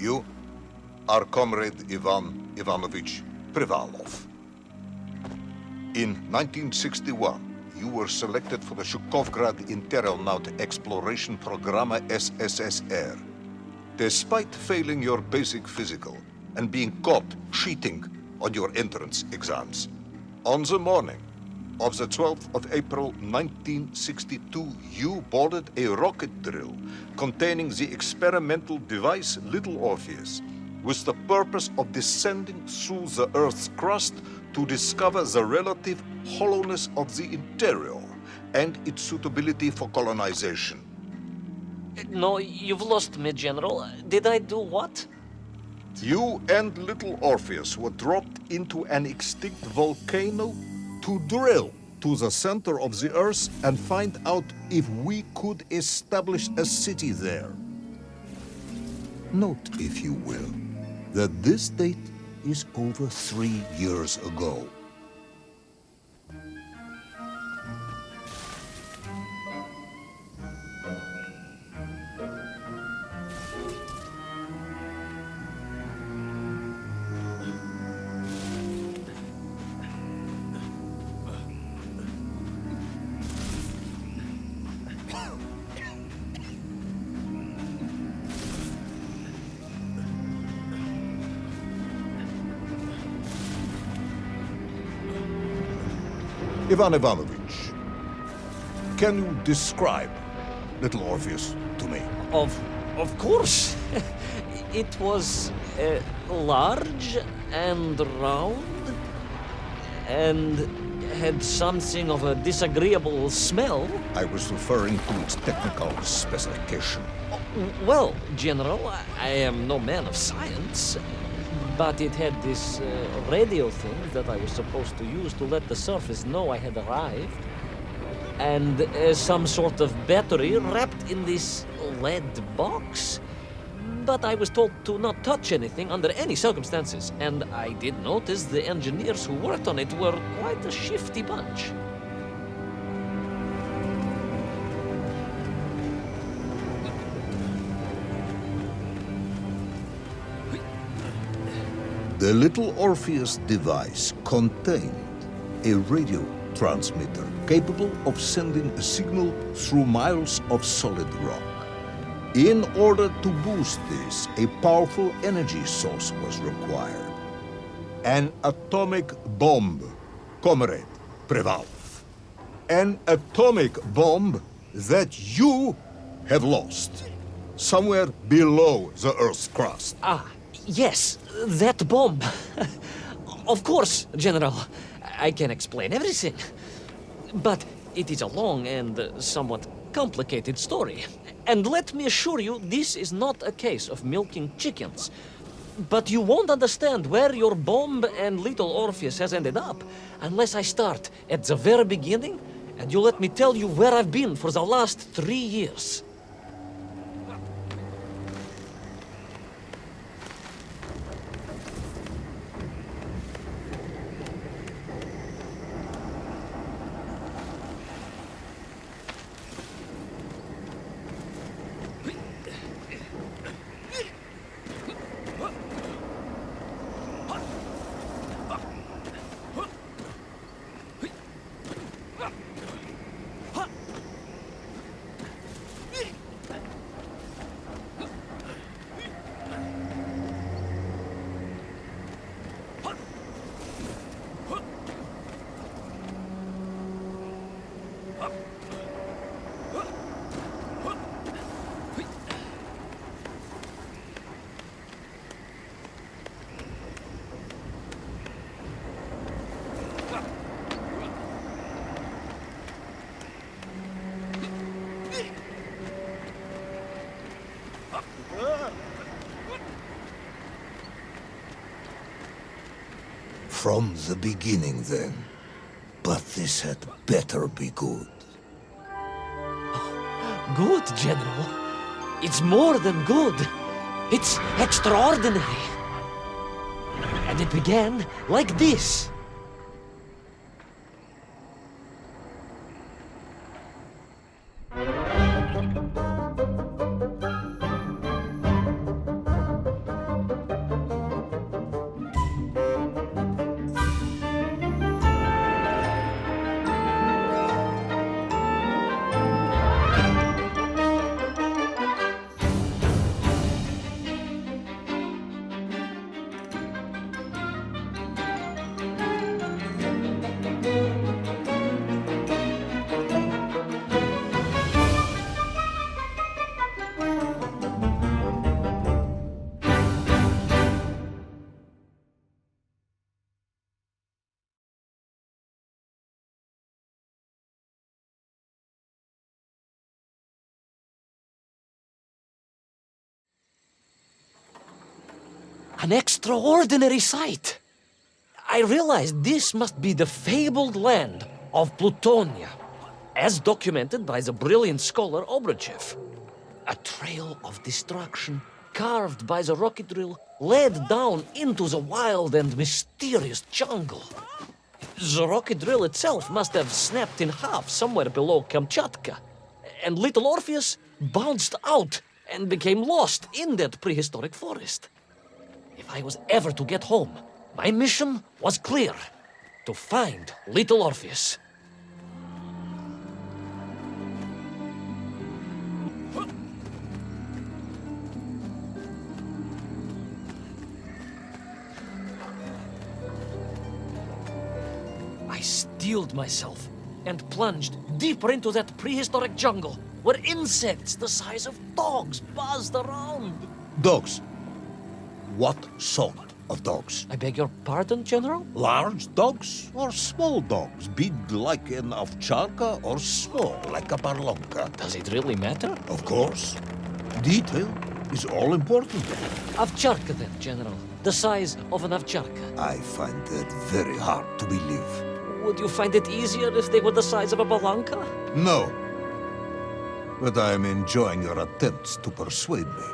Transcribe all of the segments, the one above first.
You are Comrade Ivan Ivanovich Privalov. In 1961, you were selected for the Shukovgrad Interonaut Exploration Program SSSR. Despite failing your basic physical and being caught cheating on your entrance exams, on the morning of the 12th of April 1962, you boarded a rocket drill containing the experimental device Little Orpheus, with the purpose of descending through the Earth's crust to discover the relative hollowness of the interior and its suitability for colonization. No, you've lost me, General. Did I do what? You and Little Orpheus were dropped into an extinct volcano to drill to the center of the Earth and find out if we could establish a city there. Note, if you will, that this date is over 3 years ago. Ivan Ivanovich, can you describe Little Orpheus to me? Of course. It was large and round and had something of a disagreeable smell. I was referring to its technical specification. Well, General, I am no man of science, but it had this radio thing that I was supposed to use to let the surface know I had arrived, and some sort of battery wrapped in this lead box. But I was told to not touch anything under any circumstances, and I did notice the engineers who worked on it were quite a shifty bunch. The Little Orpheus device contained a radio transmitter capable of sending a signal through miles of solid rock. In order to boost this, a powerful energy source was required. An atomic bomb, Comrade Privalov. An atomic bomb that you have lost somewhere below the Earth's crust. Ah, yes, that bomb. Of course, General. I can explain everything. But it is a long and somewhat complicated story. And let me assure you, this is not a case of milking chickens. But you won't understand where your bomb and Little Orpheus has ended up unless I start at the very beginning and you let me tell you where I've been for the last 3 years. From the beginning, then. But this had better be good. Good, General. It's more than good. It's extraordinary. And it began like this. An extraordinary sight. I realized this must be the fabled land of Plutonia, as documented by the brilliant scholar Obruchev. A trail of destruction carved by the rocket drill led down into the wild and mysterious jungle. The rocket drill itself must have snapped in half somewhere below Kamchatka, and little Orpheus bounced out and became lost in that prehistoric forest. If I was ever to get home, my mission was clear: to find little Orpheus. I steeled myself and plunged deeper into that prehistoric jungle where insects the size of dogs buzzed around. Dogs. What sort of dogs? I beg your pardon, General? Large dogs or small dogs? Big like an ovcharka or small like a barlonka? Does it really matter? Of course. Detail is all important. Ovcharka then, General. The size of an ovcharka. I find that very hard to believe. Would you find it easier if they were the size of a balanka? No. But I am enjoying your attempts to persuade me.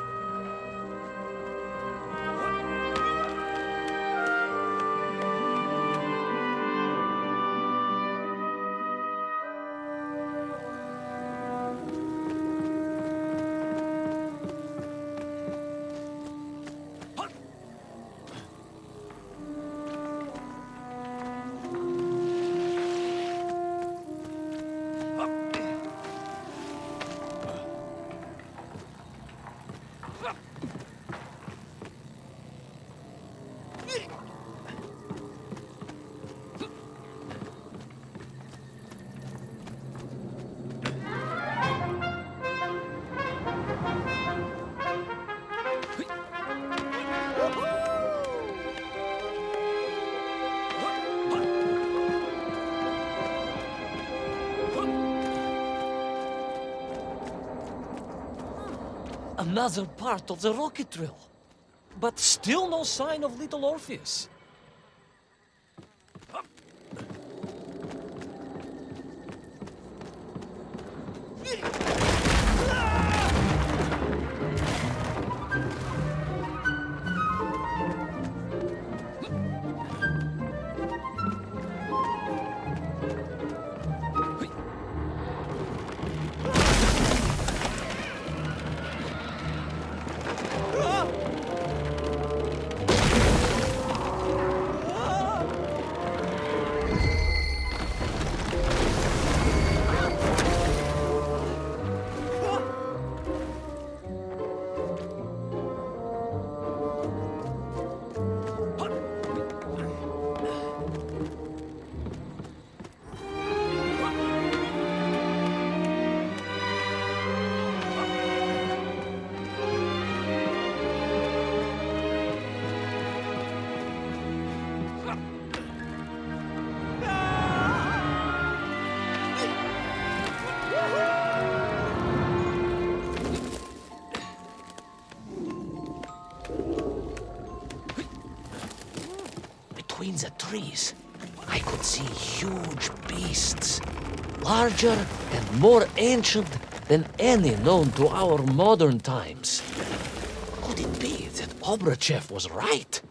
Another part of the rocket drill. But still no sign of little Orpheus. Between the trees, I could see huge beasts, larger and more ancient than any known to our modern times. Could it be that Obruchev was right?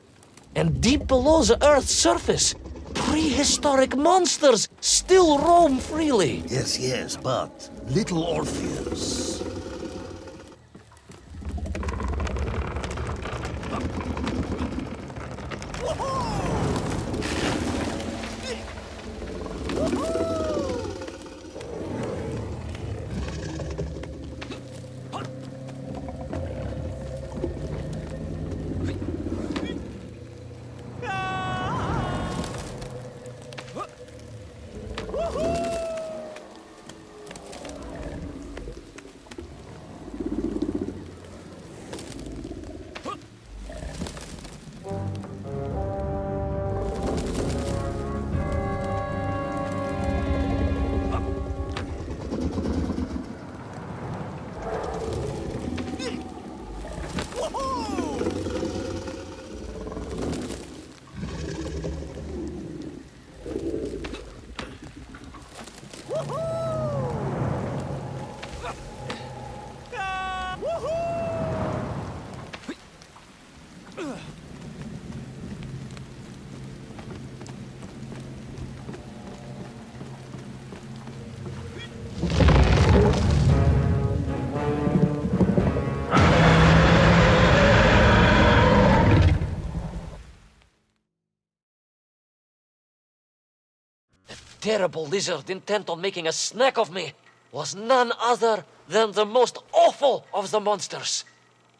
And deep below the Earth's surface, prehistoric monsters still roam freely. Yes, but little Orpheus. terrible lizard intent on making a snack of me was none other than the most awful of the monsters,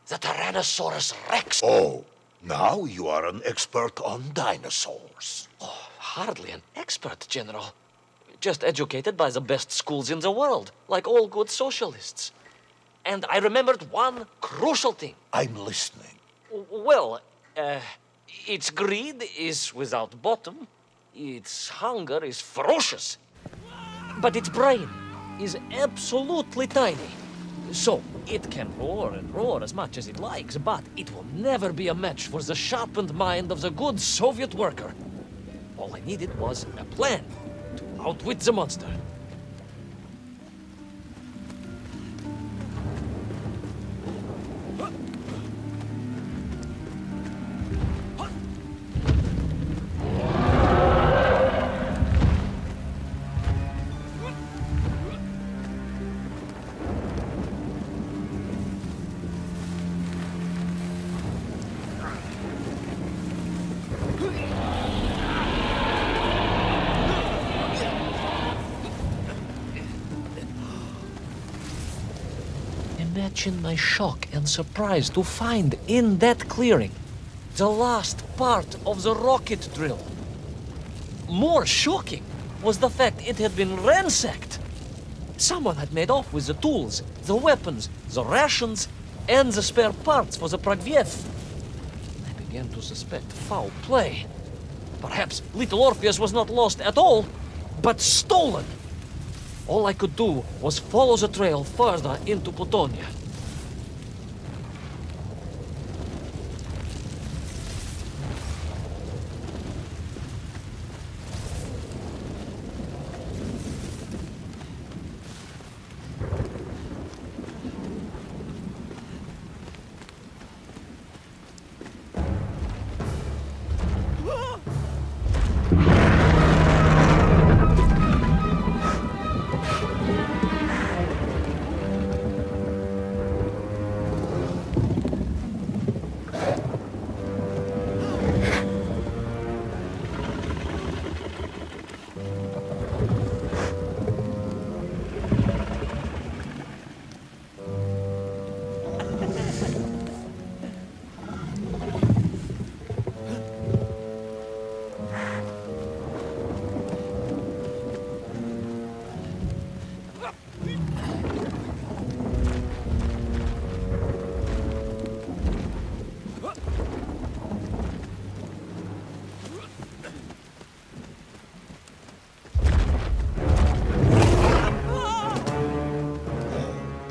the Tyrannosaurus Rex. Oh, now you are an expert on dinosaurs. Oh, hardly an expert, General. Just educated by the best schools in the world, like all good socialists. And I remembered one crucial thing. I'm listening. Well, its greed is without bottom, its hunger is ferocious, but its brain is absolutely tiny. So, it can roar and roar as much as it likes, but it will never be a match for the sharpened mind of the good Soviet worker. All I needed was a plan to outwit the monster. Imagine my shock and surprise to find in that clearing the last part of the rocket drill. More shocking was the fact it had been ransacked. Someone had made off with the tools, the weapons, the rations, and the spare parts for the Pragviev. I began to suspect foul play. Perhaps Little Orpheus was not lost at all, but stolen. All I could do was follow the trail further into Plutonia.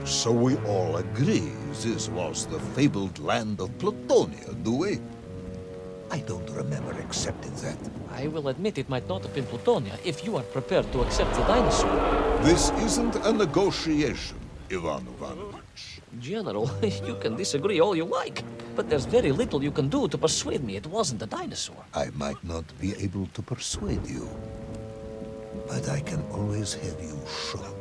So we all agree this was the fabled land of Plutonia, do we? I don't remember accepting that. I will admit it might not have been Plutonia if you are prepared to accept the dinosaur. This isn't a negotiation, Ivan Ivanovich. General, you can disagree all you like, but there's very little you can do to persuade me it wasn't a dinosaur. I might not be able to persuade you, but I can always have you shot.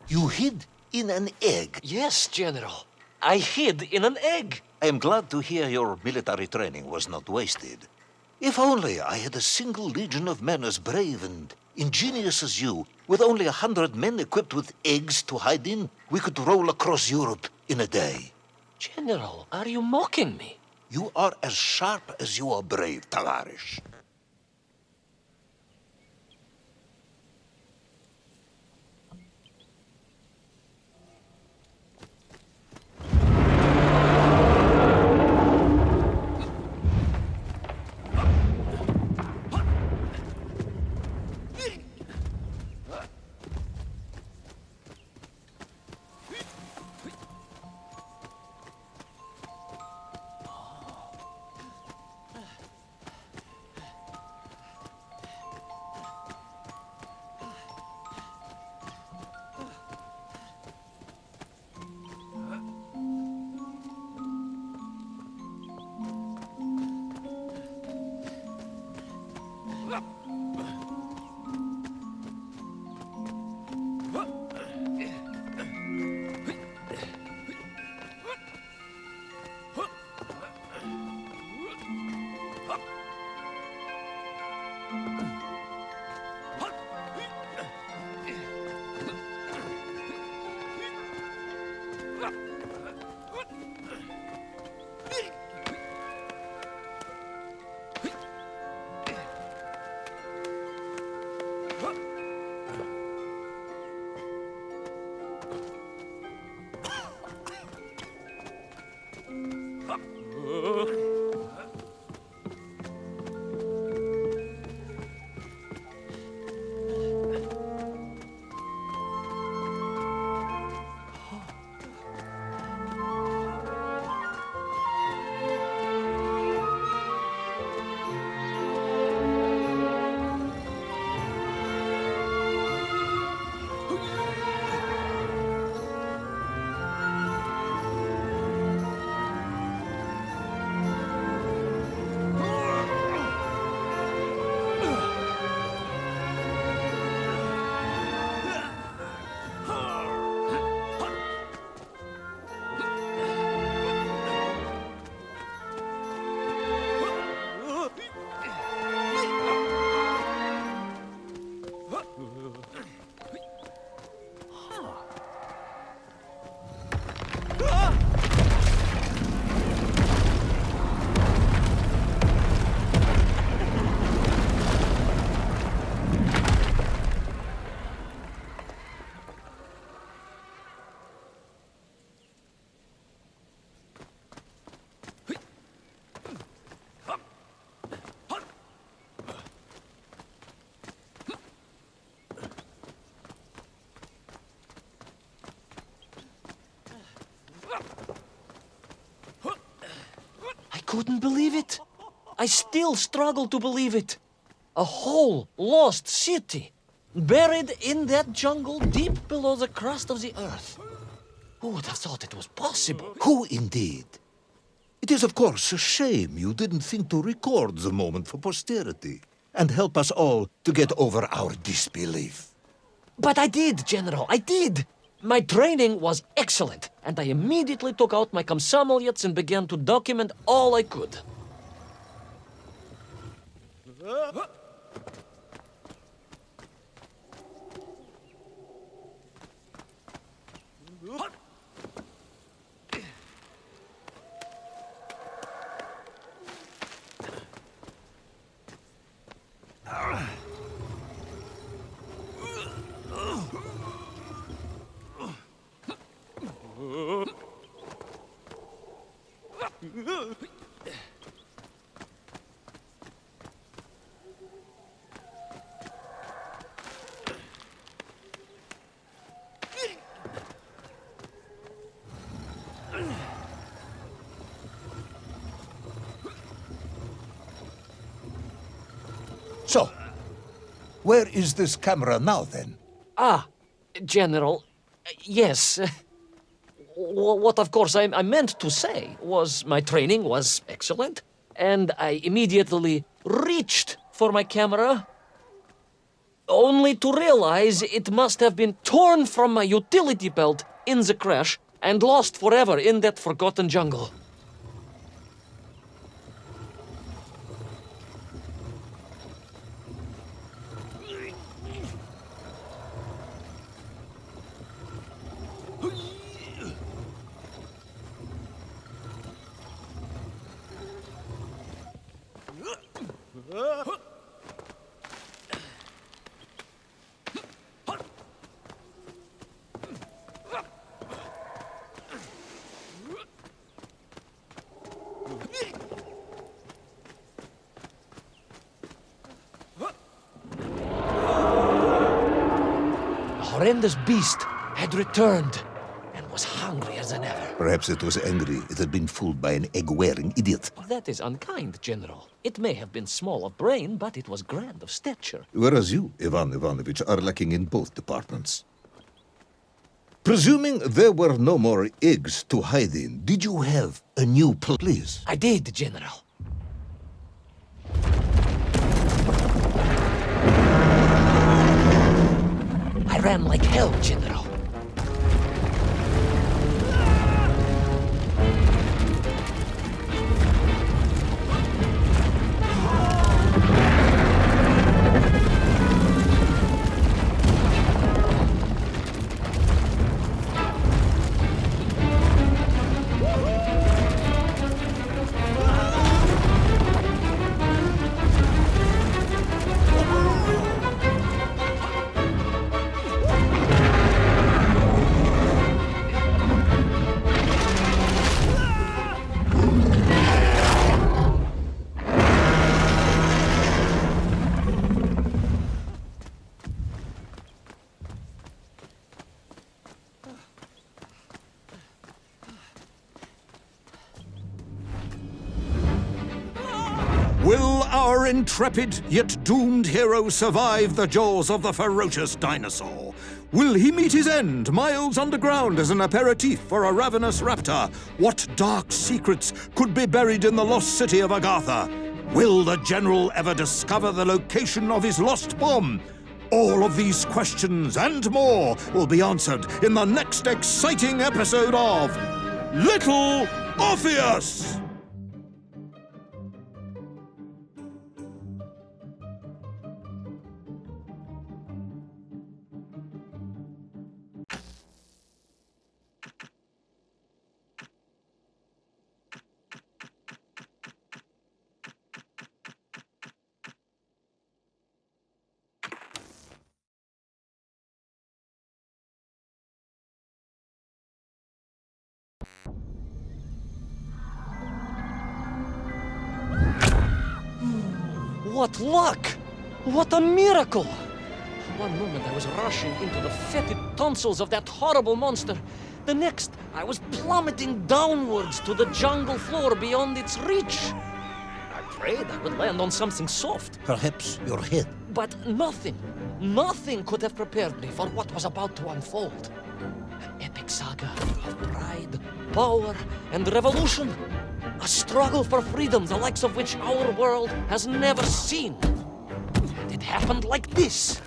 You hid in an egg. Yes, General. I hid in an egg. I am glad to hear your military training was not wasted. If only I had a single legion of men as brave and ingenious as you, with only 100 men equipped with eggs to hide in, we could roll across Europe in a day. General, are you mocking me? You are as sharp as you are brave, Tavarish. Couldn't believe it. I still struggle to believe it. A whole lost city, buried in that jungle deep below the crust of the earth. Who would have thought it was possible? Who indeed? It is, of course, a shame you didn't think to record the moment for posterity and help us all to get over our disbelief. But I did, General, I did. My training was excellent, and I immediately took out my комсомолец and began to document all I could. So, where is this camera now, then? Ah, General, yes. What, of course, I meant to say was my training was excellent, and I immediately reached for my camera, only to realize it must have been torn from my utility belt in the crash and lost forever in that forgotten jungle. The horrendous beast had returned and was hungrier than ever. Perhaps it was angry it had been fooled by an egg-wearing idiot. That is unkind, General. It may have been small of brain, but it was grand of stature. Whereas you, Ivan Ivanovich, are lacking in both departments. Presuming there were no more eggs to hide in, did you have a new please? I did, General. I ran like hell, General. Will our intrepid yet doomed hero survive the jaws of the ferocious dinosaur? Will he meet his end miles underground as an aperitif for a ravenous raptor? What dark secrets could be buried in the lost city of Agatha? Will the general ever discover the location of his lost bomb? All of these questions and more will be answered in the next exciting episode of Little Orpheus! What luck! What a miracle! One moment I was rushing into the fetid tonsils of that horrible monster. The next, I was plummeting downwards to the jungle floor beyond its reach. I prayed I would land on something soft. Perhaps your head. But nothing could have prepared me for what was about to unfold. An epic saga of pride, power, and revolution. A struggle for freedom, the likes of which our world has never seen. And it happened like this.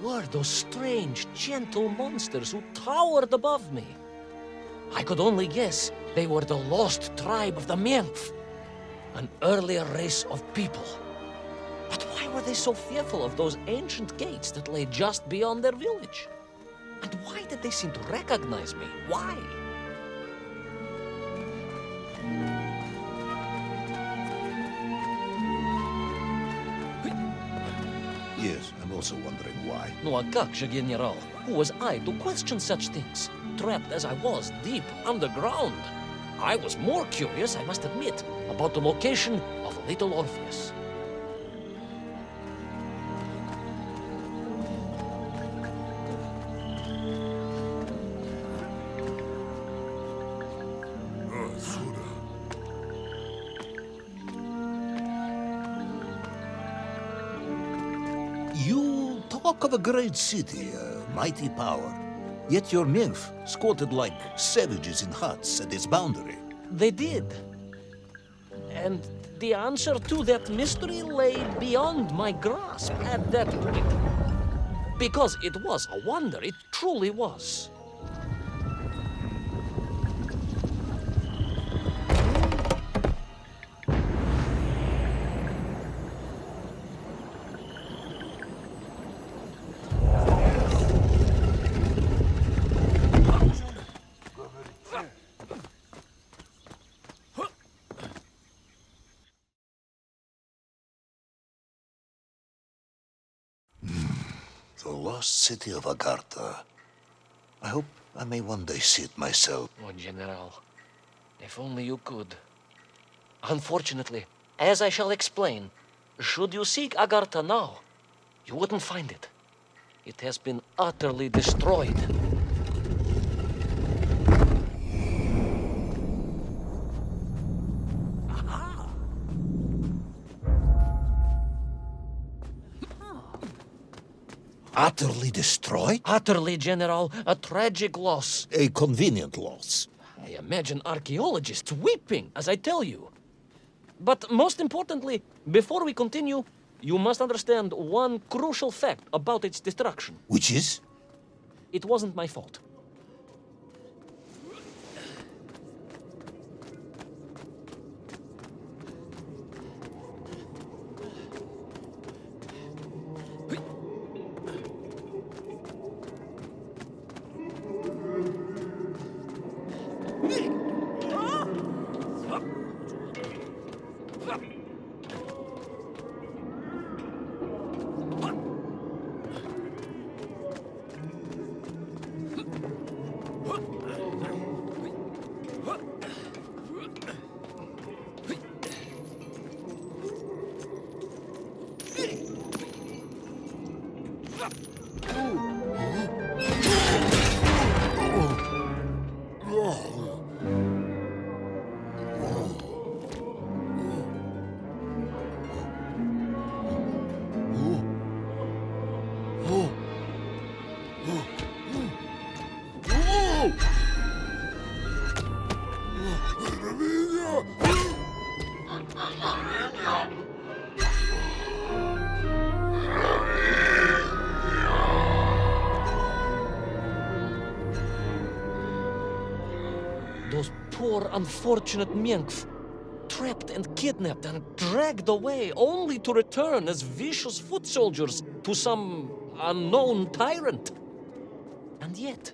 were those strange, gentle monsters who towered above me? I could only guess they were the lost tribe of the Menkf, an earlier race of people. But why were they so fearful of those ancient gates that lay just beyond their village? And why did they seem to recognize me? Why? Yes, I'm also wondering why. No, a как же, General? Who was I to question such things? Trapped as I was deep underground. I was more curious, I must admit, about the location of Little Orpheus. You talk of a great city, a mighty power. Yet your nymph squatted like savages in huts at its boundary. They did. And the answer to that mystery lay beyond my grasp at that point. Because it was a wonder, it truly was. The lost city of Agartha. I hope I may one day see it myself. Oh, General, if only you could. Unfortunately, as I shall explain, should you seek Agartha now, you wouldn't find it. It has been utterly destroyed. Utterly destroyed? Utterly, General, a tragic loss. A convenient loss. I imagine archaeologists weeping as I tell you. But most importantly, before we continue, you must understand one crucial fact about its destruction. Which is? It wasn't my fault. Those poor, unfortunate Menkf, trapped and kidnapped and dragged away, only to return as vicious foot soldiers to some unknown tyrant. And yet,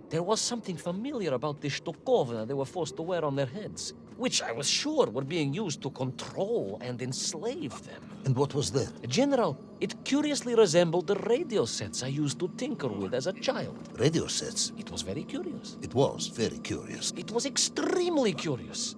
there was something familiar about the shtukovna they were forced to wear on their heads, which I was sure were being used to control and enslave them. And what was that? General, it curiously resembled the radio sets I used to tinker with as a child. Radio sets. It was very curious. It was very curious. It was extremely curious.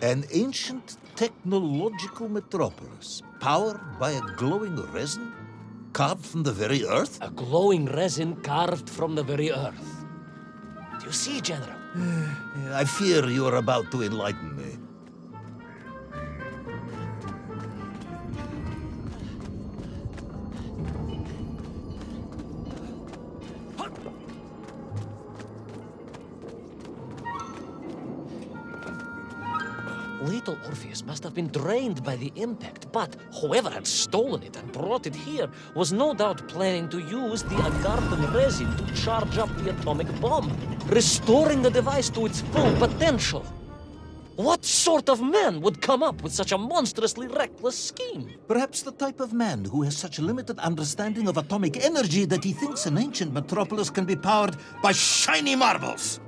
An ancient technological metropolis, powered by a glowing resin, carved from the very earth? A glowing resin carved from the very earth. Do you see, General? I fear you are about to enlighten me. Little Orpheus must have been drained by the impact, but whoever had stolen it and brought it here was no doubt planning to use the Agarthan resin to charge up the atomic bomb, restoring the device to its full potential. What sort of man would come up with such a monstrously reckless scheme? Perhaps the type of man who has such limited understanding of atomic energy that he thinks an ancient metropolis can be powered by shiny marbles.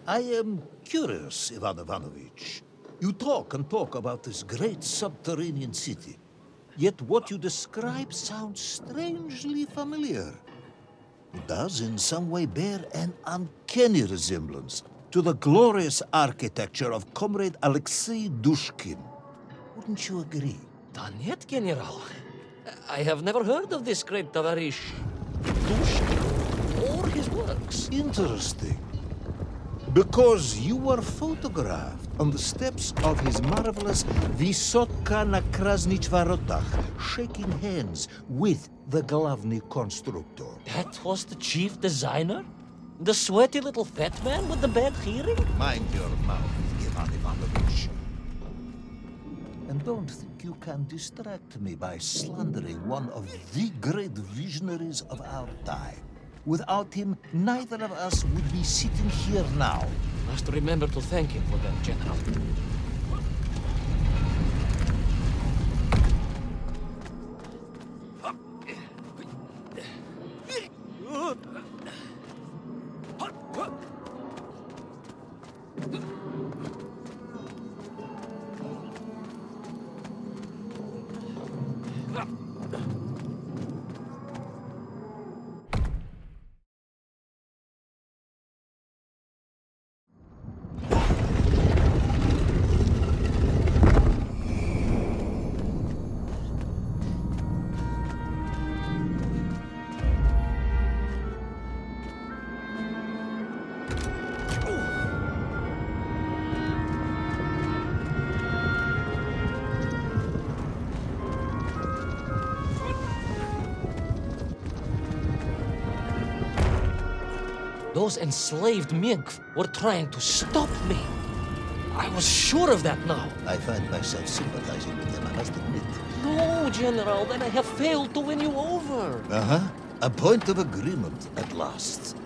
I am curious, Ivan Ivanovich. You talk and talk about this great subterranean city. Yet what you describe sounds strangely familiar. It does in some way bear an uncanny resemblance to the glorious architecture of Comrade Alexei Dushkin. Wouldn't you agree? Нет, General. I have never heard of this great Tavarish Dushkin or his works. Interesting. Because you were photographed on the steps of his marvelous Vysotka na Krasnich Varotach, shaking hands with the Glavny Constructor. That was the chief designer? The sweaty little fat man with the bad hearing? Mind your mouth, Ivan Ivanovich. And don't think you can distract me by slandering one of the great visionaries of our time. Without him, neither of us would be sitting here now. Must remember to thank him for that, General. Those enslaved mink were trying to stop me. I was sure of that now. I find myself sympathizing with them, I must admit. No, General, then I have failed to win you over. Uh-huh. A point of agreement at last.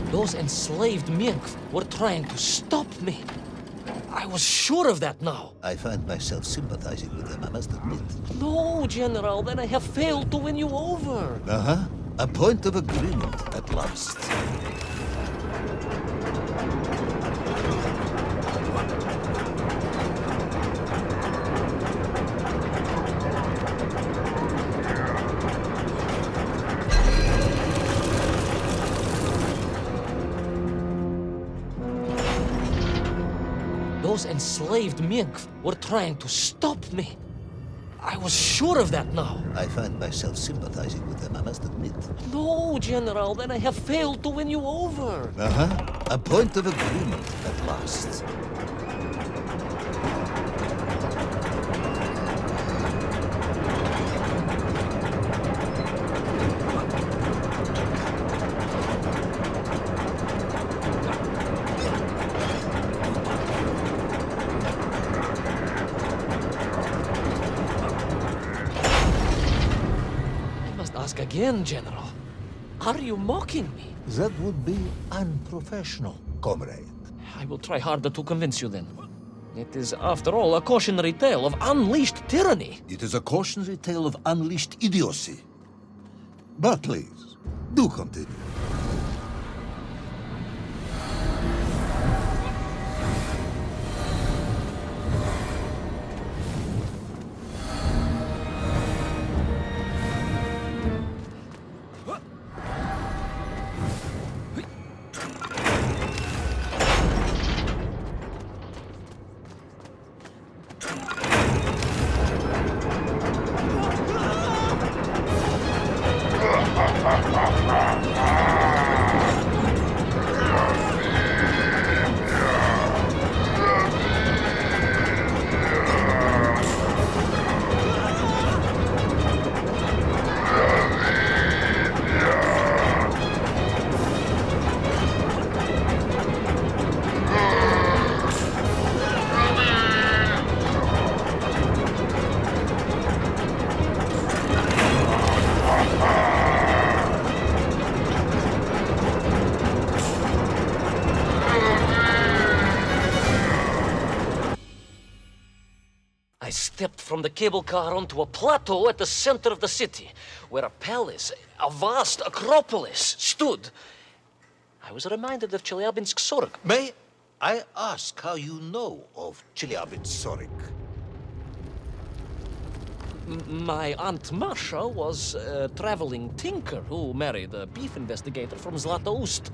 Those enslaved mink were trying to stop me. I was sure of that now. I find myself sympathizing with them, I must admit. No, General, then I have failed to win you over. Uh-huh. A point of agreement at last. Those enslaved mink were trying to stop me. I was sure of that now. I find myself sympathizing with them, I must admit. No, General, then I have failed to win you over. Uh-huh. A point of agreement at last. ask again, General. Are you mocking me? That would be unprofessional, comrade. I will try harder to convince you then. It is, after all, a cautionary tale of unleashed tyranny. It is a cautionary tale of unleashed idiocy. But please, do continue. I stepped from the cable car onto a plateau at the center of the city, where a palace, a vast acropolis, stood. I was reminded of Chelyabinsk-Sorok. May I ask how you know of Chelyabinsk-Sorok? My Aunt Masha was a traveling tinker who married a beef investigator from Zlatoust.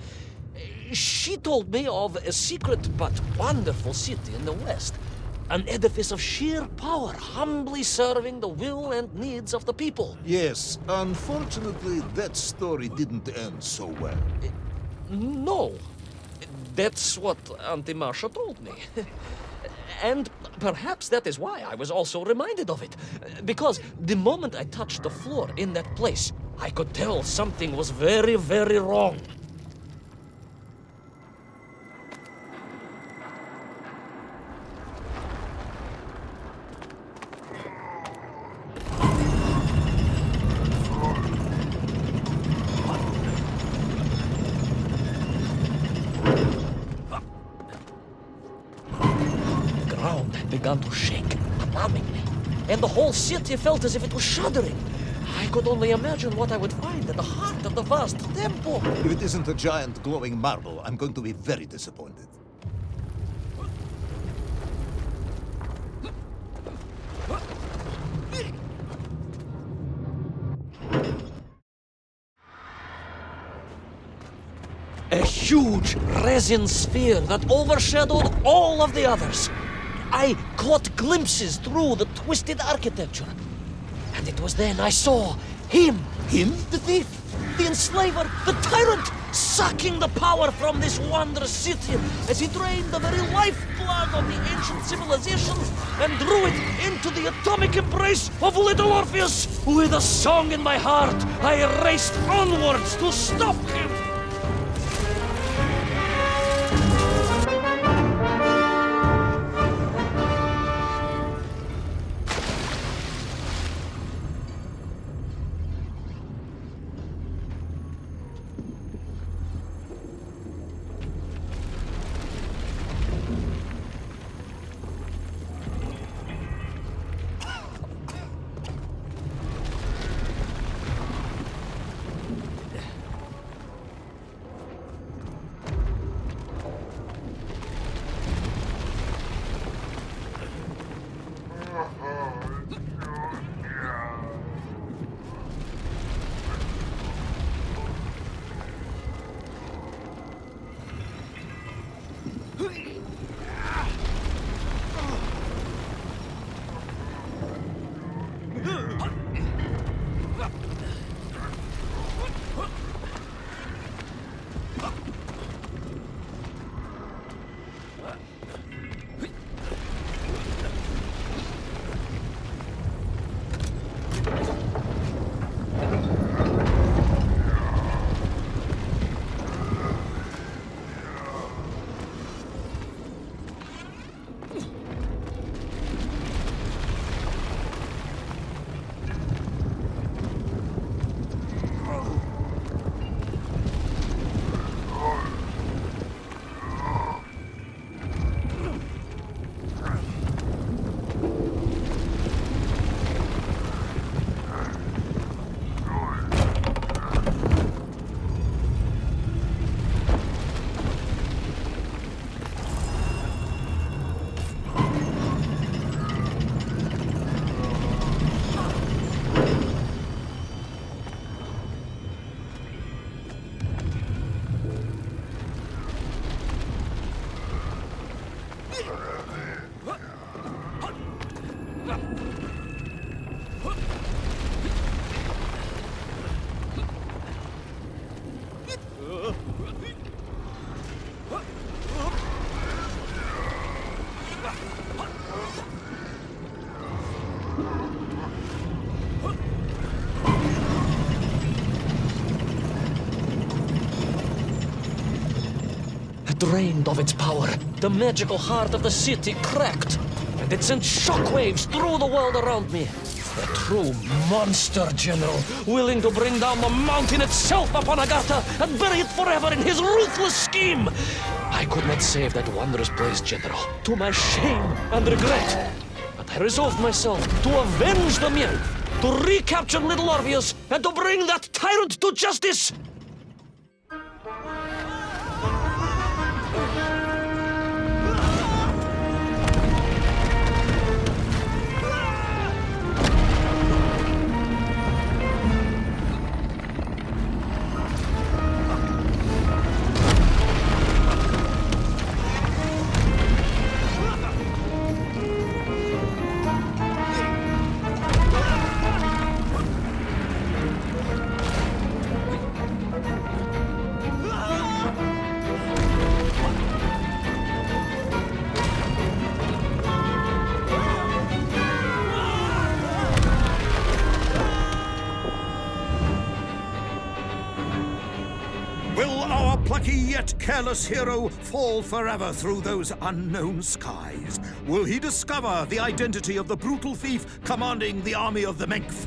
She told me of a secret but wonderful city in the west. An edifice of sheer power, humbly serving the will and needs of the people. Yes, unfortunately, that story didn't end so well. No, that's what Auntie Marcia told me. And perhaps that is why I was also reminded of it. Because the moment I touched the floor in that place, I could tell something was very, very wrong. Began to shake alarmingly, and the whole city felt as if it was shuddering. I could only imagine what I would find at the heart of the vast temple. If it isn't a giant glowing marble, I'm going to be very disappointed. A huge resin sphere that overshadowed all of the others. I caught glimpses through the twisted architecture. And it was then I saw him. Him? The thief, the enslaver, the tyrant, sucking the power from this wondrous city as he drained the very lifeblood of the ancient civilizations and drew it into the atomic embrace of little Orpheus. With a song in my heart, I raced onwards to stop him. drained of its power, the magical heart of the city cracked, and it sent shockwaves through the world around me. A true monster, General, willing to bring down the mountain itself upon Agatha and bury it forever in his ruthless scheme. I could not save that wondrous place, General, to my shame and regret. But I resolved myself to avenge the nymph, to recapture Little Orpheus, and to bring that tyrant to justice. Plucky yet careless hero fall forever through those unknown skies? Will he discover the identity of the brutal thief commanding the army of the Menkth?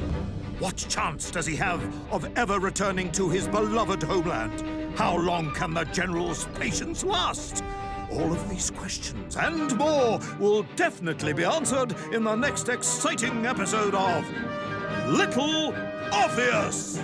What chance does he have of ever returning to his beloved homeland? How long can the general's patience last? All of these questions and more will definitely be answered in the next exciting episode of Little Orpheus!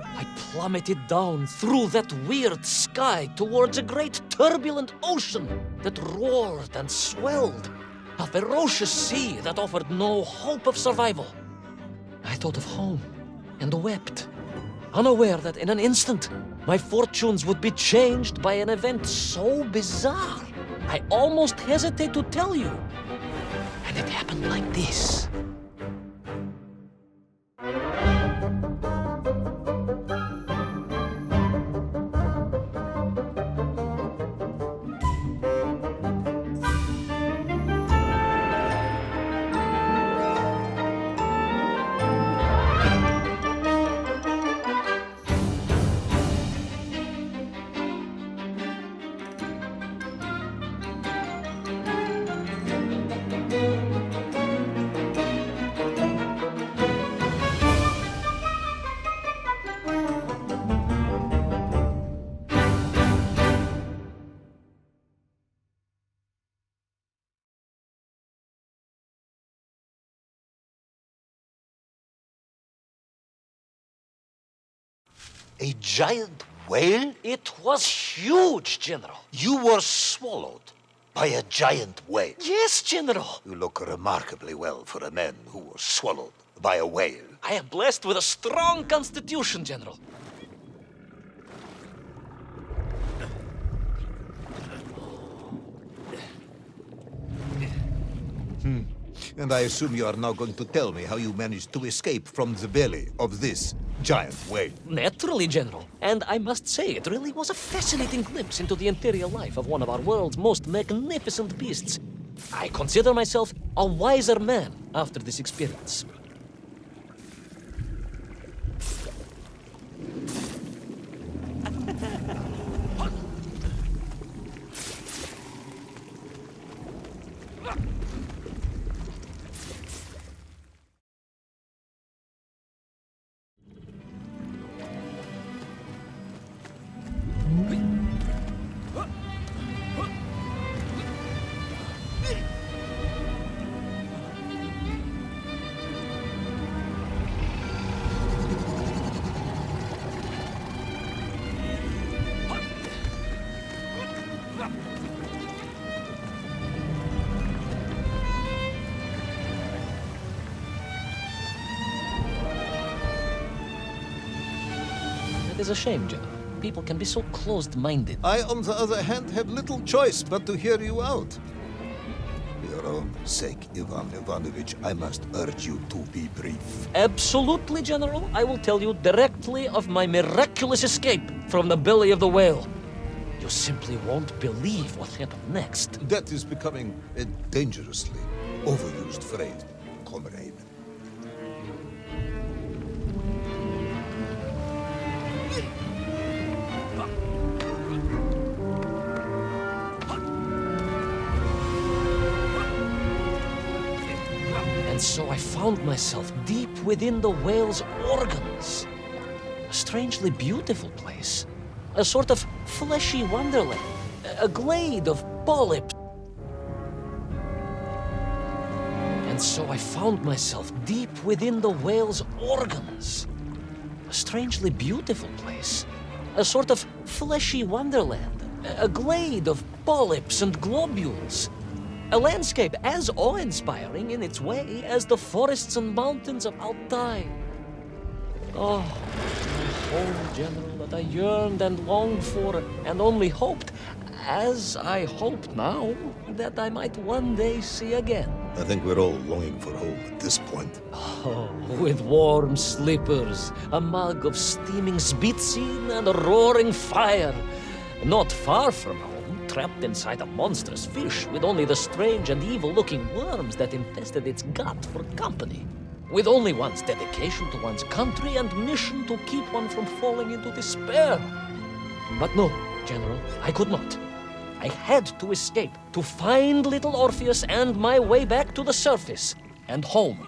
I plummeted down through that weird sky towards a great turbulent ocean that roared and swelled. A ferocious sea that offered no hope of survival. I thought of home and wept, unaware that in an instant my fortunes would be changed by an event so bizarre I almost hesitate to tell you. And it happened like this. A giant whale? It was huge, General. You were swallowed by a giant whale. Yes, General. You look remarkably well for a man who was swallowed by a whale. I am blessed with a strong constitution, General. And I assume you are now going to tell me how you managed to escape from the belly of this giant whale. Naturally, General. And I must say, it really was a fascinating glimpse into the interior life of one of our world's most magnificent beasts. I consider myself a wiser man after this experience. It is a shame, General. People can be so closed-minded. I, on the other hand, have little choice but to hear you out. your own sake, Ivan Ivanovich, I must urge you to be brief. Absolutely, General. I will tell you directly of my miraculous escape from the belly of the whale. You simply won't believe what happened next. That is becoming a dangerously overused phrase, comrade. And so I found myself deep within the whale's organs. A strangely beautiful place. A sort of fleshy wonderland. A glade of polyps. And so I found myself deep within the whale's organs. A strangely beautiful place. A sort of fleshy wonderland. A glade of polyps and globules. A landscape as awe-inspiring in its way as the forests and mountains of Altai. Oh, my home, General, that I yearned and longed for, and only hoped, as I hope now, that I might one day see again. I think we're all longing for home at this point. Oh, with warm slippers, a mug of steaming Spitzin, and a roaring fire. Not far from home, trapped inside a monstrous fish with only the strange and evil-looking worms that infested its gut for company. With only one's dedication to one's country and mission to keep one from falling into despair. But no, General, I could not. I had to escape, to find little Orpheus and my way back to the surface and home.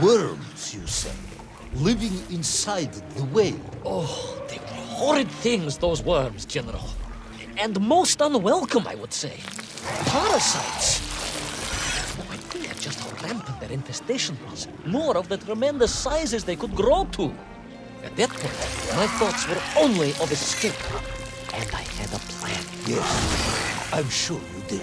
Worms, you say, living inside the whale. Oh, they were horrid things, those worms, General. And most unwelcome, I would say. Parasites. No idea just how rampant their infestation was, nor of the tremendous sizes they could grow to. At that point, my thoughts were only of escape. And I had a plan. Yes, I'm sure you did.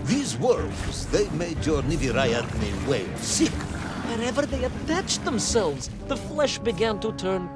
These worms, they made your Nivirayathne whale sick. Wherever they attached themselves, the flesh began to turn.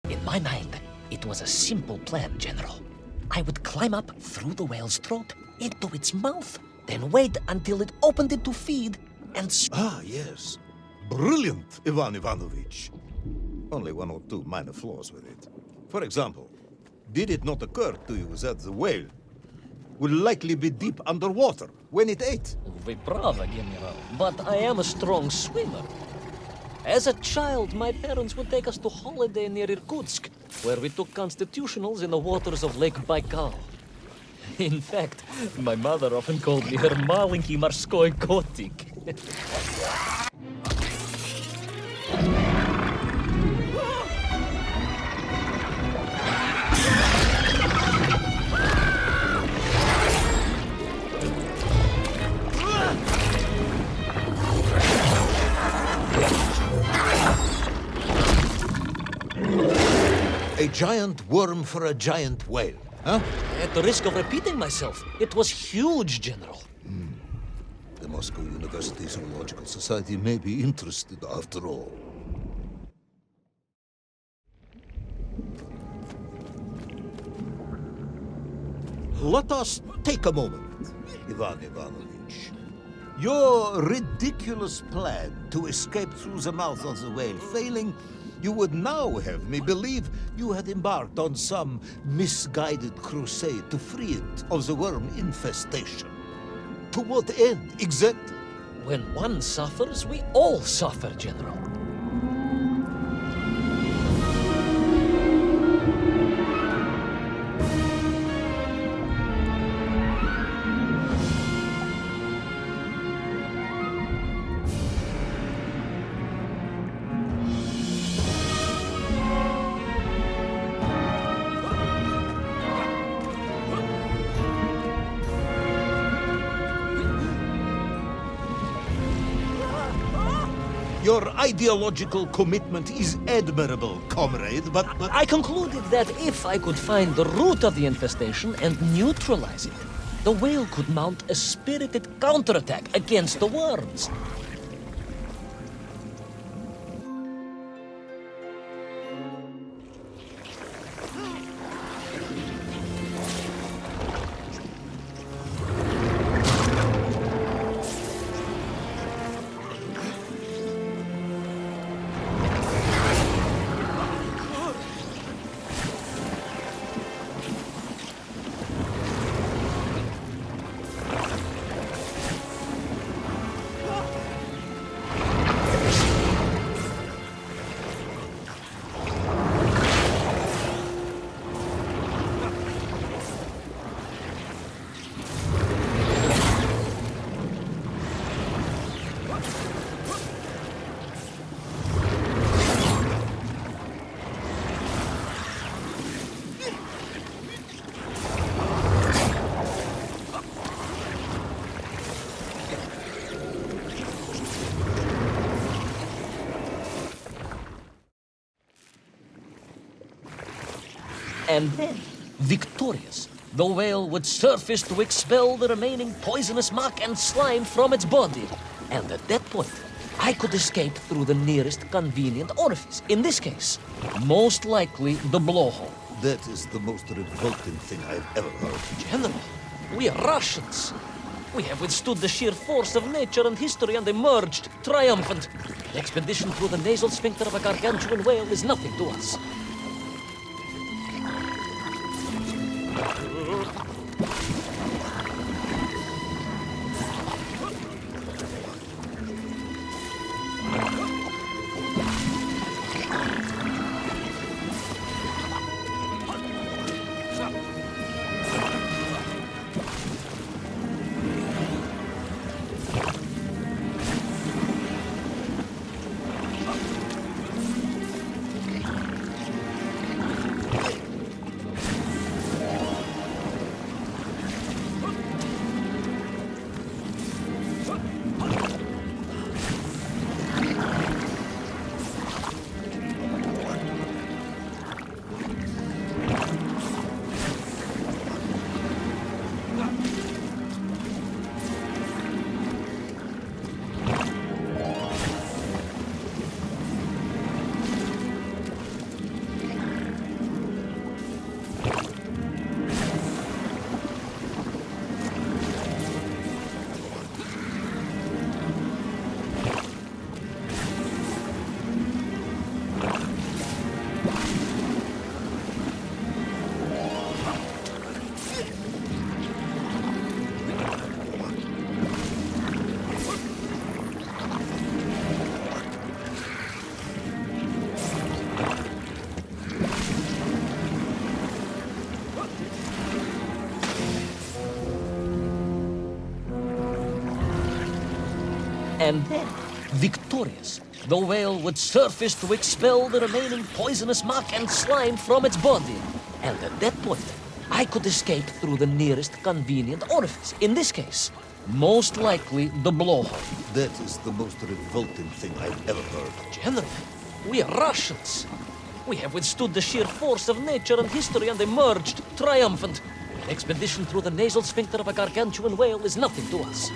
In my mind, it was a simple plan, General. I would climb up through the whale's throat into its mouth, then wait until it opened it to feed, and Ah, yes. Brilliant, Ivan Ivanovich. Only one or two minor flaws with it. For example, did it not occur to you that the whale will likely be deep underwater when it ate? Вы правы, General, but I am a strong swimmer. As a child, my parents would take us to holiday near Irkutsk, where we took constitutionals in the waters of Lake Baikal. In fact, my mother often called me her маленький морской котик. A giant worm for a giant whale, huh? At the risk of repeating myself, it was huge, General. The Moscow University Zoological Society may be interested after all. Let us take a moment, Ivan Ivanovich. Your ridiculous plan to escape through the mouth of the whale failing, you would now have me believe you had embarked on some misguided crusade to free it of the worm infestation. To what end, exactly? When one suffers, we all suffer, General. Your ideological commitment is admirable, comrade, but... I concluded that if I could find the root of the infestation and neutralize it, the whale could mount a spirited counterattack against the worms. And then, victorious, the whale would surface to expel the remaining poisonous muck and slime from its body. And at that point, I could escape through the nearest convenient orifice. In this case, most likely the blowhole. That is the most revolting thing I've ever heard. General, we are Russians. We have withstood the sheer force of nature and history and emerged triumphant. An expedition through the nasal sphincter of a gargantuan whale is nothing to us. And then, victorious, the whale would surface to expel the remaining poisonous muck and slime from its body. And at that point, I could escape through the nearest convenient orifice. In this case, most likely the blowhole. That is the most revolting thing I've ever heard. General, we are Russians. We have withstood the sheer force of nature and history and emerged triumphant. An expedition through the nasal sphincter of a gargantuan whale is nothing to us.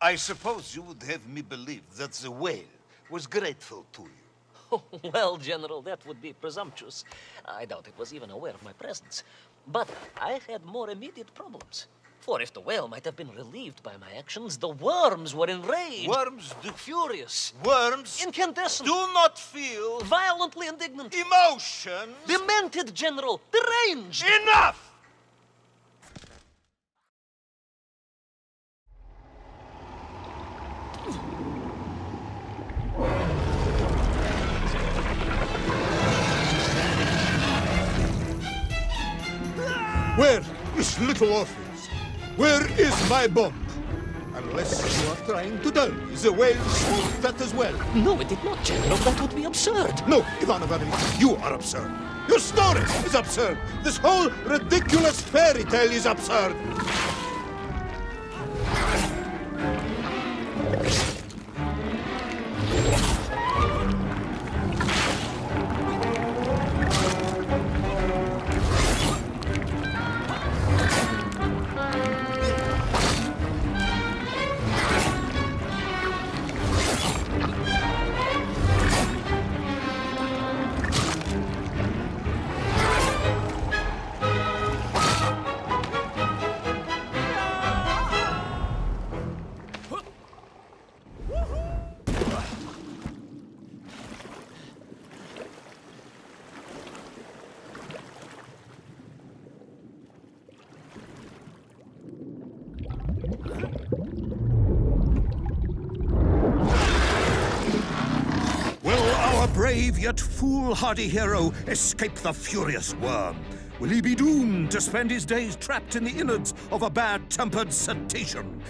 I suppose you would have me believe that the whale was grateful to you. Well, General, that would be presumptuous. I doubt it was even aware of my presence. But I had more immediate problems. For if the whale might have been relieved by my actions, the worms were enraged. Worms do... Furious. Worms Incandescent. do not feel... Violently indignant. emotions. Demented, General. Deranged. Enough! Where is Little Orpheus? Where is my bomb? Unless you are trying to tell me the whale swooped that as well. No, it did not, General. That would be absurd. No, Ivan Ivanovich, you are absurd. Your story is absurd. This whole ridiculous fairy tale is absurd. Brave yet foolhardy hero escape the furious worm? Will he be doomed to spend his days trapped in the innards of a bad-tempered cetacean?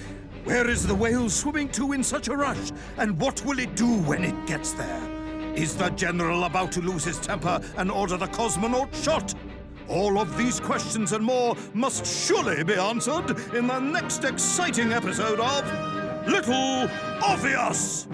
Where is the whale swimming to in such a rush? And what will it do when it gets there? Is the general about to lose his temper and order the cosmonaut shot? All of these questions and more must surely be answered in the next exciting episode of Little Orpheus!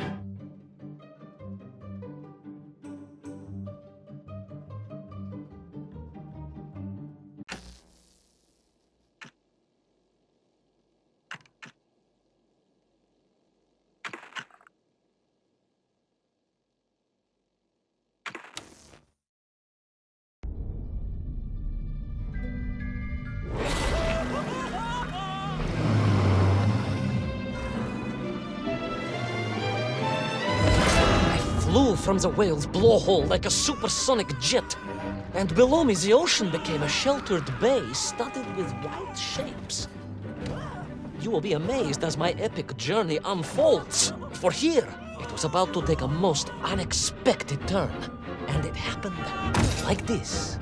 Flew from the whale's blowhole like a supersonic jet. And below me, the ocean became a sheltered bay studded with wild shapes. You will be amazed as my epic journey unfolds. For here, it was about to take a most unexpected turn. And it happened like this.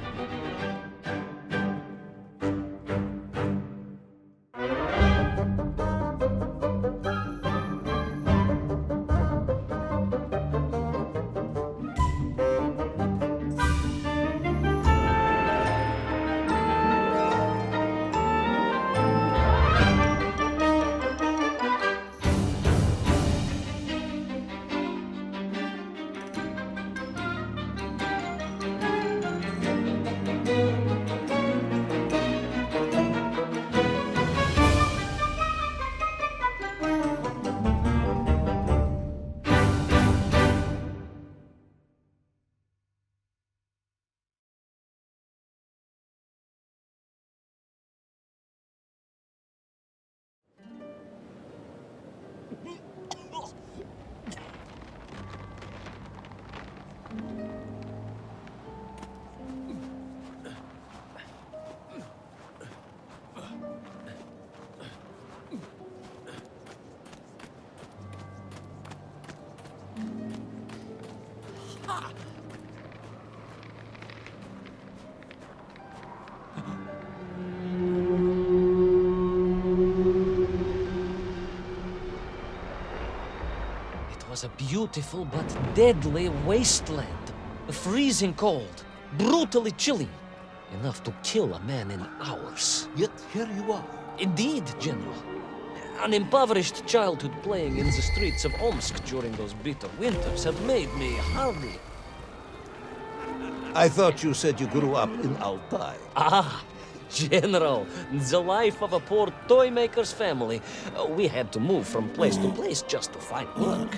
It was a beautiful but deadly wasteland. Freezing cold, brutally chilly, enough to kill a man in hours. Yet here you are. Indeed, General. An impoverished childhood playing in the streets of Omsk during those bitter winters have made me hardy. I thought you said you grew up in Altai. Ah, General, the life of a poor toy maker's family. We had to move from place to place just to find work.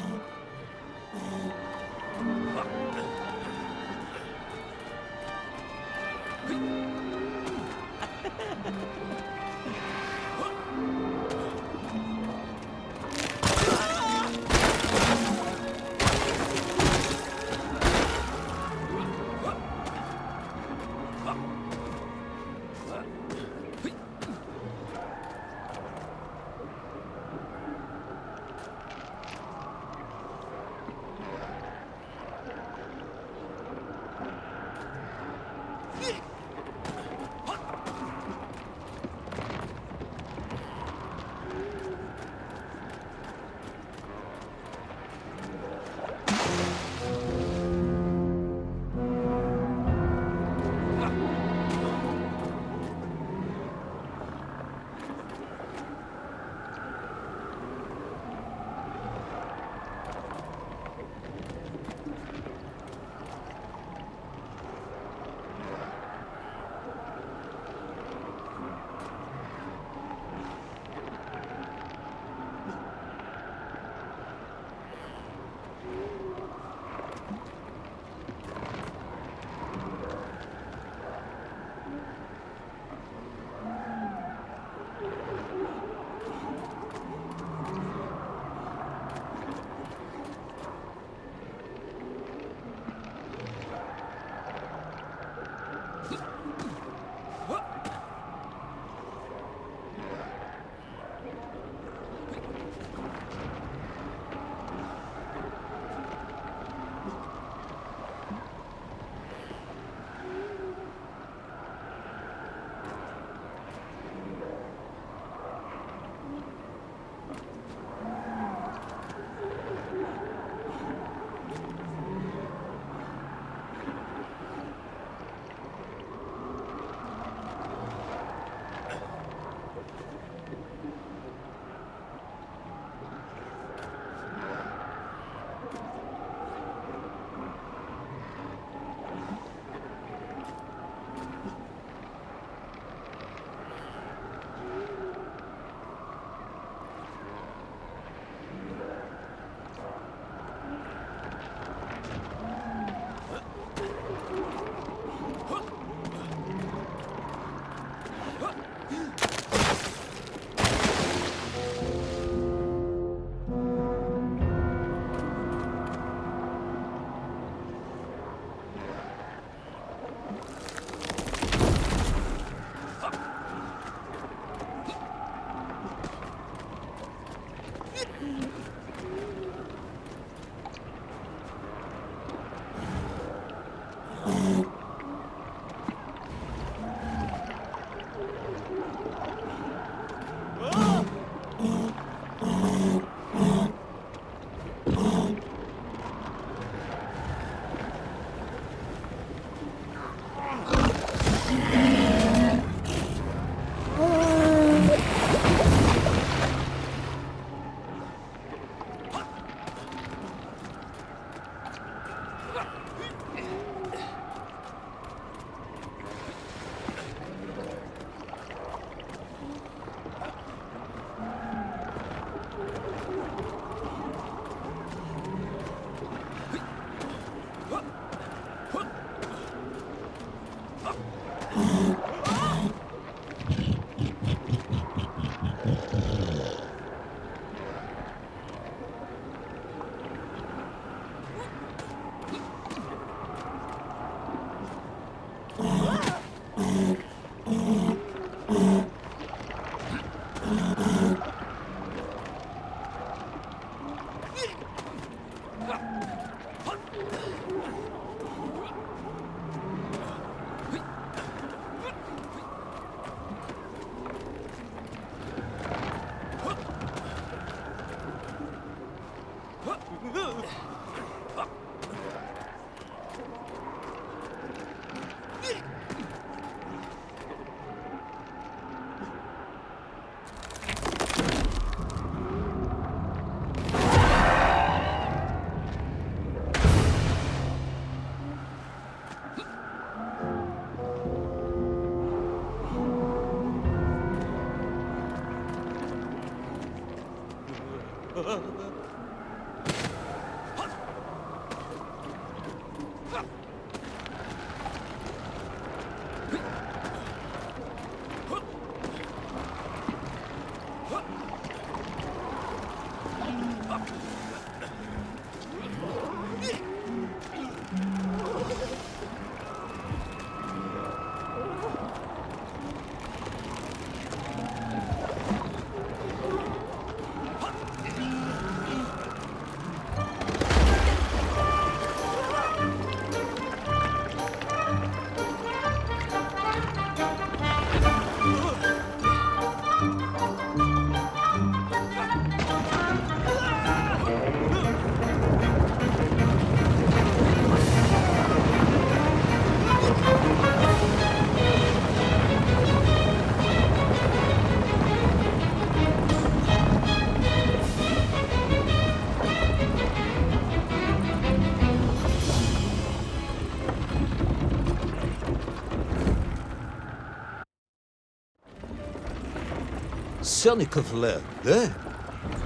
Sanikov land, eh?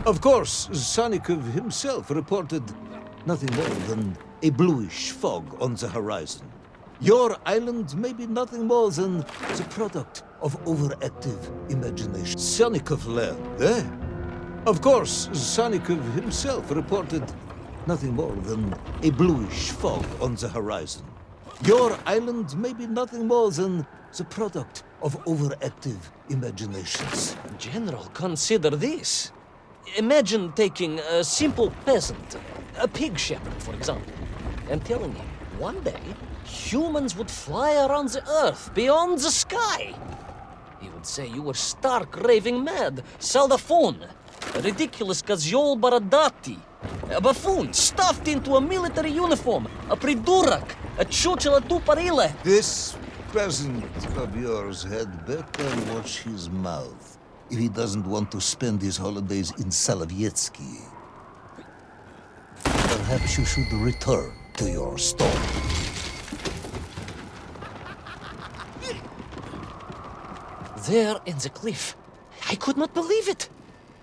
Of course, Sanikov himself reported nothing more than a bluish fog on the horizon. Your island may be nothing more than the product of overactive imagination. Sanikov land, eh? Of course, Sanikov himself reported nothing more than a bluish fog on the horizon. Your island may be nothing more than the product of overactive imaginations. General, consider this. Imagine taking a simple peasant, a pig shepherd, for example, and telling him one day humans would fly around the earth beyond the sky. He would say you were stark raving mad, saldaphone, a ridiculous kazjol baradati, a buffoon stuffed into a military uniform, a pridurak, a chuchela tuparile. This peasant of yours had better watch his mouth if he doesn't want to spend his holidays in Solovetsky. Perhaps you should return to your stall. There in the cliff, I could not believe it.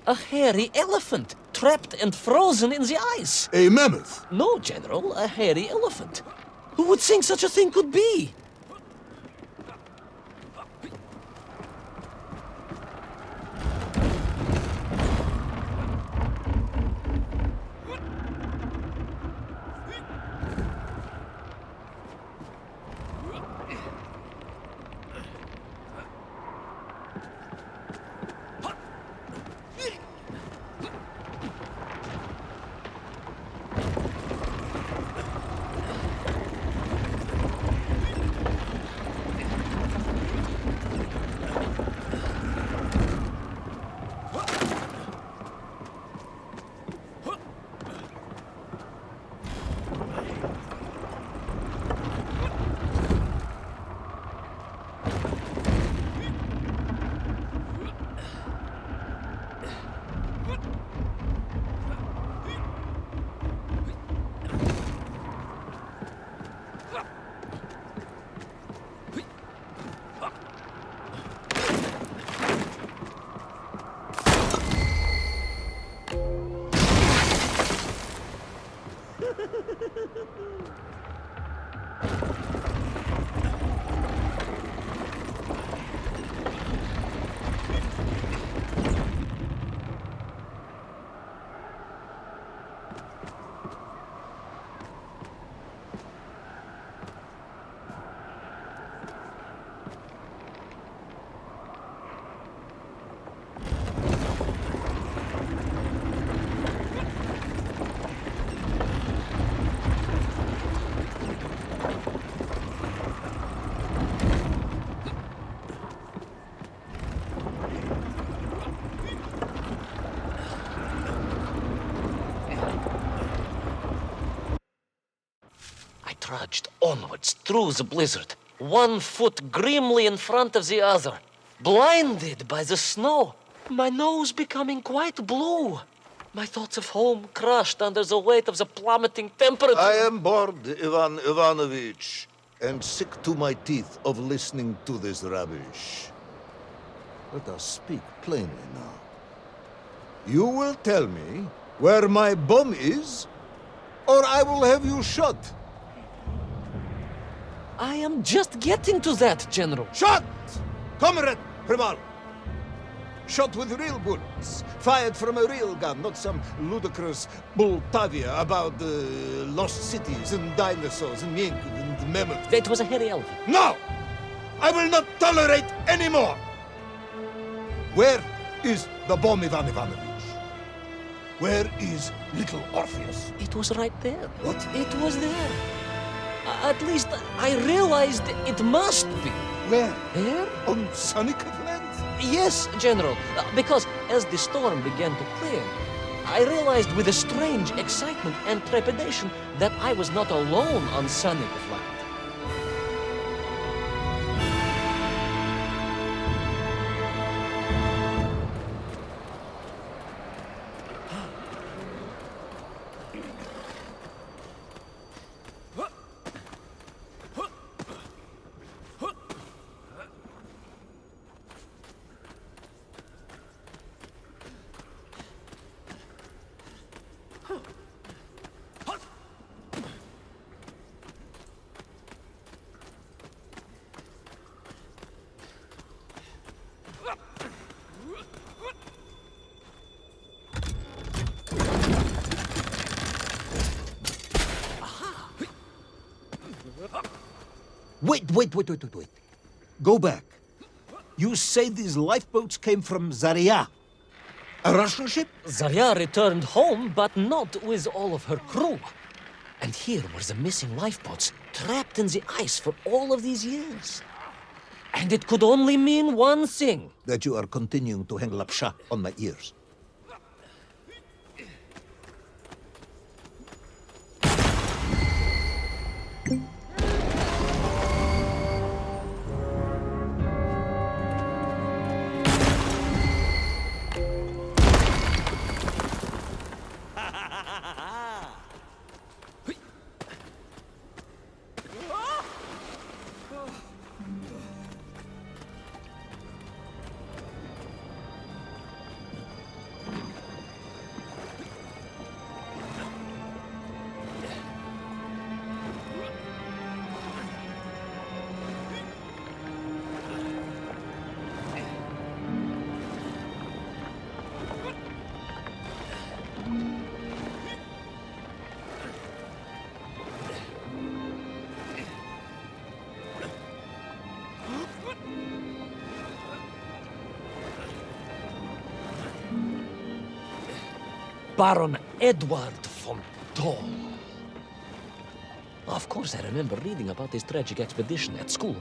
A hairy elephant, trapped and frozen in the ice. A mammoth. No, General, a hairy elephant. Who would think such a thing could be? Trudged onwards through the blizzard, one foot grimly in front of the other, blinded by the snow, my nose becoming quite blue, my thoughts of home crushed under the weight of the plummeting temperature. I am bored, Ivan Ivanovich, and sick to my teeth of listening to this rubbish. Let us speak plainly now. You will tell me where my bomb is, or I will have you shot. I am just getting to that, General. Shot! Comrade Primal! Shot with real bullets, fired from a real gun, not some ludicrous Bultavia about lost cities and dinosaurs and mink and mammoth. It was a hairy elephant. No! I will not tolerate any more! Where is the bomb, Ivan Ivanovich? Where is little Orpheus? It was right there. What? It was there. At least I realized it must be. Where? There? On Sonicov land? Yes, General. Because as the storm began to clear, I realized with a strange excitement and trepidation that I was not alone on Sonicov land. Wait. Go back. You say these lifeboats came from Zarya? A Russian ship? Zarya returned home, but not with all of her crew. And here were the missing lifeboats, trapped in the ice for all of these years. And it could only mean one thing. That you are continuing to hang lapsha on my ears. Baron Edward von Toll. Of course, I remember reading about his tragic expedition at school.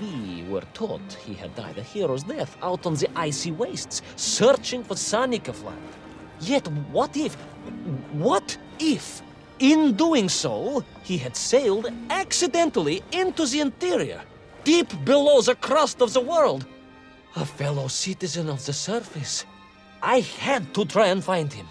We were taught he had died a hero's death out on the icy wastes, searching for Sonicov land. Yet what if, in doing so, he had sailed accidentally into the interior, deep below the crust of the world? A fellow citizen of the surface. I had to try and find him.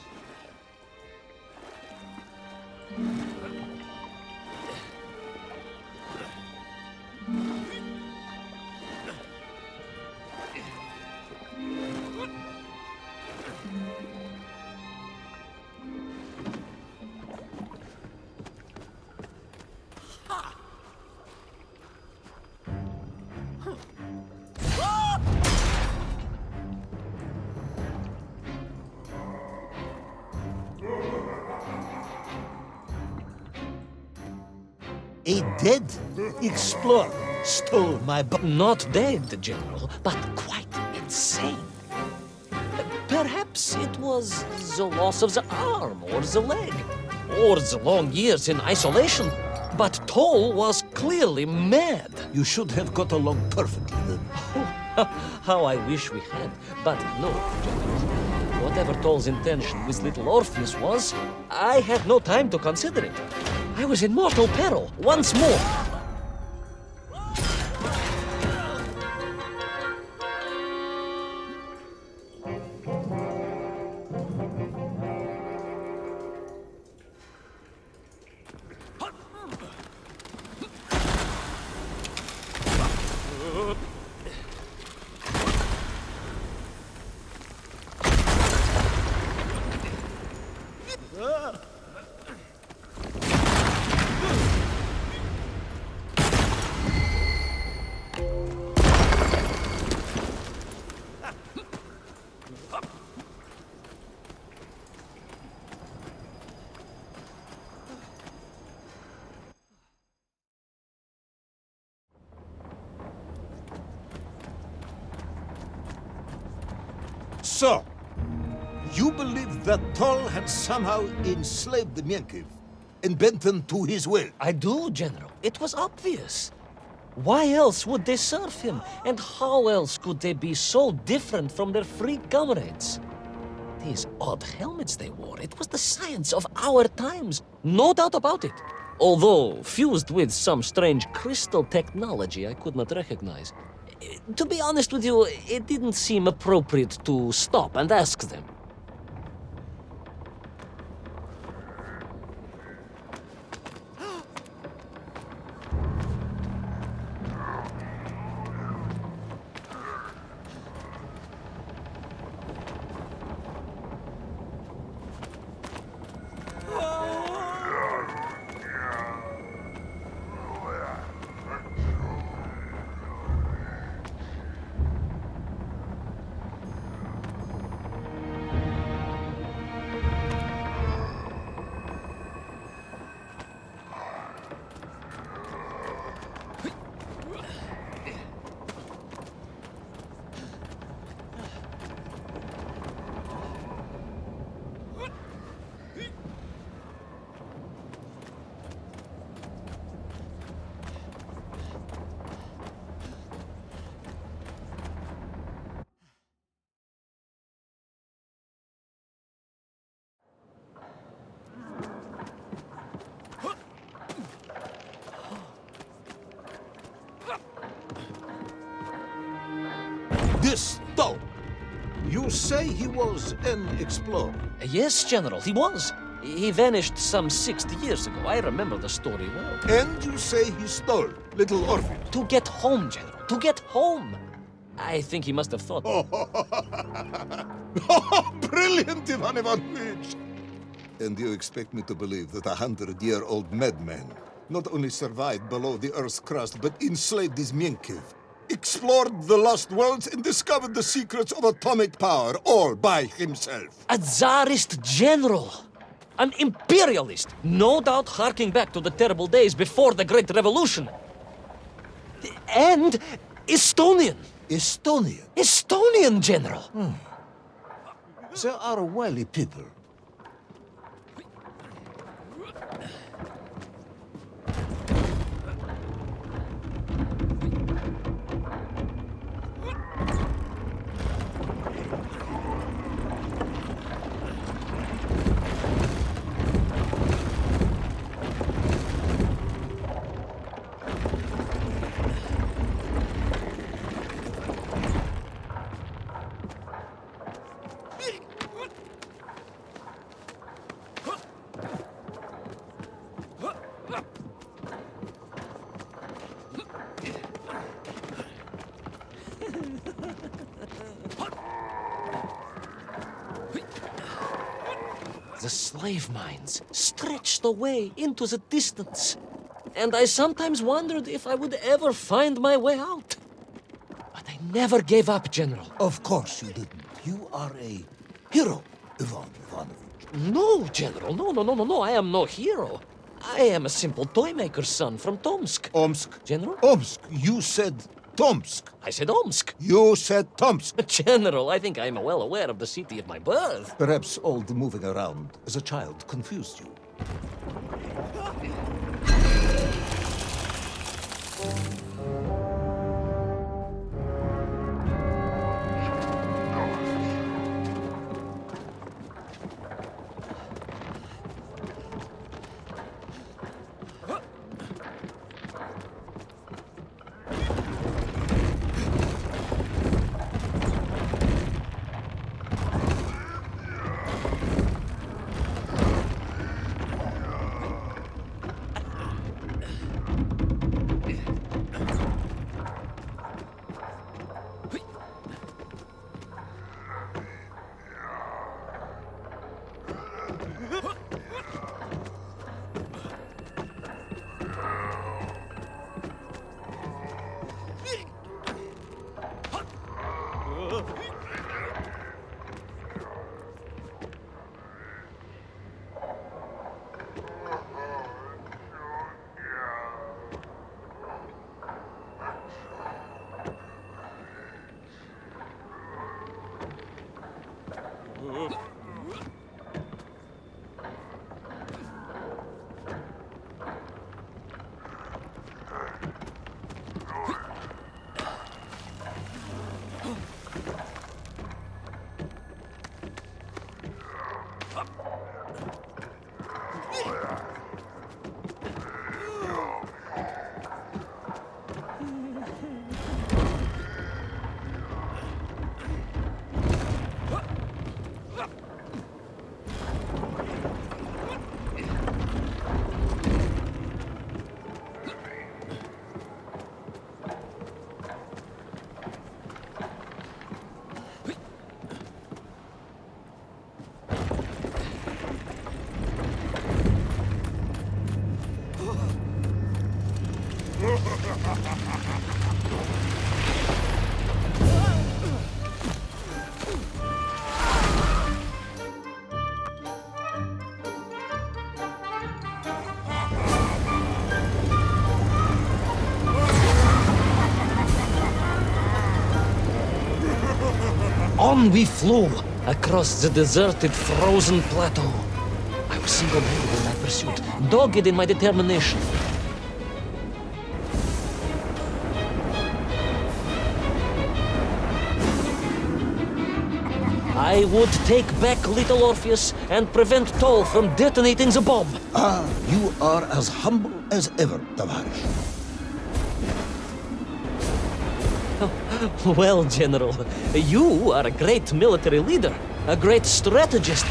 A dead explorer stole my bomb. Not dead, General, but quite insane. Perhaps it was the loss of the arm or the leg, or the long years in isolation. But Toll was clearly mad. You should have got along perfectly then. How I wish we had. But no, General. Whatever Toll's intention with little Orpheus was, I had no time to consider it. I was in mortal peril once more. So, you believe that Tol had somehow enslaved the Mienkiv and bent them to his will? I do, General. It was obvious. Why else would they serve him? And how else could they be so different from their free comrades? These odd helmets they wore, it was the science of our times. No doubt about it. Although fused with some strange crystal technology I could not recognize. To be honest with you, it didn't seem appropriate to stop and ask them. This Tol, you say he was an explorer? Yes, General, he was. He vanished some 60 years ago. I remember the story well. And you say he stole Little Orpheus? To get home, General. To get home. I think he must have thought... Oh, brilliant, Ivan Ivanovich! And you expect me to believe that 100-year-old madman not only survived below the Earth's crust, but enslaved his Mienkiv, explored the lost worlds, and discovered the secrets of atomic power, all by himself? A Tsarist general. An imperialist. No doubt harking back to the terrible days before the Great Revolution. And Estonian. Estonian? Estonian, General. They are wily people. The slave mines stretched away into the distance. And I sometimes wondered if I would ever find my way out. But I never gave up, General. Of course you didn't. You are a hero, Ivan Ivanovich. No, General. No. I am no hero. I am a simple toymaker's son from Tomsk. Omsk? General? Omsk. You said Tomsk. I said Omsk. You said Tomsk. General, I think I am well aware of the city of my birth. Perhaps all the moving around as a child confused you. On we flew across the deserted, frozen plateau. I was single-handed in my pursuit, dogged in my determination. I would take back Little Orpheus and prevent Toll from detonating the bomb. Ah, you are as humble as ever, Tavarish. Well, General, you are a great military leader, a great strategist,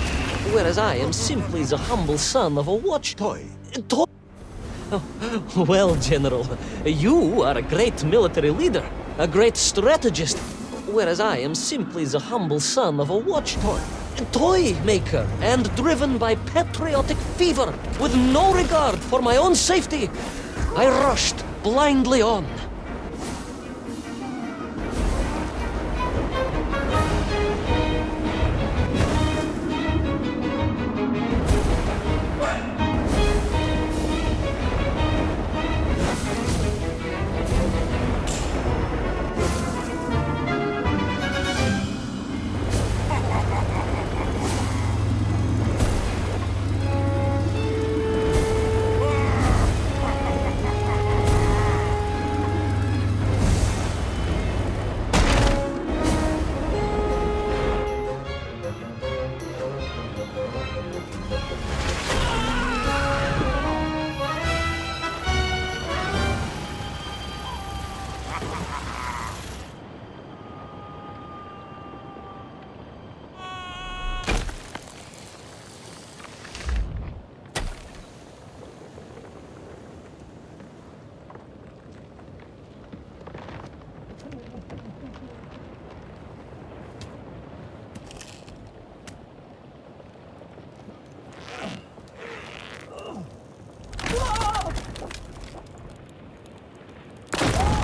whereas I am simply the humble son of a watchtoy. Well, General, you are a great military leader, a great strategist, whereas I am simply the humble son of a watchtoy. Toy maker, and driven by patriotic fever, with no regard for my own safety, I rushed blindly on.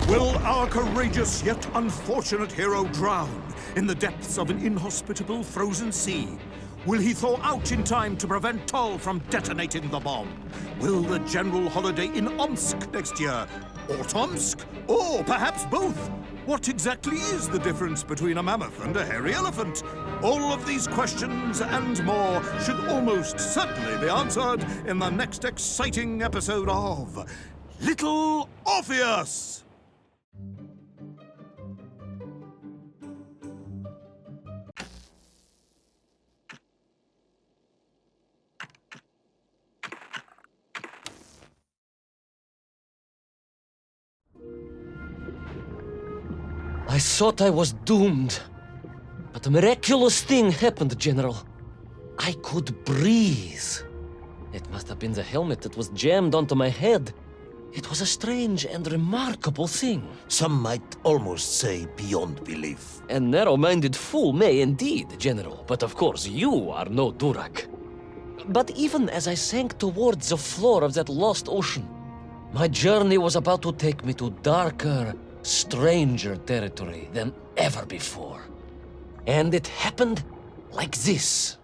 Will our courageous yet unfortunate hero drown in the depths of an inhospitable frozen sea? Will he thaw out in time to prevent Toll from detonating the bomb? Will the general holiday in Omsk next year? Or Tomsk? Or perhaps both? What exactly is the difference between a mammoth and a hairy elephant? All of these questions and more should almost certainly be answered in the next exciting episode of Little Orpheus! I thought I was doomed. But a miraculous thing happened, General. I could breathe. It must have been the helmet that was jammed onto my head. It was a strange and remarkable thing. Some might almost say beyond belief. A narrow-minded fool may indeed, General, but of course you are no Durak. But even as I sank towards the floor of that lost ocean, my journey was about to take me to darker, stranger territory than ever before. And it happened like this.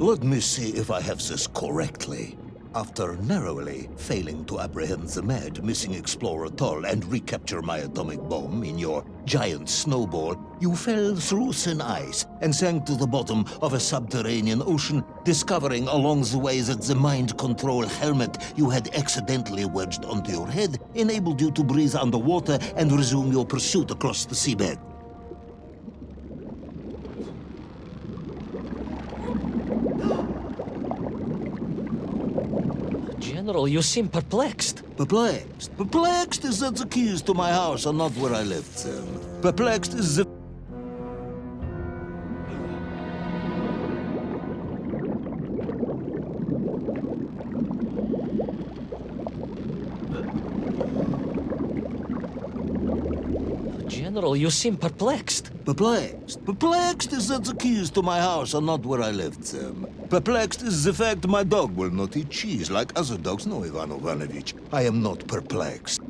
Let me see if I have this correctly. After narrowly failing to apprehend the mad missing explorer Toll and recapture my atomic bomb in your giant snowball, you fell through thin ice and sank to the bottom of a subterranean ocean, discovering along the way that the mind control helmet you had accidentally wedged onto your head enabled you to breathe underwater and resume your pursuit across the seabed. General, you seem perplexed. Perplexed? Perplexed is that the keys to my house are not where I left them. Perplexed is the... General, you seem perplexed. Perplexed? Perplexed is that the keys to my house are not where I left them. Perplexed is the fact my dog will not eat cheese like other dogs. No, Ivan Ivanovich, I am not perplexed.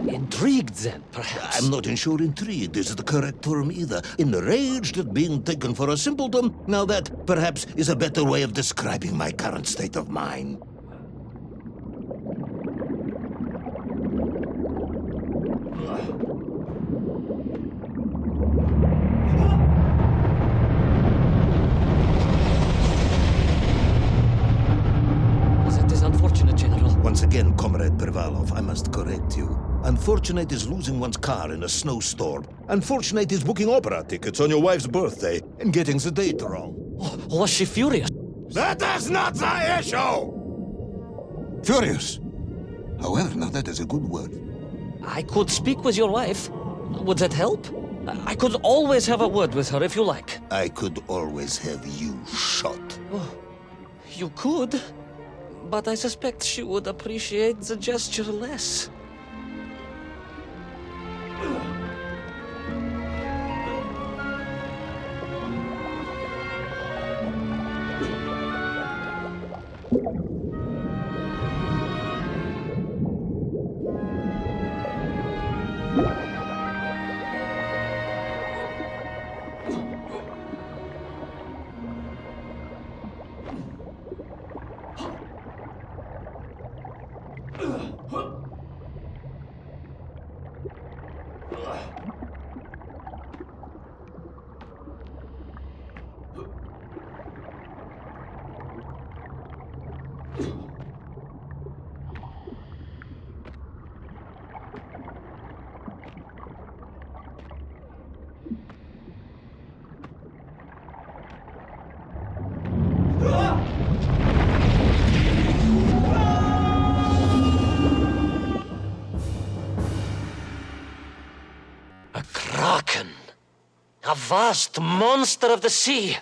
Intrigued, then, perhaps? I'm not sure intrigued is the correct term either. Enraged at being taken for a simpleton? Now that, perhaps, is a better way of describing my current state of mind. That is unfortunate, General. Once again, Comrade Pervalov, I must correct you. Unfortunate is losing one's car in a snowstorm. Unfortunate is booking opera tickets on your wife's birthday and getting the date wrong. Oh, was she furious? That is not the issue! Furious. However, now that is a good word. I could speak with your wife. Would that help? I could always have a word with her if you like. I could always have you shot. Oh, you could, but I suspect she would appreciate the gesture less. A vast monster of the sea.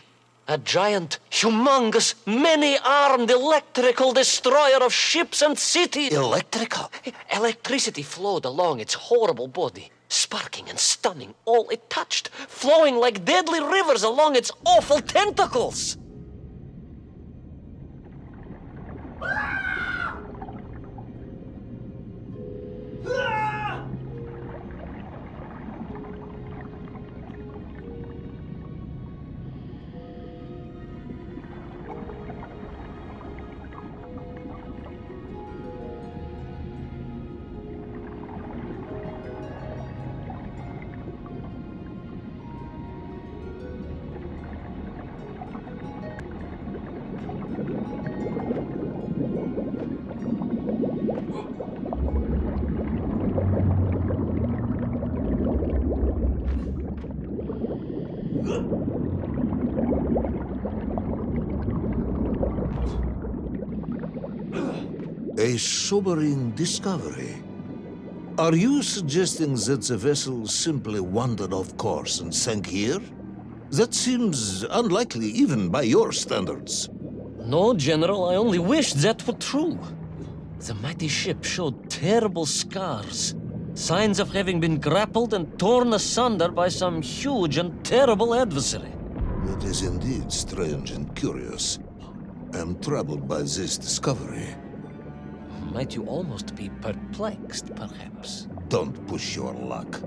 A giant, humongous, many-armed electrical destroyer of ships and cities. Electrical? Electricity flowed along its horrible body, sparking and stunning all it touched, flowing like deadly rivers along its awful tentacles. A sobering discovery. Are you suggesting that the vessel simply wandered off course and sank here? That seems unlikely even by your standards. No, General, I only wish that were true. The mighty ship showed terrible scars, signs of having been grappled and torn asunder by some huge and terrible adversary. It is indeed strange and curious. I am troubled by this discovery. Might you almost be perplexed, perhaps? Don't push your luck.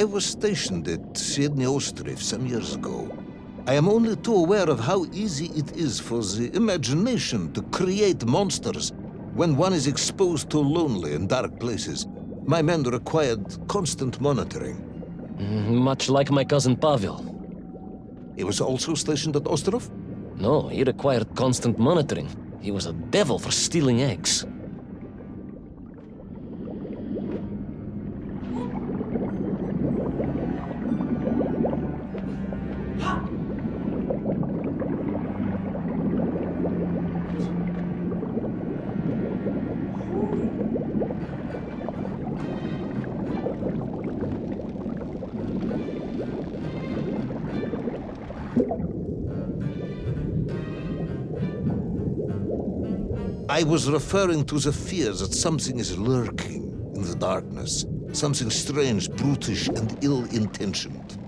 I was stationed at Sydney Ostrif some years ago. I am only too aware of how easy it is for the imagination to create monsters when one is exposed to lonely and dark places. My men required constant monitoring. Much like my cousin Pavel. He was also stationed at Ostrov? No, he required constant monitoring. He was a devil for stealing eggs. I was referring to the fear that something is lurking in the darkness. Something strange, brutish, and ill-intentioned.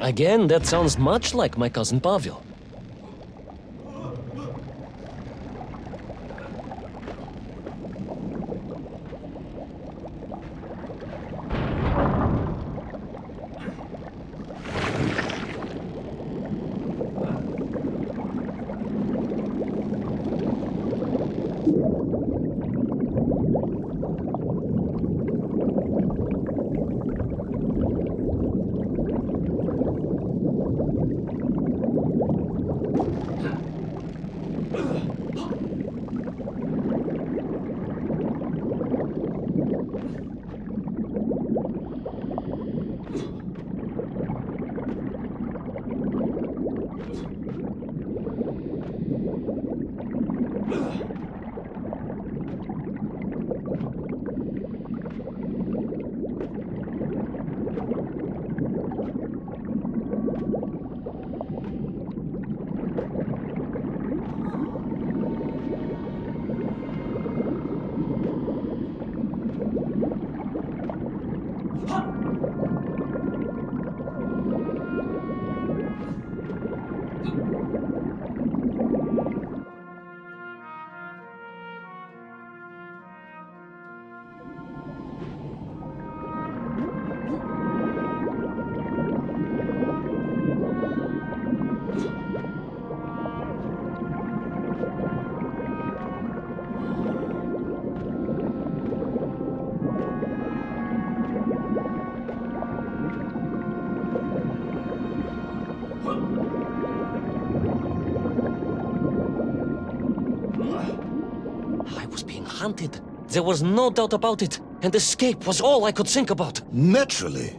Again, that sounds much like my cousin Pavel. haunted. There was no doubt about it, and escape was all I could think about. Naturally.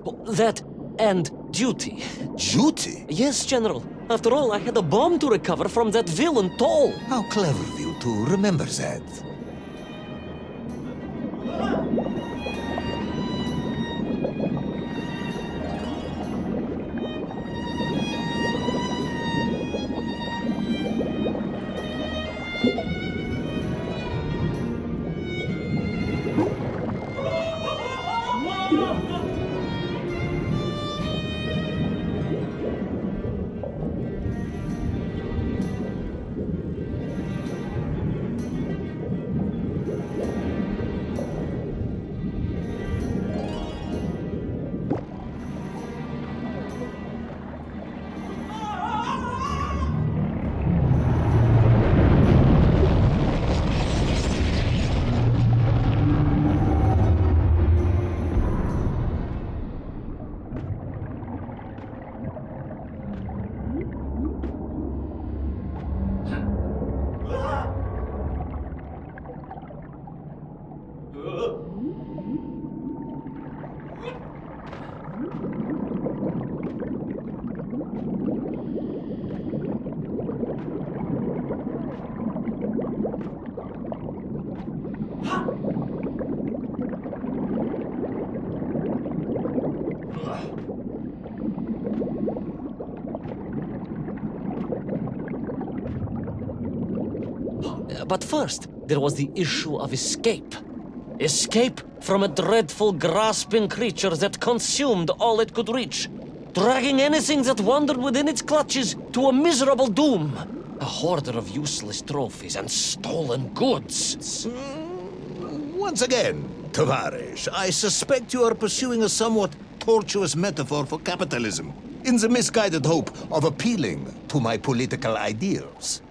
That and duty. Duty? Yes, General. After all, I had a bomb to recover from that villain Toll. How clever of you to remember that. But first, there was the issue of escape. Escape from a dreadful, grasping creature that consumed all it could reach, dragging anything that wandered within its clutches to a miserable doom. A hoarder of useless trophies and stolen goods. Once again, Tavares, I suspect you are pursuing a somewhat tortuous metaphor for capitalism, in the misguided hope of appealing to my political ideals.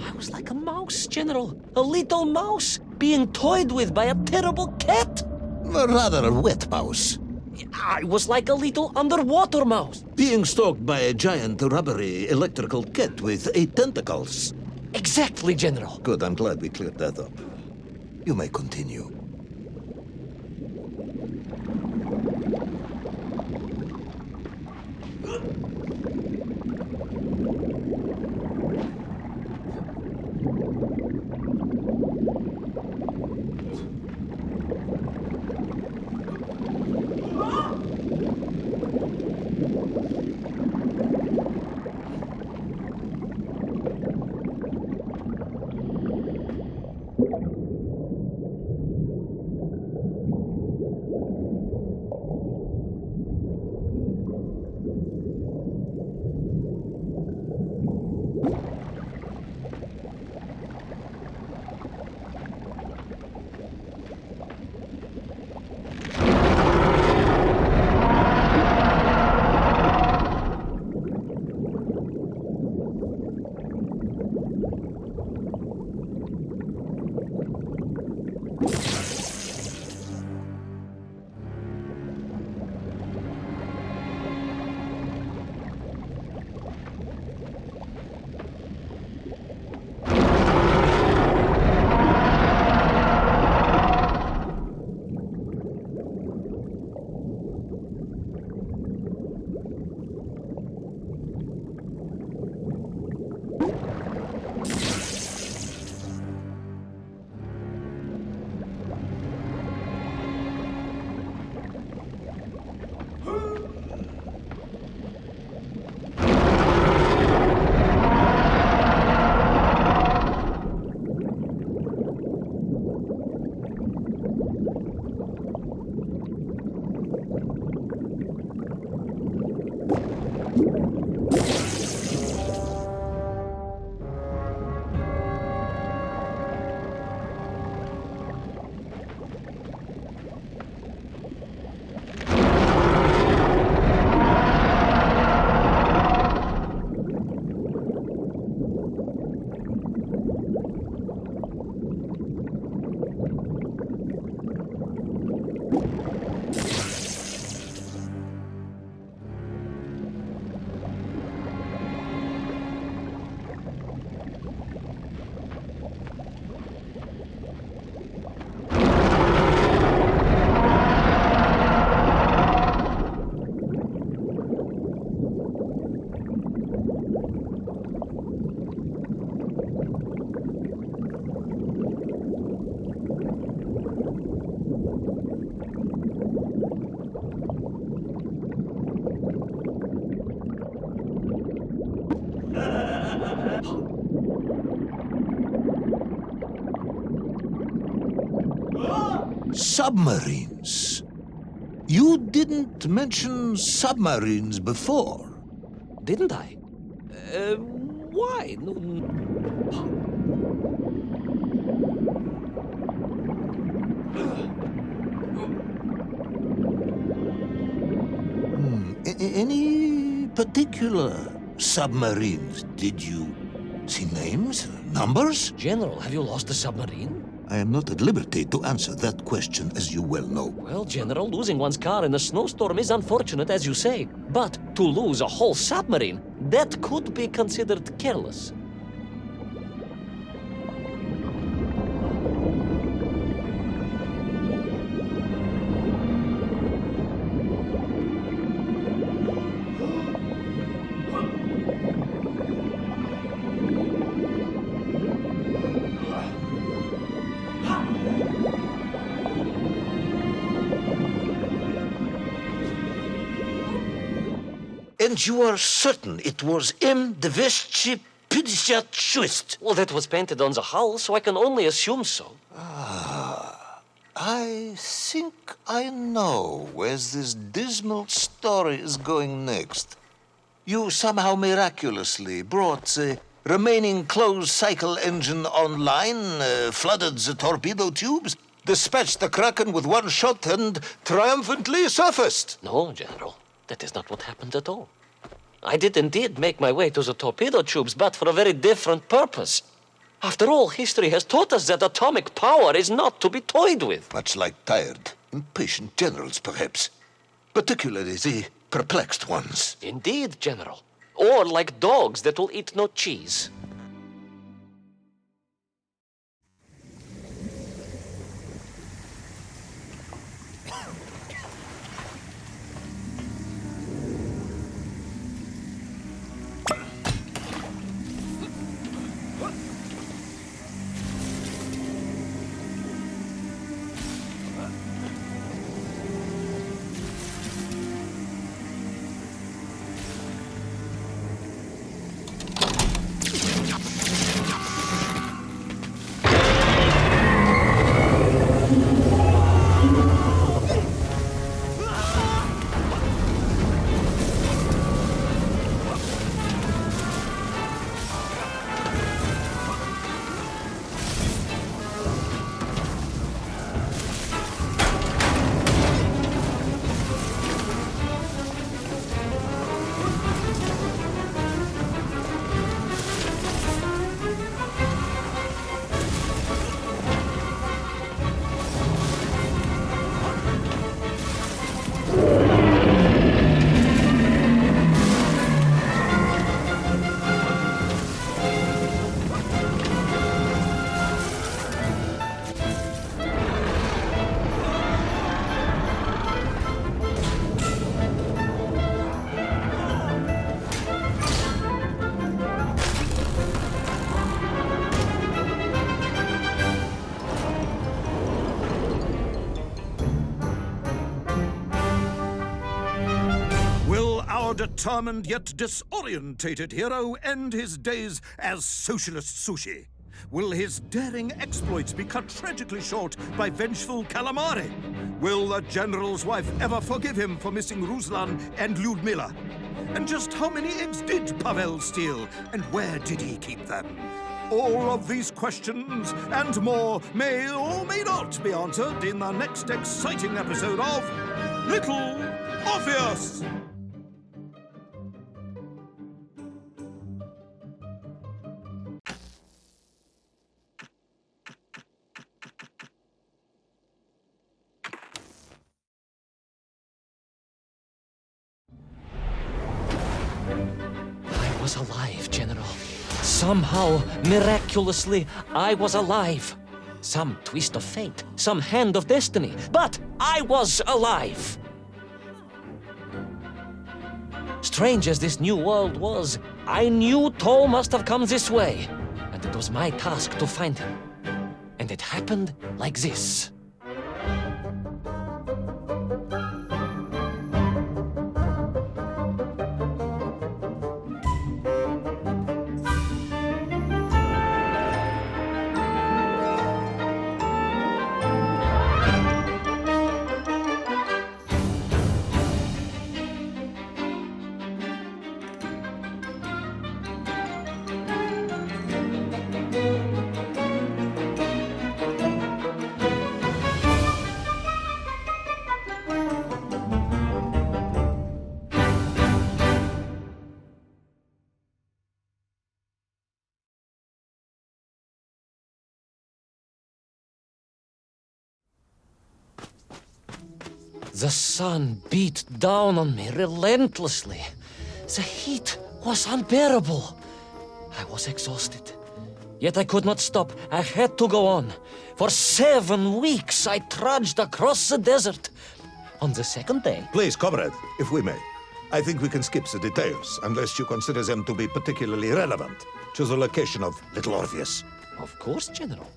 I was like a mouse, General. A little mouse being toyed with by a terrible cat. A rather wet mouse. I was like a little underwater mouse. Being stalked by a giant rubbery electrical cat with 8 tentacles. Exactly, General. Good, I'm glad we cleared that up. You may continue. Submarines. You didn't mention submarines before. Didn't I? Why? Any particular submarines? Did you see names, numbers? General, have you lost the submarine? I am not at liberty to answer that question, as you well know. Well, General, losing one's car in a snowstorm is unfortunate, as you say. But to lose a whole submarine, that could be considered careless. And you are certain it was M. de Vesci Pidishat. Well, that was painted on the hull, so I can only assume so. I think I know where this dismal story is going next. You somehow miraculously brought the remaining closed cycle engine online, flooded the torpedo tubes, dispatched the Kraken with one shot, and triumphantly surfaced. No, General, that is not what happened at all. I did indeed make my way to the torpedo tubes, but for a very different purpose. After all, history has taught us that atomic power is not to be toyed with. Much like tired, impatient generals, perhaps. Particularly the perplexed ones. Indeed, General. Or like dogs that will eat no cheese. Determined yet disorientated hero end his days as socialist sushi? Will his daring exploits be cut tragically short by vengeful calamari? Will the general's wife ever forgive him for missing Ruslan and Lyudmila? And just how many eggs did Pavel steal, and where did he keep them? All of these questions and more may or may not be answered in the next exciting episode of Little Orpheus! I was alive, General. Somehow, miraculously, I was alive. Some twist of fate, some hand of destiny, but I was alive. Strange as this new world was, I knew Toe must have come this way, and it was my task to find him. And it happened like this. The sun beat down on me relentlessly. The heat was unbearable. I was exhausted. Yet I could not stop. I had to go on. For 7 weeks I trudged across the desert. On the second day... Please, comrade, if we may. I think we can skip the details, unless you consider them to be particularly relevant to the location of Little Orpheus. Of course, General.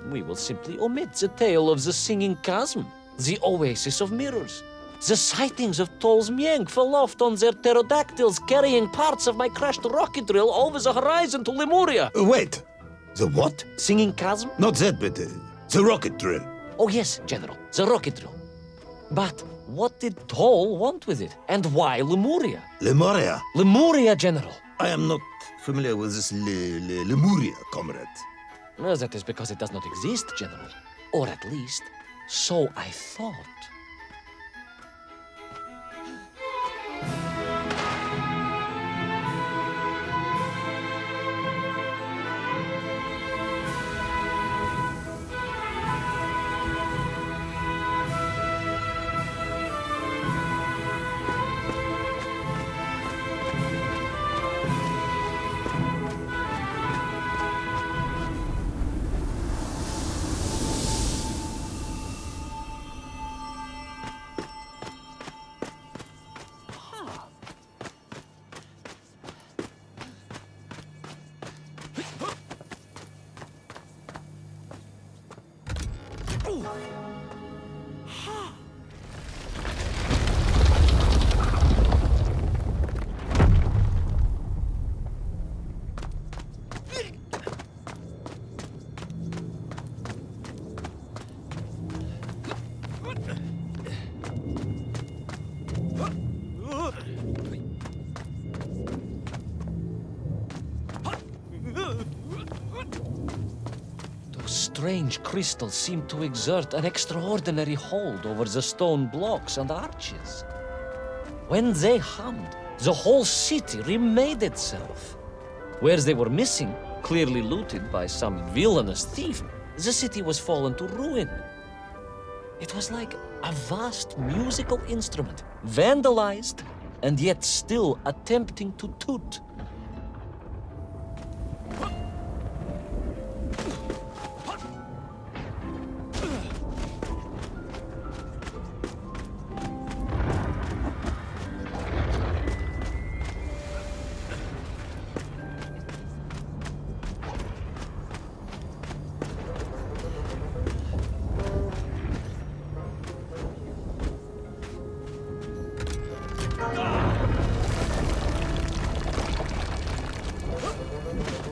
We will simply omit the tale of the singing chasm, the oasis of mirrors, the sightings of Tol's Mienk aloft on their pterodactyls carrying parts of my crashed rocket drill over the horizon to Lemuria. Wait! The what? Singing chasm? Not that, but the rocket drill. Oh yes, General, the rocket drill. But what did Tol want with it? And why Lemuria? Lemuria? Lemuria, General. I am not familiar with this Lemuria, comrade. Well, that is because it does not exist, General. Or at least, so I thought. Strange crystals seemed to exert an extraordinary hold over the stone blocks and arches. When they hummed, the whole city remade itself. Where they were missing, clearly looted by some villainous thief, the city was fallen to ruin. It was like a vast musical instrument, vandalized, and yet still attempting to toot.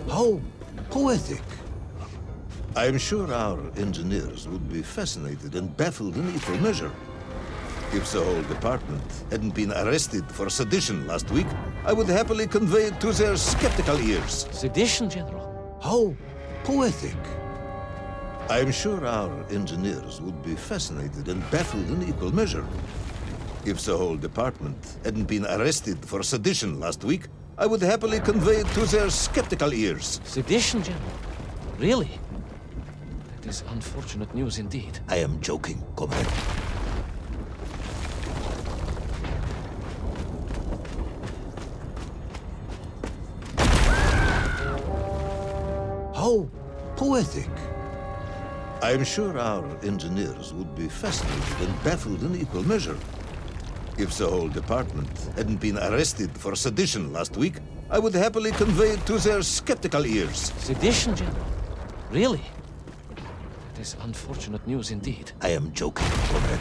How poetic. I am sure our engineers would be fascinated and baffled in equal measure. If the whole department hadn't been arrested for sedition last week, I would happily convey it to their skeptical ears. Sedition, General? How poetic. I am sure our engineers would be fascinated and baffled in equal measure. If the whole department hadn't been arrested for sedition last week, I would happily convey it to their skeptical ears. Sedition, General? Really? That is unfortunate news indeed. I am joking, comrade. How poetic. I am sure our engineers would be fascinated and baffled in equal measure. If the whole department hadn't been arrested for sedition last week, I would happily convey it to their skeptical ears. Sedition, General? Really? That is unfortunate news indeed. I am joking, comrade.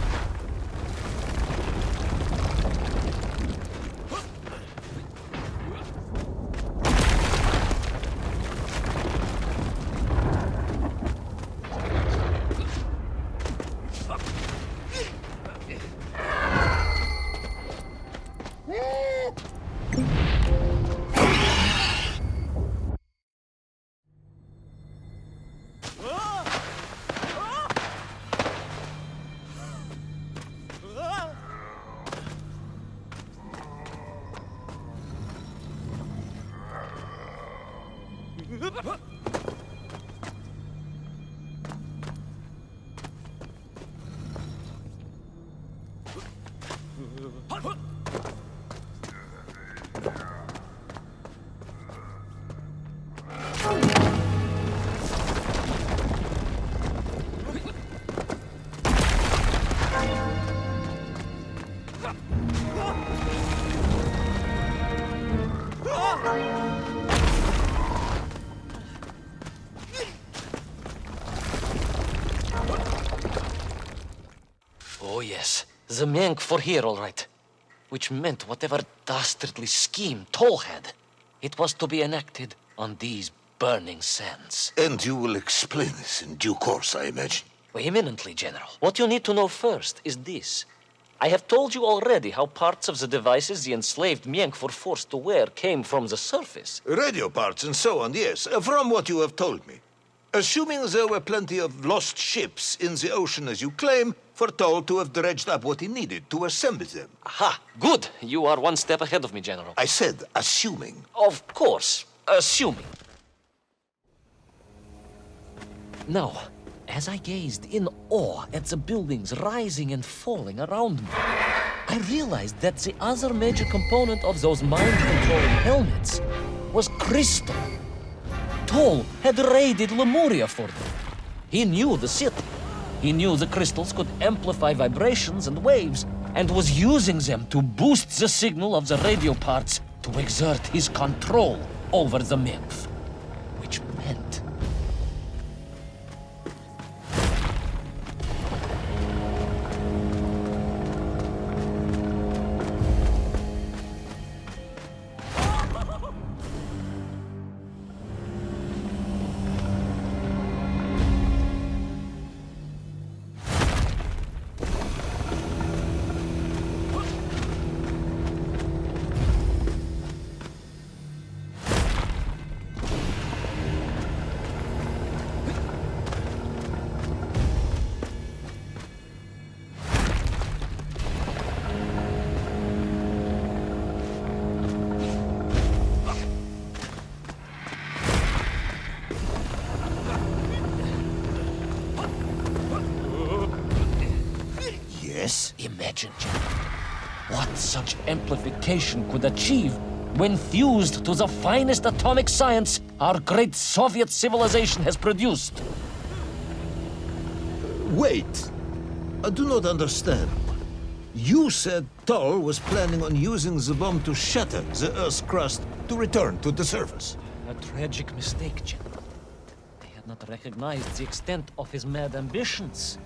The Mank for here, all right. Which meant whatever dastardly scheme Toll had, it was to be enacted on these burning sands. And you will explain this in due course, I imagine. Eminently, General. What you need to know first is this. I have told you already how parts of the devices the enslaved Mienk were forced to wear came from the surface. Radio parts and so on, yes, from what you have told me. Assuming there were plenty of lost ships in the ocean as you claim, for Toll to have dredged up what he needed to assemble them. Aha! Good! You are one step ahead of me, General. I said assuming. Of course. Assuming. Now, as I gazed in awe at the buildings rising and falling around me, I realized that the other major component of those mind-controlling helmets was crystal. Toll had raided Lemuria for them. He knew the city. He knew the crystals could amplify vibrations and waves, and was using them to boost the signal of the radio parts to exert his control over the nymph. Which meant... Imagine, General, what such amplification could achieve when fused to the finest atomic science our great Soviet civilization has produced. Wait. I do not understand. You said Toll was planning on using the bomb to shatter the Earth's crust to return to the surface. A tragic mistake, General. They had not recognized the extent of his mad ambitions.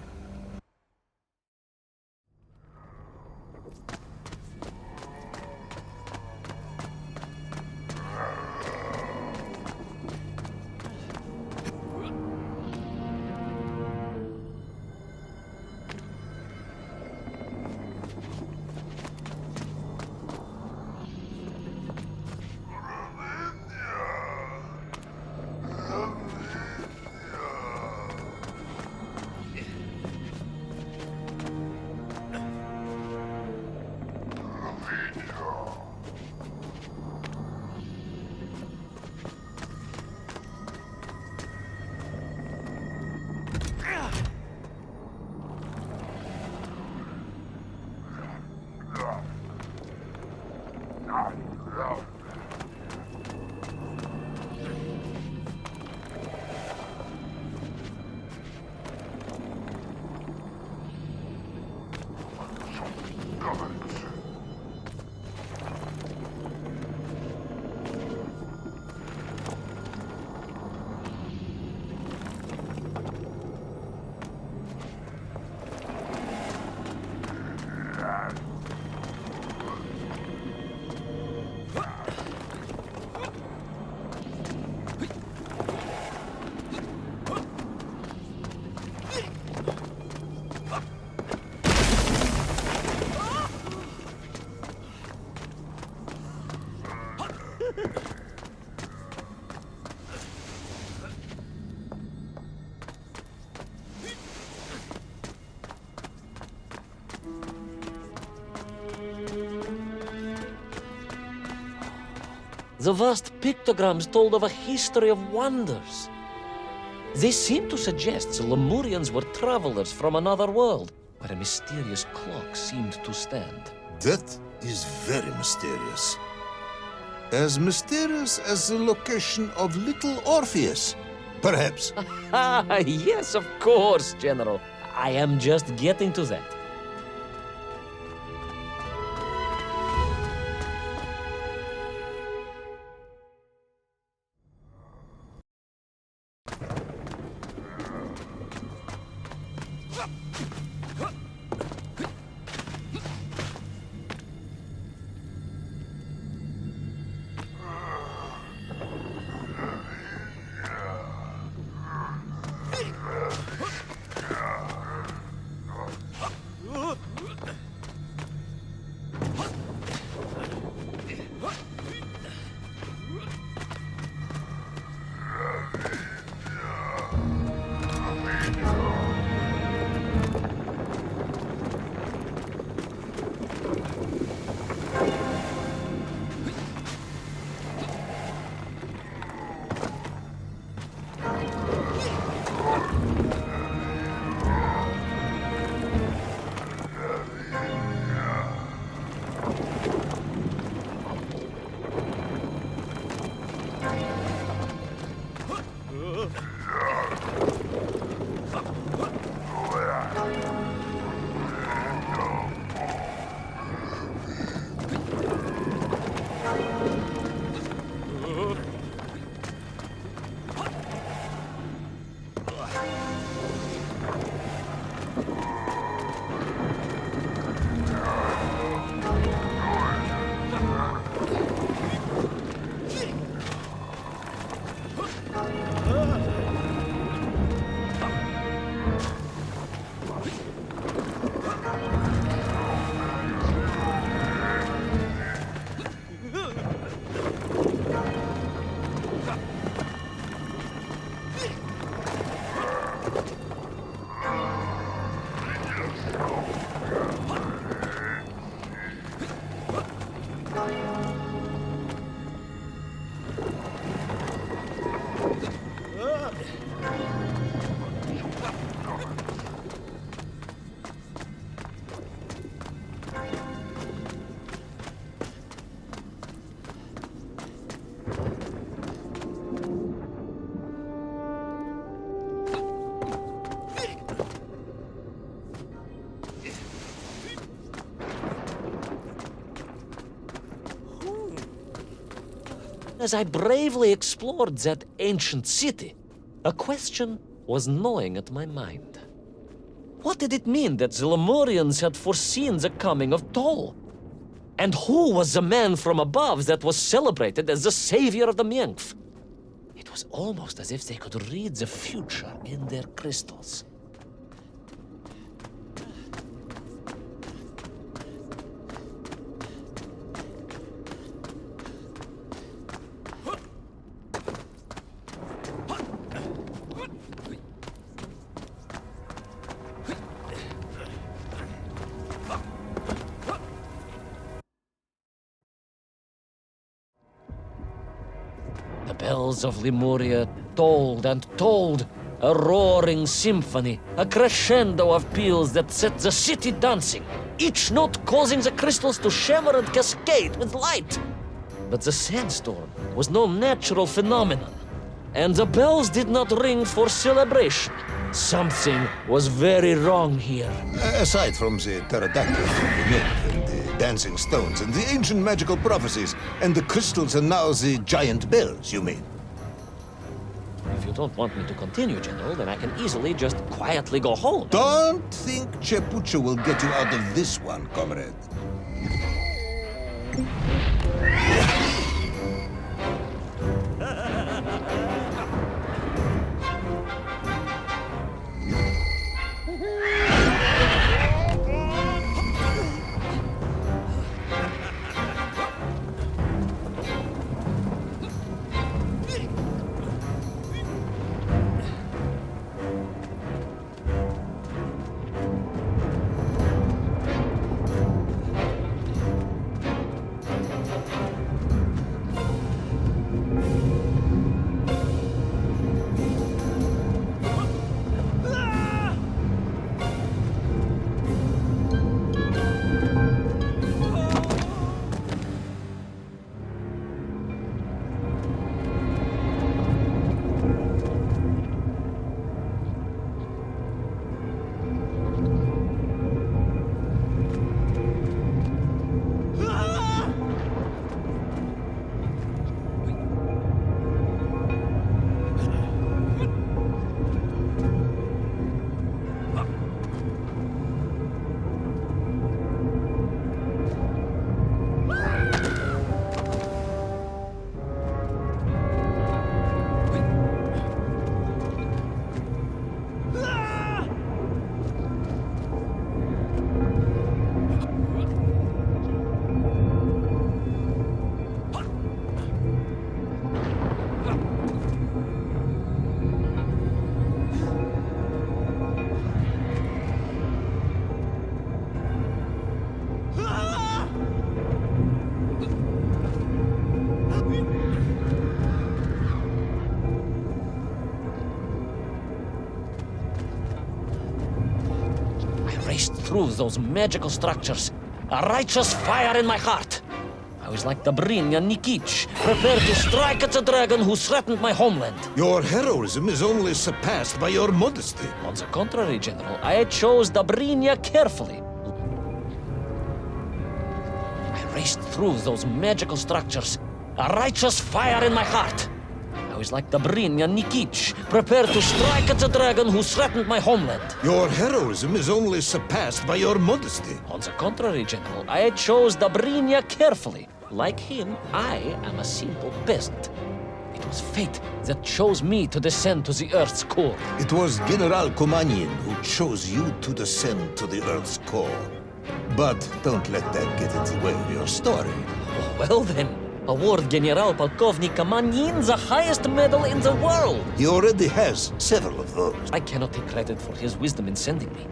The vast pictograms told of a history of wonders. They seem to suggest the Lemurians were travelers from another world, where a mysterious clock seemed to stand. That is very mysterious. As mysterious as the location of Little Orpheus, perhaps. Ah, yes, of course, General. I am just getting to that. As I bravely explored that ancient city, a question was gnawing at my mind. What did it mean that the Lemurians had foreseen the coming of Tol? And who was the man from above that was celebrated as the savior of the Miengf? It was almost as if they could read the future in their crystals. The bells of Lemuria tolled and tolled, a roaring symphony, a crescendo of peals that set the city dancing, each note causing the crystals to shimmer and cascade with light. But the sandstorm was no natural phenomenon, and the bells did not ring for celebration. Something was very wrong here. Aside from the pterodactyls and the nymph and the dancing stones and the ancient magical prophecies and the crystals and now the giant bells, you mean? If you don't want me to continue, General, then I can easily just quietly go home. Don't think Chepucha will get you out of this one, comrade. Through those magical structures, a righteous fire in my heart. I I was like Dobrynya Nikitsch, prepared to strike at the dragon who threatened my homeland. Your heroism is only surpassed by your modesty. On the contrary, General, I chose Dobrynya carefully. I raced through those magical structures, a righteous fire in my heart. I was like Dobrynya Nikitsch, prepared to strike at the dragon who threatened my homeland. Your heroism is only surpassed by your modesty. On the contrary, General, I chose Dobrynya carefully. Like him, I am a simple peasant. It was fate that chose me to descend to the Earth's core. It was General Komanin who chose you to descend to the Earth's core. But don't let that get in the way of your story. Oh, well then, award General Polkovnik Komanin the highest medal in the world. He already has several of those. I cannot take credit for his wisdom in sending me.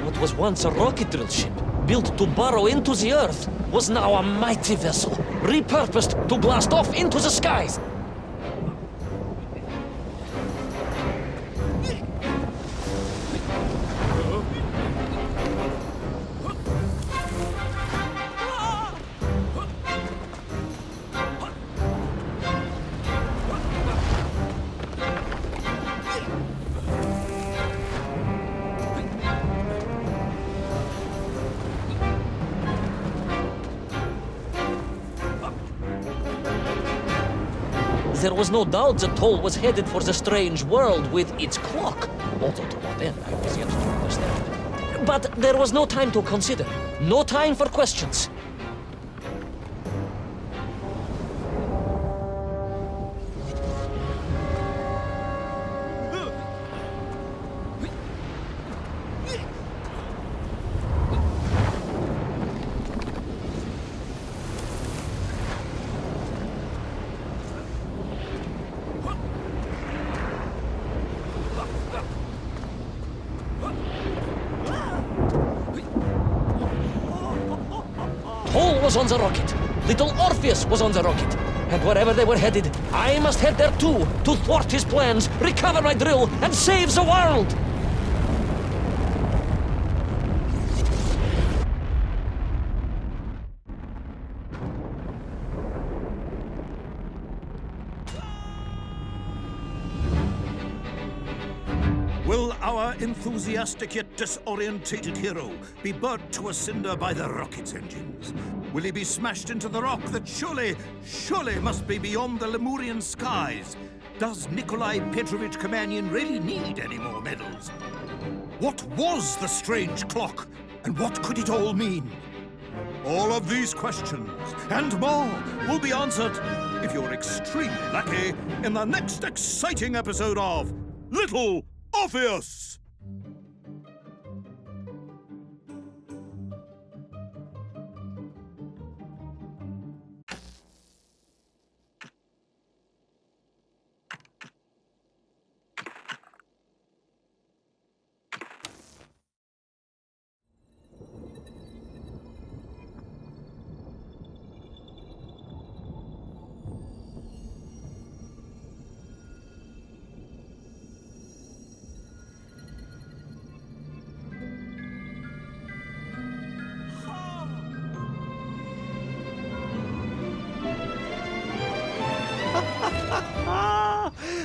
What was once a rocket drill ship, built to burrow into the Earth, was now a mighty vessel, repurposed to blast off into the skies. There was no doubt the toll was headed for the strange world with its clock, although to what end I was yet to understand. But there was no time to consider, no time for questions. Paul was on the rocket. Little Orpheus was on the rocket. And wherever they were headed, I must head there too, to thwart his plans, recover my drill, and save the world! Will our enthusiastic yet disorientated hero be burnt to a cinder by the rocket's engines? Will he be smashed into the rock that surely must be beyond the Lemurian skies? Does Nikolai Petrovich Komanin really need any more medals? What was the strange clock, and what could it all mean? All of these questions and more will be answered, if you're extremely lucky, in the next exciting episode of Little Orpheus!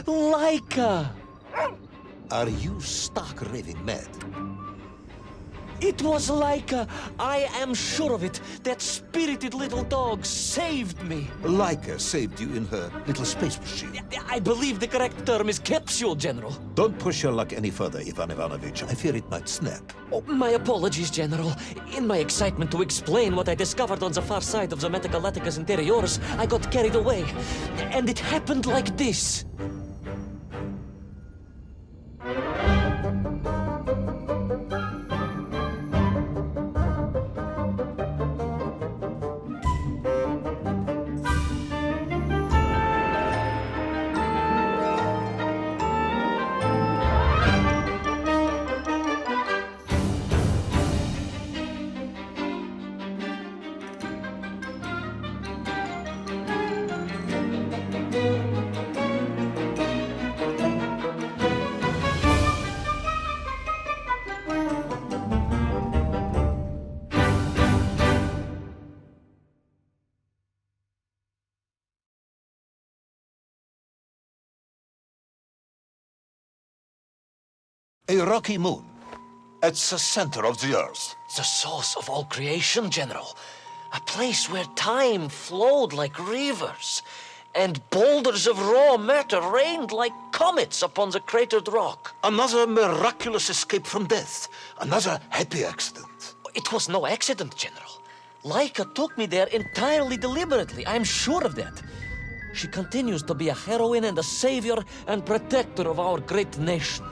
Laika! Are you stark raving mad? It was Laika. I am sure of it. That spirited little dog saved me. Laika saved you in her little space machine. I believe the correct term is capsule, General. Don't push your luck any further, Ivan Ivanovich. I fear it might snap. Oh, my apologies, General. In my excitement to explain what I discovered on the far side of the Metagalacticus Interiores, I got carried away. And it happened like this. A rocky moon. It's the center of the Earth. The source of all creation, General. A place where time flowed like rivers, and boulders of raw matter rained like comets upon the cratered rock. Another miraculous escape from death. Another happy accident. It was no accident, General. Laika took me there entirely deliberately. I'm sure of that. She continues to be a heroine and a savior and protector of our great nation.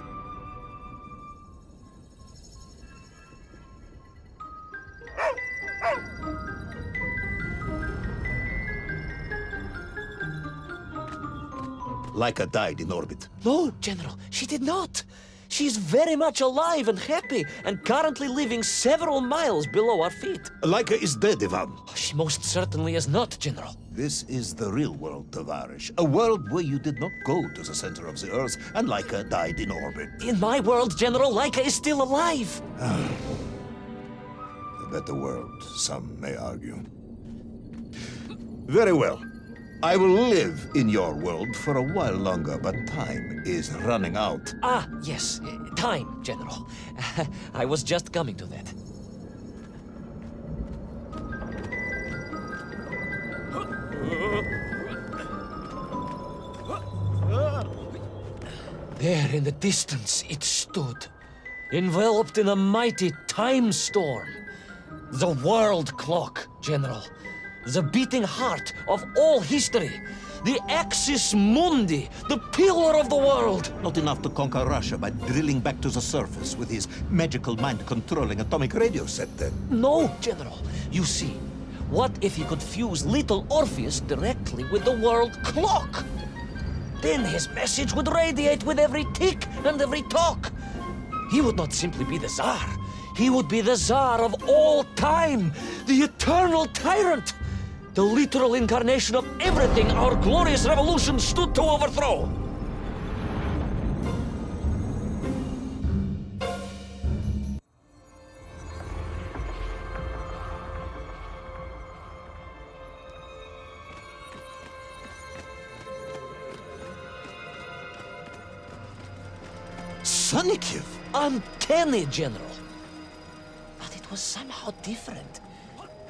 Laika died in orbit. No, General, she did not. She's very much alive and happy, and currently living several miles below our feet. Laika is dead, Ivan. She most certainly is not, General. This is the real world, Tovarish. A world where you did not go to the center of the Earth, and Laika died in orbit. In my world, General, Laika is still alive. A better world, some may argue. Very well. I will live in your world for a while longer, but time is running out. Ah, yes, time, General. I was just coming to that. There in the distance it stood, enveloped in a mighty time storm. The world clock, General. The beating heart of all history. The axis mundi, the pillar of the world. Not enough to conquer Russia by drilling back to the surface with his magical mind-controlling atomic radio set, then. No, General. You see, what if he could fuse Little Orpheus directly with the world clock? Then his message would radiate with every tick and every tock. He would not simply be the Tsar. He would be the Tsar of all time, the eternal tyrant. The literal incarnation of everything our glorious revolution stood to overthrow. Sonikiv! Uncanny, General. But it was somehow different.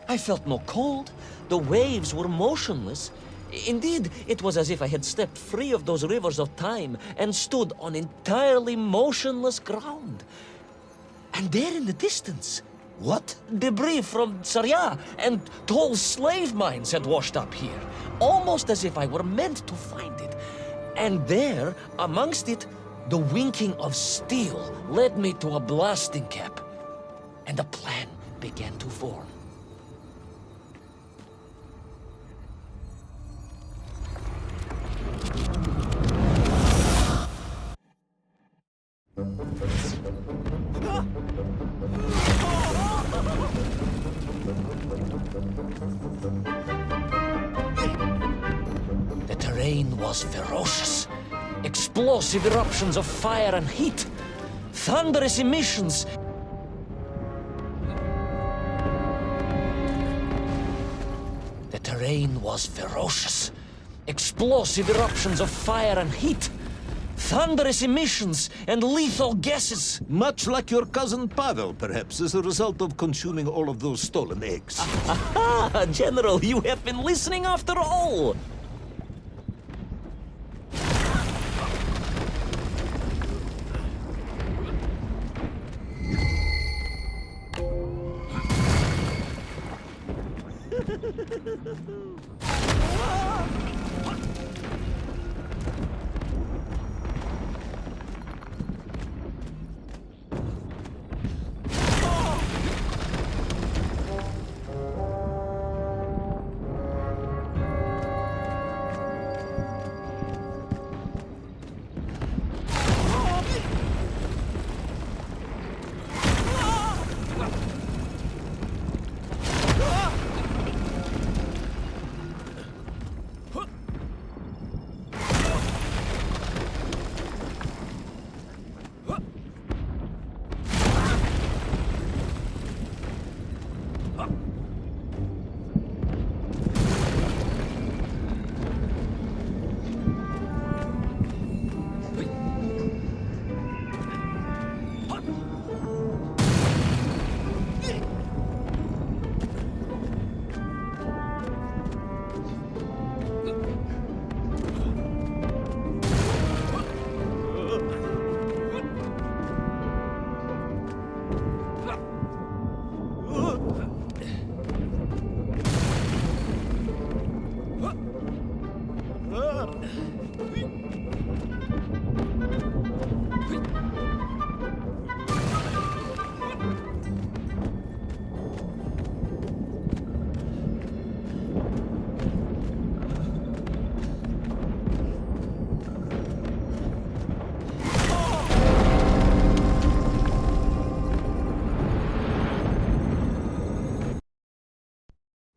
I felt no cold. The waves were motionless. Indeed, it was as if I had stepped free of those rivers of time and stood on entirely motionless ground. And there in the distance, What? debris from Tsarya and tall slave mines had washed up here, almost as if I were meant to find it. And there, amongst it, the winking of steel led me to a blasting cap, and a plan began to form. The terrain was ferocious. Explosive eruptions of fire and heat. Thunderous emissions. The terrain was ferocious. Explosive eruptions of fire and heat. thunderous emissions, and lethal gases. Much like your cousin Pavel, perhaps, as a result of consuming all of those stolen eggs. Ah, General, you have been listening after all.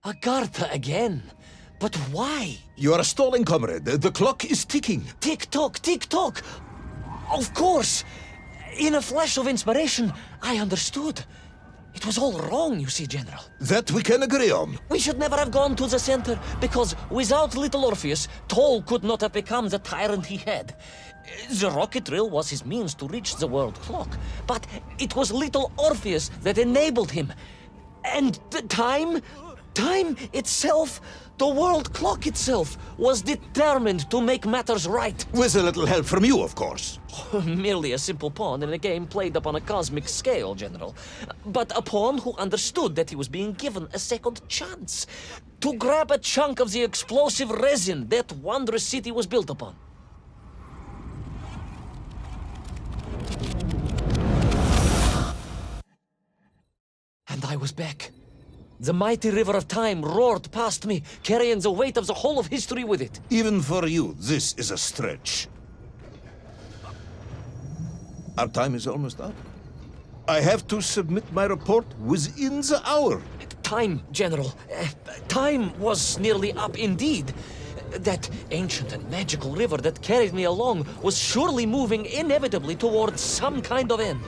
Agartha again? But why? You are stalling, comrade. The clock is ticking. Tick-tock, tick-tock! Of course! In a flash of inspiration, I understood. It was all wrong, you see, General. That we can agree on. We should never have gone to the center, because without little Orpheus, Toll could not have become the tyrant he had. The rocket drill was his means to reach the world clock, but it was little Orpheus that enabled him. And the time itself, the world clock itself, was determined to make matters right. With a little help from you, of course. Merely a simple pawn in a game played upon a cosmic scale, General. But a pawn who understood that he was being given a second chance to grab a chunk of the explosive resin that wondrous city was built upon. And I was back. The mighty river of time roared past me, carrying the weight of the whole of history with it. Even for you, this is a stretch. Our time is almost up. I have to submit my report within the hour. Time, General. Time was nearly up indeed. That ancient and magical river that carried me along was surely moving inevitably towards some kind of end.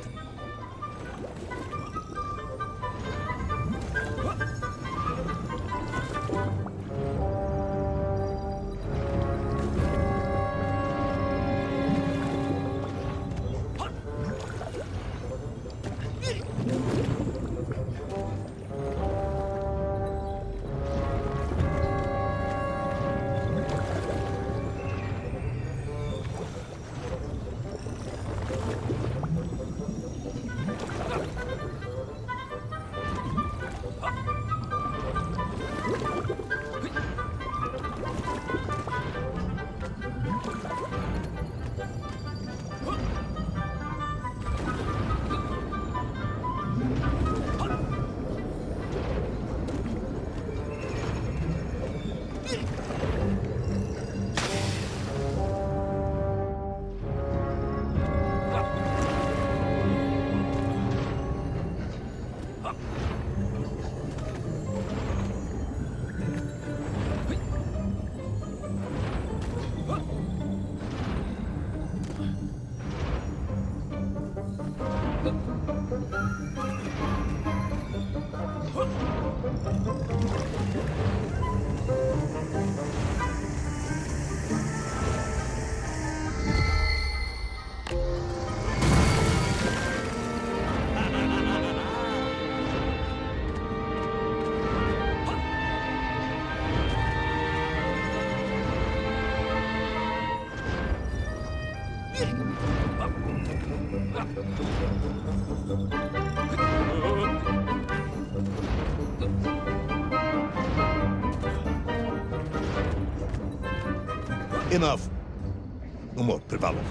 Enough. No more, Privalov.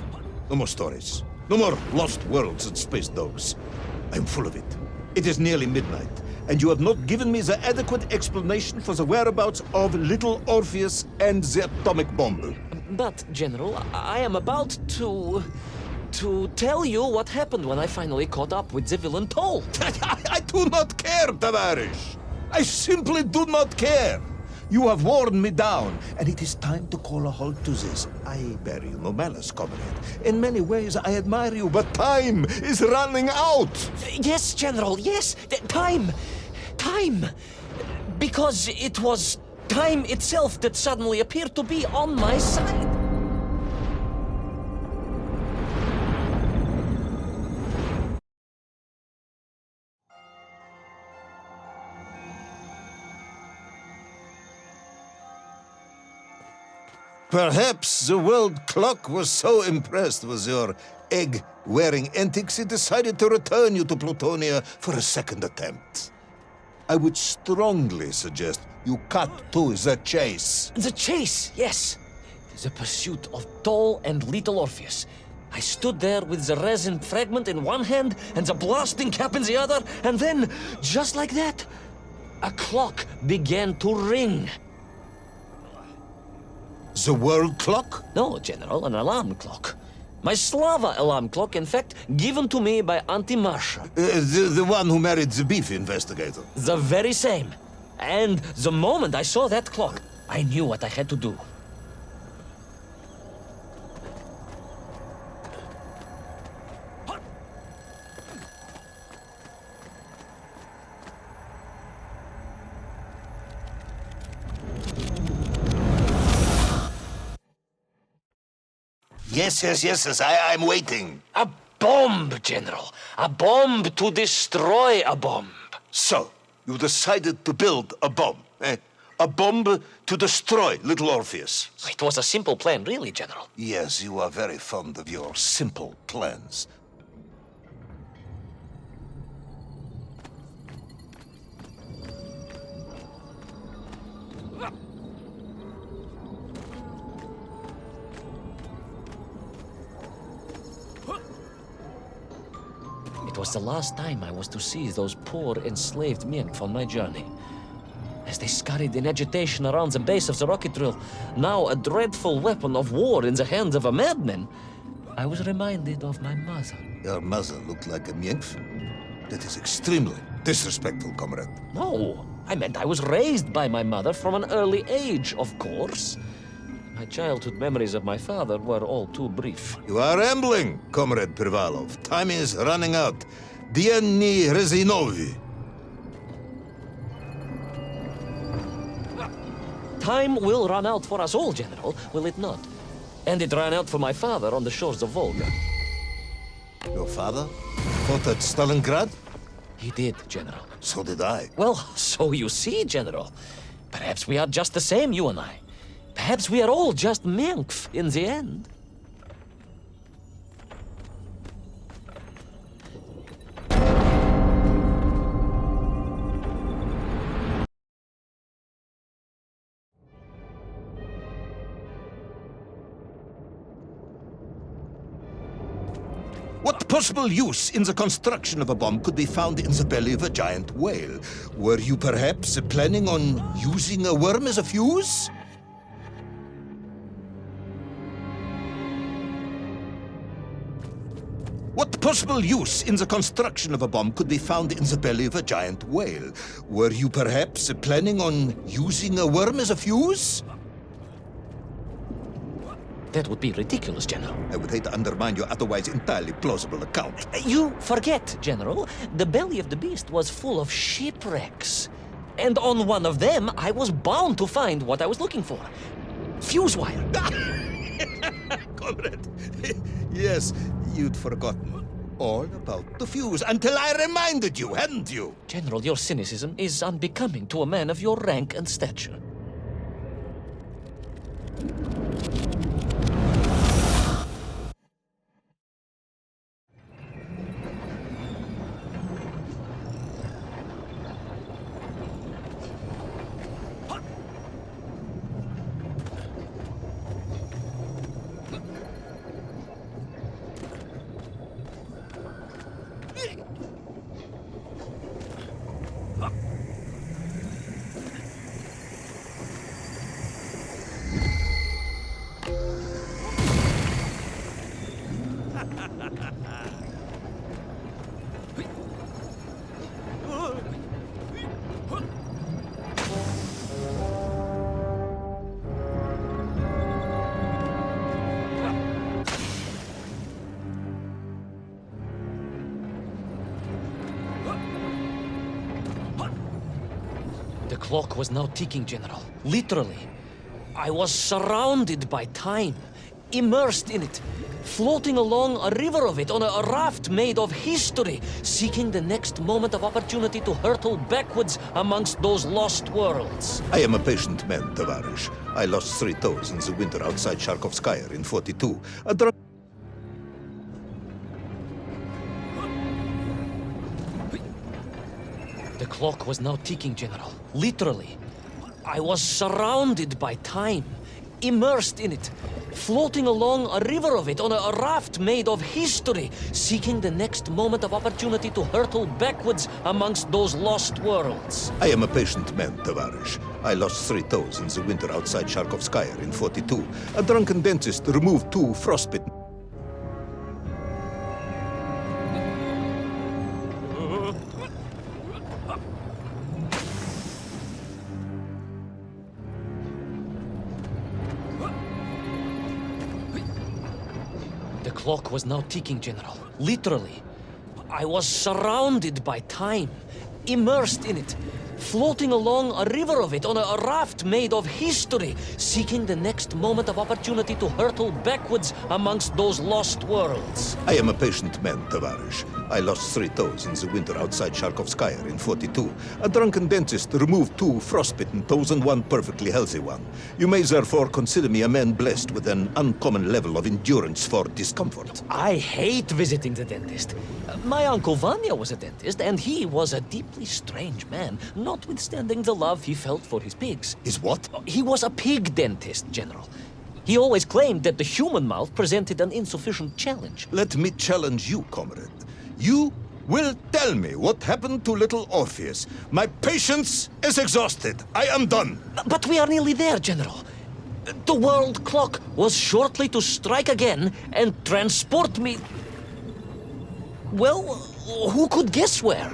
No more stories. No more lost worlds and space dogs. I'm full of it. It is nearly midnight, and you have not given me the adequate explanation for the whereabouts of Little Orpheus and the atomic bomb. But, General, I am about to tell you what happened when I finally caught up with the villain Toll. I do not care, Tavarish. I simply do not care. You have worn me down, and it is time to call a halt to this. I bear you no malice, comrade. In many ways, I admire you, but time is running out. Yes, General, yes. Time. Time. Because it was time itself that suddenly appeared to be on my side. Perhaps the world clock was so impressed with your egg-wearing antics it decided to return you to Plutonia for a second attempt. I would strongly suggest you cut to the chase. The chase, yes. The pursuit of Toll and Little Orpheus. I stood there with the resin fragment in one hand and the blasting cap in the other, and then, just like that, a clock began to ring. The world clock? No, General, an alarm clock. My Slava alarm clock, in fact, given to me by Auntie Marsha. The one who married the beef investigator. The very same. And the moment I saw that clock, I knew what I had to do. Yes, I'm waiting. A bomb, General. A bomb to destroy a bomb. So, you decided to build a bomb, eh? A bomb to destroy Little Orpheus. It was a simple plan, really, General. Yes, you are very fond of your simple plans. It was the last time I was to see those poor enslaved men on my journey. As they scurried in agitation around the base of the rocket drill, now a dreadful weapon of war in the hands of a madman, I was reminded of my mother. Your mother looked like a nymph? That is extremely disrespectful, comrade. No, I meant I was raised by my mother from an early age, of course. My childhood memories of my father were all too brief. You are rambling, Comrade Privalov. Time is running out. Dieni Rezinovi. Time will run out for us all, General, will it not? And it ran out for my father on the shores of Volga. Your father fought at Stalingrad? He did, General. So did I. Well, so you see, General. Perhaps we are just the same, you and I. Perhaps we are all just Menkf in the end. What possible use in the construction of a bomb could be found in the belly of a giant whale? Were you perhaps planning on using a worm as a fuse? What possible use in the construction of a bomb could be found in the belly of a giant whale? Were you perhaps planning on using a worm as a fuse? That would be ridiculous, General. I would hate to undermine your otherwise entirely plausible account. You forget, General. The belly of the beast was full of shipwrecks. And on one of them, I was bound to find what I was looking for. Fuse wire. Comrade, yes, you'd forgotten all about the fuse until I reminded you, hadn't you? General, your cynicism is unbecoming to a man of your rank and stature. The clock was now ticking, General. Literally. I was surrounded by time, immersed in it, floating along a river of it on a raft made of history, seeking the next moment of opportunity to hurtle backwards amongst those lost worlds. I am a patient man, Tavarish. I lost 3 toes in the winter outside Sharkovskaya in 42. A drunk... The clock was now ticking, General. Literally. I was surrounded by time, immersed in it, floating along a river of it on a raft made of history, seeking the next moment of opportunity to hurtle backwards amongst those lost worlds. I am a patient man, Tavarish. I lost 3 toes in the winter outside Sharkovskaya in 42. A drunken dentist removed 2 frostbitten... The clock was now ticking, General. Literally. I was surrounded by time, immersed in it, floating along a river of it on a raft made of history, seeking the next moment of opportunity to hurtle backwards amongst those lost worlds. I am a patient man, Tavarish. I lost 3 toes in the winter outside Sharkovskaya in 42. A drunken dentist removed 2 frostbitten toes and 1 perfectly healthy one. You may therefore consider me a man blessed with an uncommon level of endurance for discomfort. I hate visiting the dentist. My uncle Vanya was a dentist, and he was a deeply strange man, notwithstanding the love he felt for his pigs. Is what? He was a pig dentist, General. He always claimed that the human mouth presented an insufficient challenge. Let me challenge you, comrade. You will tell me what happened to little Orpheus. My patience is exhausted. I am done. But we are nearly there, General. The world clock was shortly to strike again and transport me... Well, who could guess where?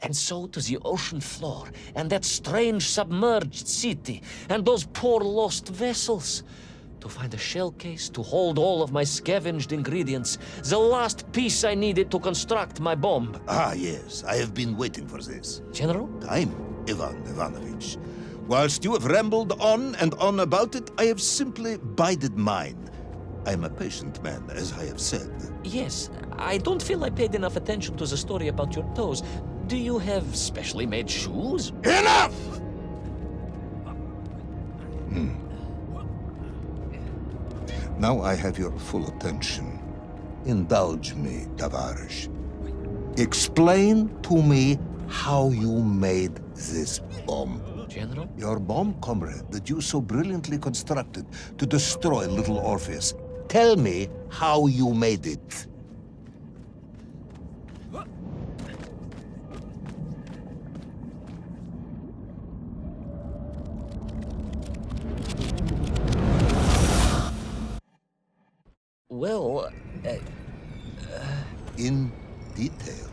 And so to the ocean floor, and that strange submerged city, and those poor lost vessels. To find a shell case to hold all of my scavenged ingredients, the last piece I needed to construct my bomb. Ah, yes. I have been waiting for this. General? Time, Ivan Ivanovich. Whilst you have rambled on and on about it, I have simply bided mine. I am a patient man, as I have said. Yes, I don't feel I paid enough attention to the story about your toes. Do you have specially made shoes? Enough! Now I have your full attention. Indulge me, Tavarish. Explain to me how you made this bomb. General? Your bomb, comrade, that you so brilliantly constructed to destroy little Orpheus. Tell me how you made it. Well, In detail.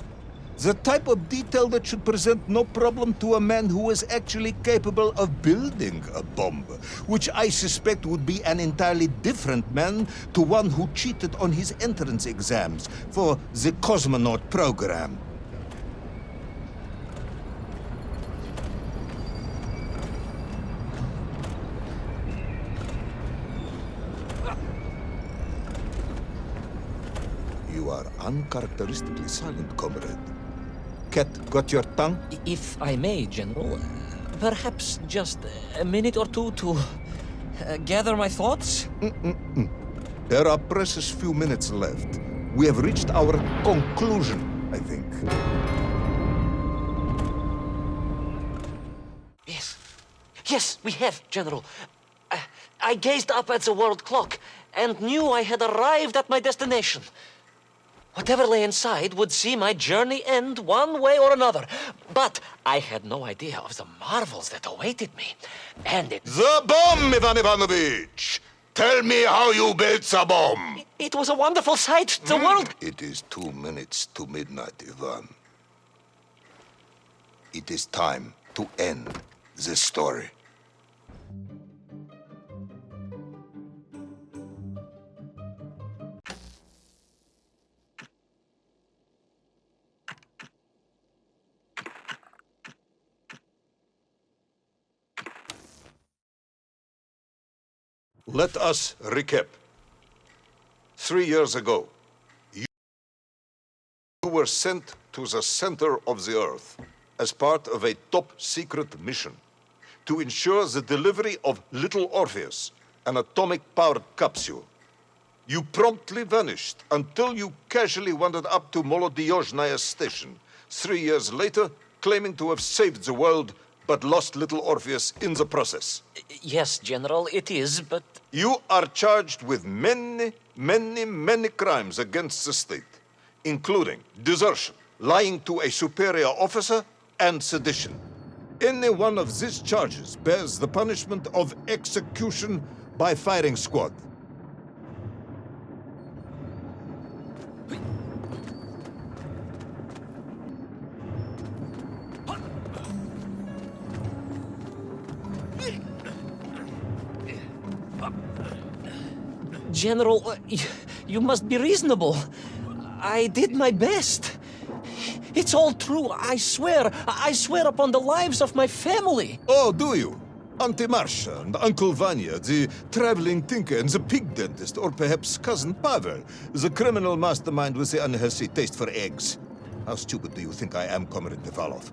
The type of detail that should present no problem to a man who is actually capable of building a bomb, which I suspect would be an entirely different man to one who cheated on his entrance exams for the cosmonaut program. You are uncharacteristically silent, comrade. Cat, got your tongue? if I may, General, perhaps just a minute or two to gather my thoughts? There are precious few minutes left. We have reached our conclusion, I think. Yes, we have, General. I gazed up at the world clock and knew I had arrived at my destination. Whatever lay inside would see my journey end one way or another. But I had no idea of the marvels that awaited me. And it... The bomb, Ivan Ivanovich! Tell me how you built the bomb! It was a wonderful sight. The world... It is 2 minutes to midnight, Ivan. It is time to end this story. Let us recap. 3 years ago, you were sent to the center of the Earth as part of a top-secret mission to ensure the delivery of Little Orpheus, an atomic-powered capsule. You promptly vanished until you casually wandered up to Molodiyozhnaya station 3 years later, claiming to have saved the world, but lost Little Orpheus in the process. Yes, General, it is, but... You are charged with many crimes against the state, including desertion, lying to a superior officer, and sedition. Any one of these charges bears the punishment of execution by firing squad. General, you must be reasonable. I did my best. It's all true, I swear. I swear upon the lives of my family. Oh, do you? Auntie Marcia and Uncle Vanya, the traveling tinker and the pig dentist, or perhaps Cousin Pavel, the criminal mastermind with the unhealthy taste for eggs. How stupid do you think I am, Comrade Nevalov?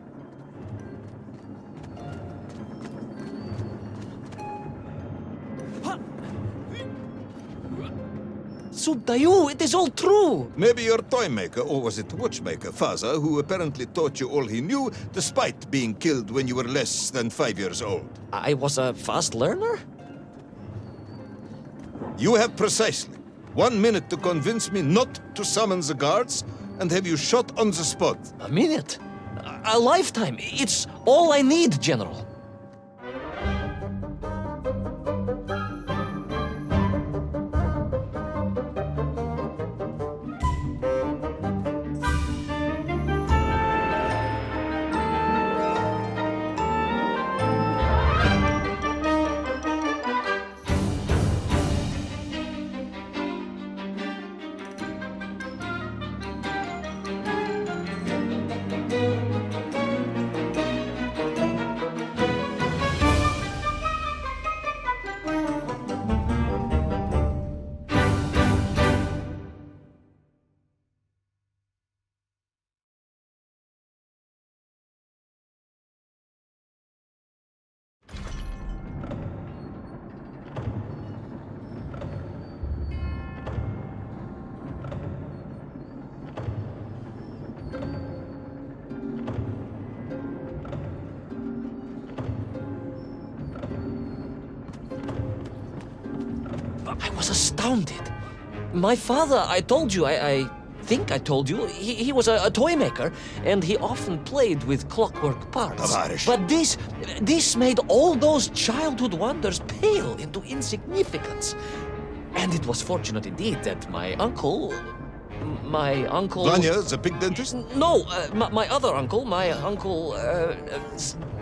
Subdayu, it is all true. Maybe your toy maker, or was it watchmaker, Faza, who apparently taught you all he knew, despite being killed when you were less than 5 years old. I was a fast learner? You have precisely 1 minute to convince me not to summon the guards, and have you shot on the spot. A minute? A lifetime. It's all I need, General. I was astounded. My father, I told you, I think I told you, he was a toy maker, and he often played with clockwork parts. Tavares. But this made all those childhood wonders pale into insignificance. And it was fortunate indeed that my uncle... Vanya, the pig dentist? No, my other uncle,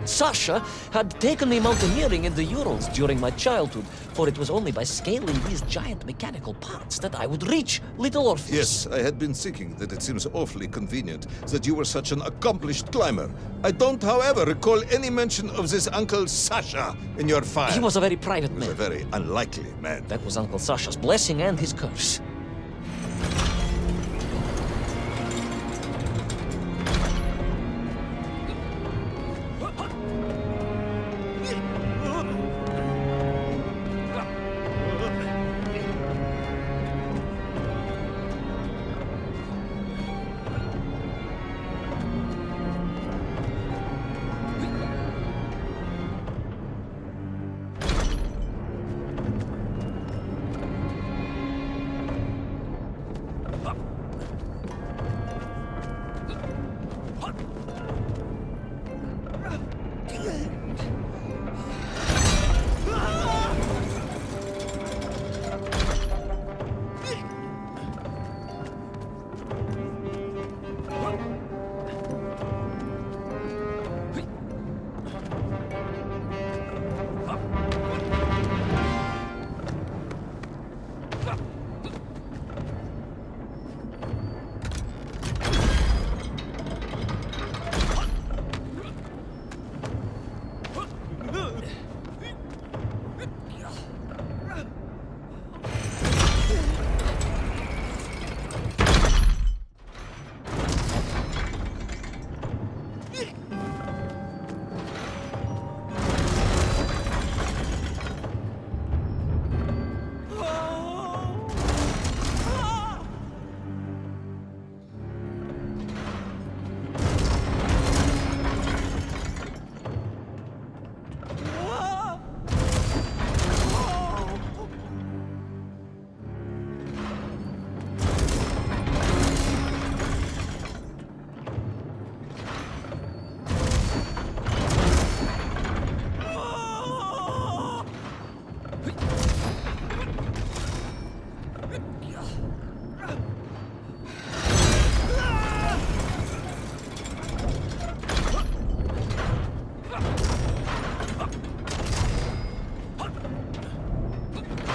Sasha, had taken me mountaineering in the Urals during my childhood, for it was only by scaling these giant mechanical parts that I would reach Little Orpheus. Yes, I had been thinking that it seems awfully convenient that you were such an accomplished climber. I don't, however, recall any mention of this Uncle Sasha in your file. He was a very private He was a man. very unlikely man. That was Uncle Sasha's blessing and his curse.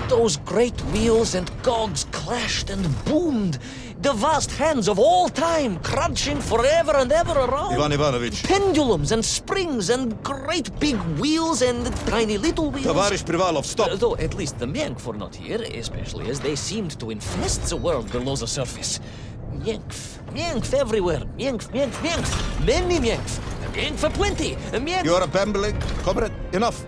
Those great wheels and cogs clashed and boomed. The vast hands of all time crunching forever and ever around. Ivan Ivanovich. Pendulums and springs and great big wheels and tiny little wheels. Tavarish Privalov, stop. Though at least the Myenk were not here, especially as they seemed to infest the world below the surface. Myenk everywhere. Myenk. Many Myenk aplenty. Myenk. You are babbling. Comrade, enough.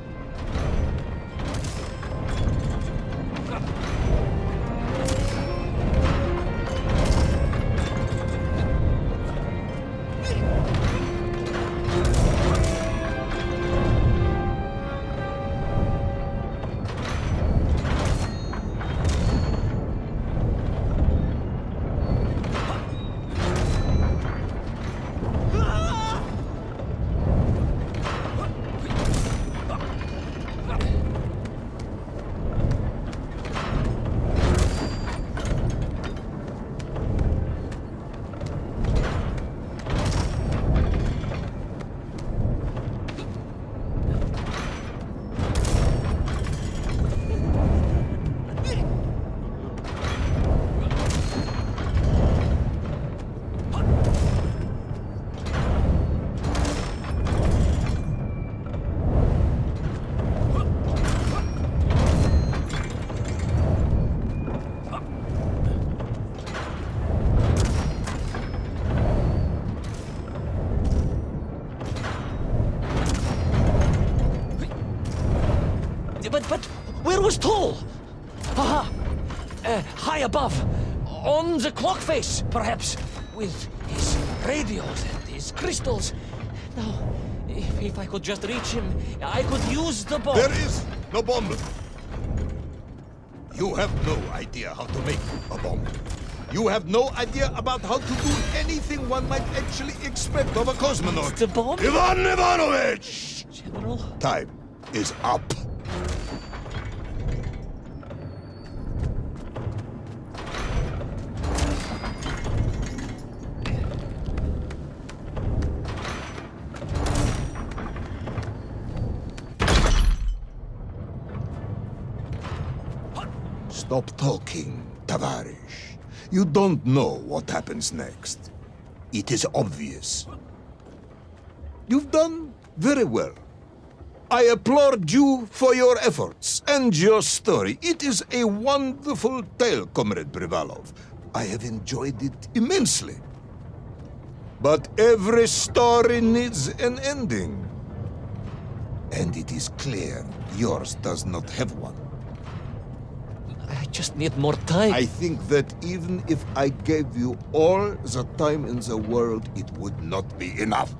But where was Toll? Aha! High above. On the clock face, perhaps. With his radios and his crystals. Now, if I could just reach him, I could use the bomb. There is no bomb. You have no idea how to make a bomb. You have no idea about how to do anything one might actually expect of a cosmonaut. The bomb? Ivan Ivanovich! General? Time is up. Stop talking, Tavarish. You don't know what happens next. It is obvious. You've done very well. I applaud you for your efforts and your story. It is a wonderful tale, Comrade Privalov. I have enjoyed it immensely. But every story needs an ending. And it is clear yours does not have one. I just need more time. I think that even if I gave you all the time in the world, it would not be enough.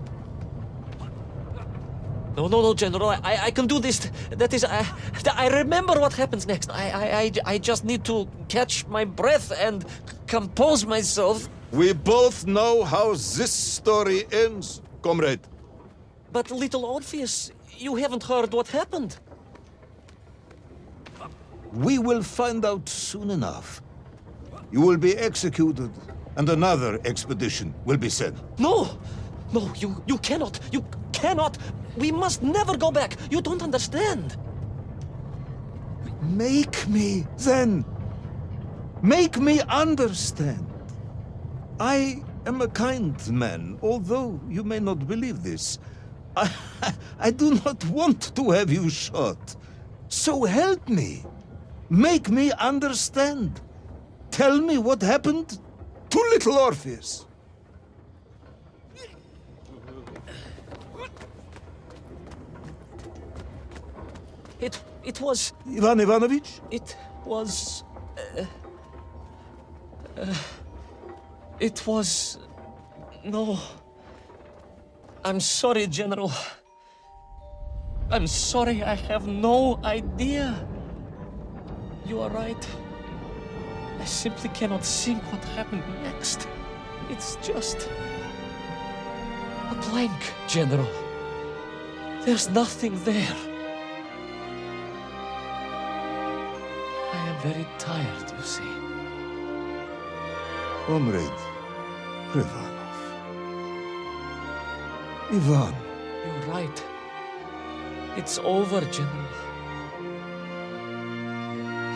No, General. I can do this. That is, I remember what happens next. I just need to catch my breath and compose myself. We both know how this story ends, comrade. But Little Orpheus, you haven't heard what happened. We will find out soon enough. You will be executed, and another expedition will be sent. No, you cannot. You cannot. We must never go back. You don't understand. Make me, then. Make me understand. I am a kind man, although you may not believe this. I do not want to have you shot. So help me. Make me understand. Tell me what happened to Little Orpheus. It was... Ivan Ivanovich? It was... It was... No. I'm sorry, General. I'm sorry, I have no idea. You are right. I simply cannot think what happened next. It's just... a blank, General. There's nothing there. I am very tired, you see. Comrade Privalov. Ivan. You're right. It's over, General.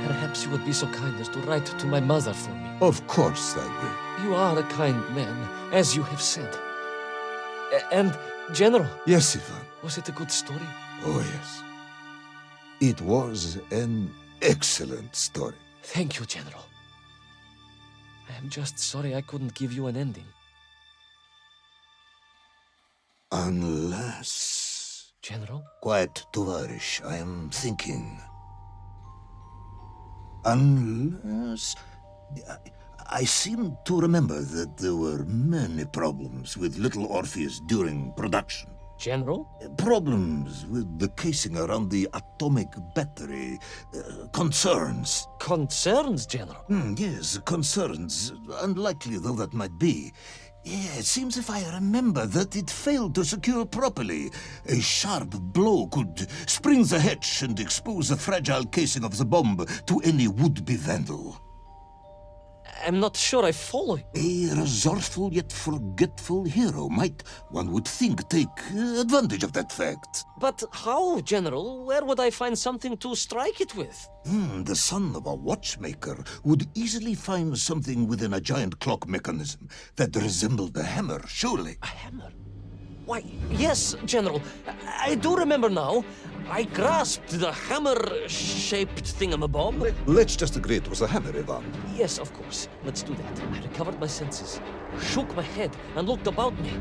Perhaps you would be so kind as to write to my mother for me. Of course I will. You are a kind man, as you have said. And, General... Yes, Ivan. Was it a good story? Oh, yes. It was an excellent story. Thank you, General. I am just sorry I couldn't give you an ending. Unless... General? Quiet, Tovarish. I am thinking. Unless... I seem to remember that there were many problems with Little Orpheus during production. General? Problems with the casing around the atomic battery. Concerns. Concerns, General? Yes, concerns. Unlikely though that might be. Yeah, it seems if I remember that it failed to secure properly. A sharp blow could spring the hatch and expose the fragile casing of the bomb to any would-be vandal. I'm not sure I follow. A resourceful yet forgetful hero might, one would think, take advantage of that fact. But how, General? Where would I find something to strike it with? The son of a watchmaker would easily find something within a giant clock mechanism that resembled a hammer, surely. A hammer? Why, yes, General. I do remember now. I grasped the hammer-shaped thingamabob. Let's just agree it was a hammer, Ivan. Yes, of course. Let's do that. I recovered my senses, shook my head, and looked about me.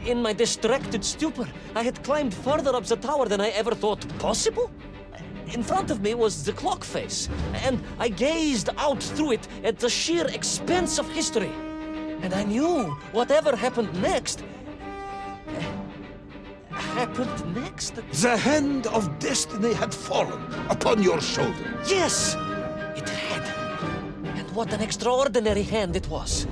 In my distracted stupor, I had climbed further up the tower than I ever thought possible. In front of me was the clock face, and I gazed out through it at the sheer expanse of history. And I knew whatever happened next... happened next? The hand of destiny had fallen upon your shoulder. Yes! It what an extraordinary hand it was.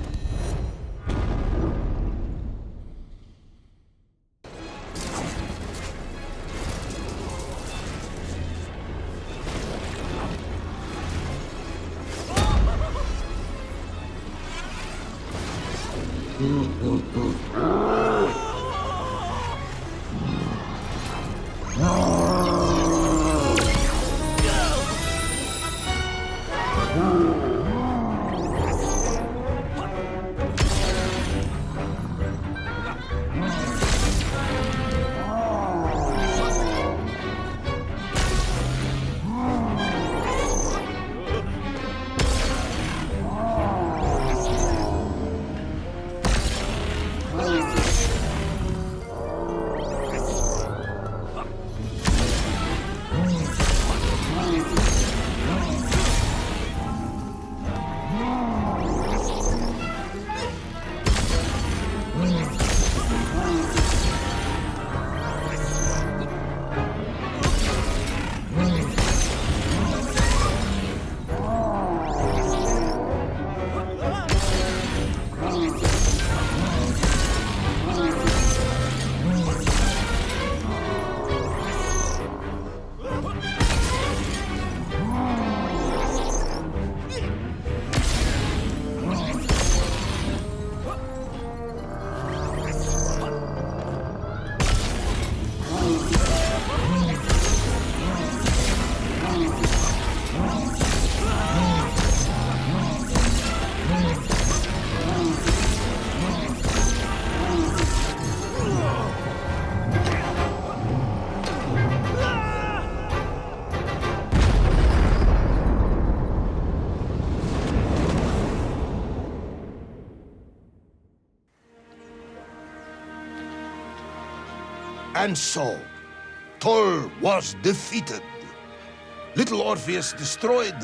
And so, Toll was defeated. Little Orpheus destroyed,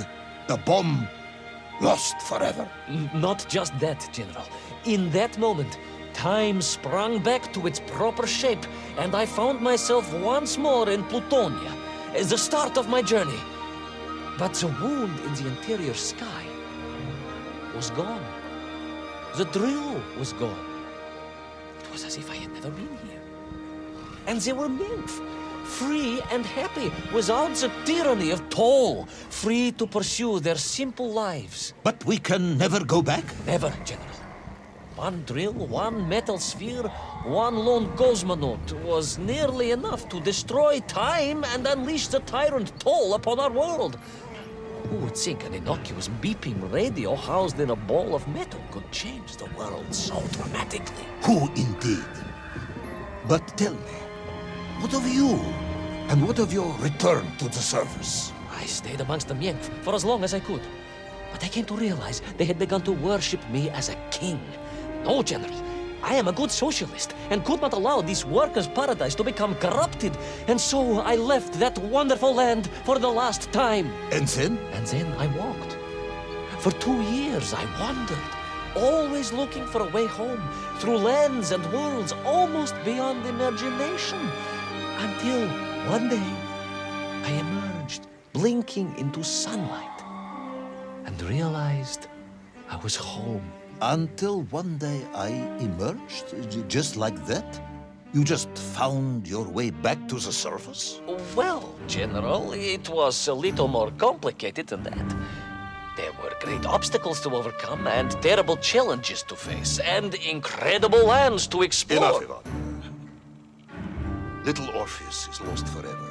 the bomb lost forever. Not just that, General. In that moment, time sprung back to its proper shape, and I found myself once more in Plutonia, as the start of my journey. But the wound in the interior sky was gone. The drill was gone. It was as if I had never been here. And they were nymph, free and happy, without the tyranny of Toll, free to pursue their simple lives. But we can never go back? Never, General. One drill, one metal sphere, one lone cosmonaut was nearly enough to destroy time and unleash the tyrant Toll upon our world. Who would think an innocuous beeping radio housed in a ball of metal could change the world so dramatically? Who indeed? But tell me, what of you? And what of your return to the surface? I stayed amongst the Mienf for as long as I could. But I came to realize they had begun to worship me as a king. No, General. I am a good socialist and could not allow this workers' paradise to become corrupted. And so I left that wonderful land for the last time. And then? And then I walked. For 2 years I wandered, always looking for a way home, through lands and worlds almost beyond imagination. Until one day, I emerged, blinking into sunlight, and realized I was home. Until one day I emerged, just like that? You just found your way back to the surface? Well, General, it was a little more complicated than that. There were great obstacles to overcome and terrible challenges to face and incredible lands to explore. Enough, Ivan. Little Orpheus is lost forever.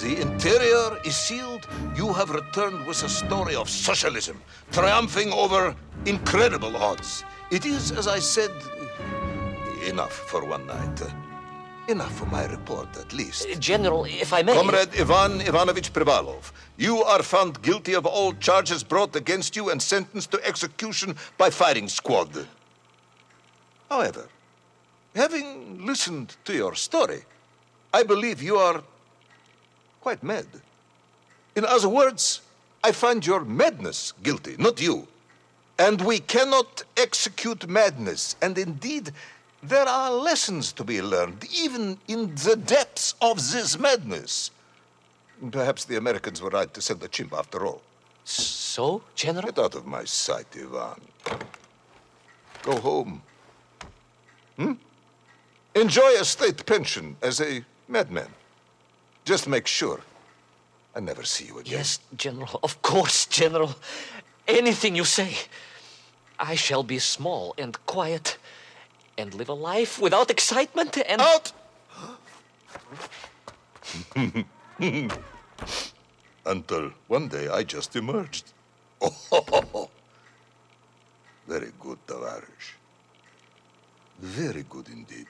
The interior is sealed. You have returned with a story of socialism, triumphing over incredible odds. It is, as I said, enough for one night. Enough for my report, at least. General, if I may... Comrade Ivan Ivanovich Privalov, you are found guilty of all charges brought against you and sentenced to execution by firing squad. However, having listened to your story, I believe you are quite mad. In other words, I find your madness guilty, not you. And we cannot execute madness. And indeed, there are lessons to be learned, even in the depths of this madness. Perhaps the Americans were right to send the chimp after all. So, General? Get out of my sight, Ivan. Go home. Enjoy a state pension as a madman. Just make sure I never see you again. Yes, General. Of course, General. Anything you say. I shall be small and quiet and live a life without excitement and... Out! Until one day I just emerged. Oh, very good, Tavarish. Very good indeed.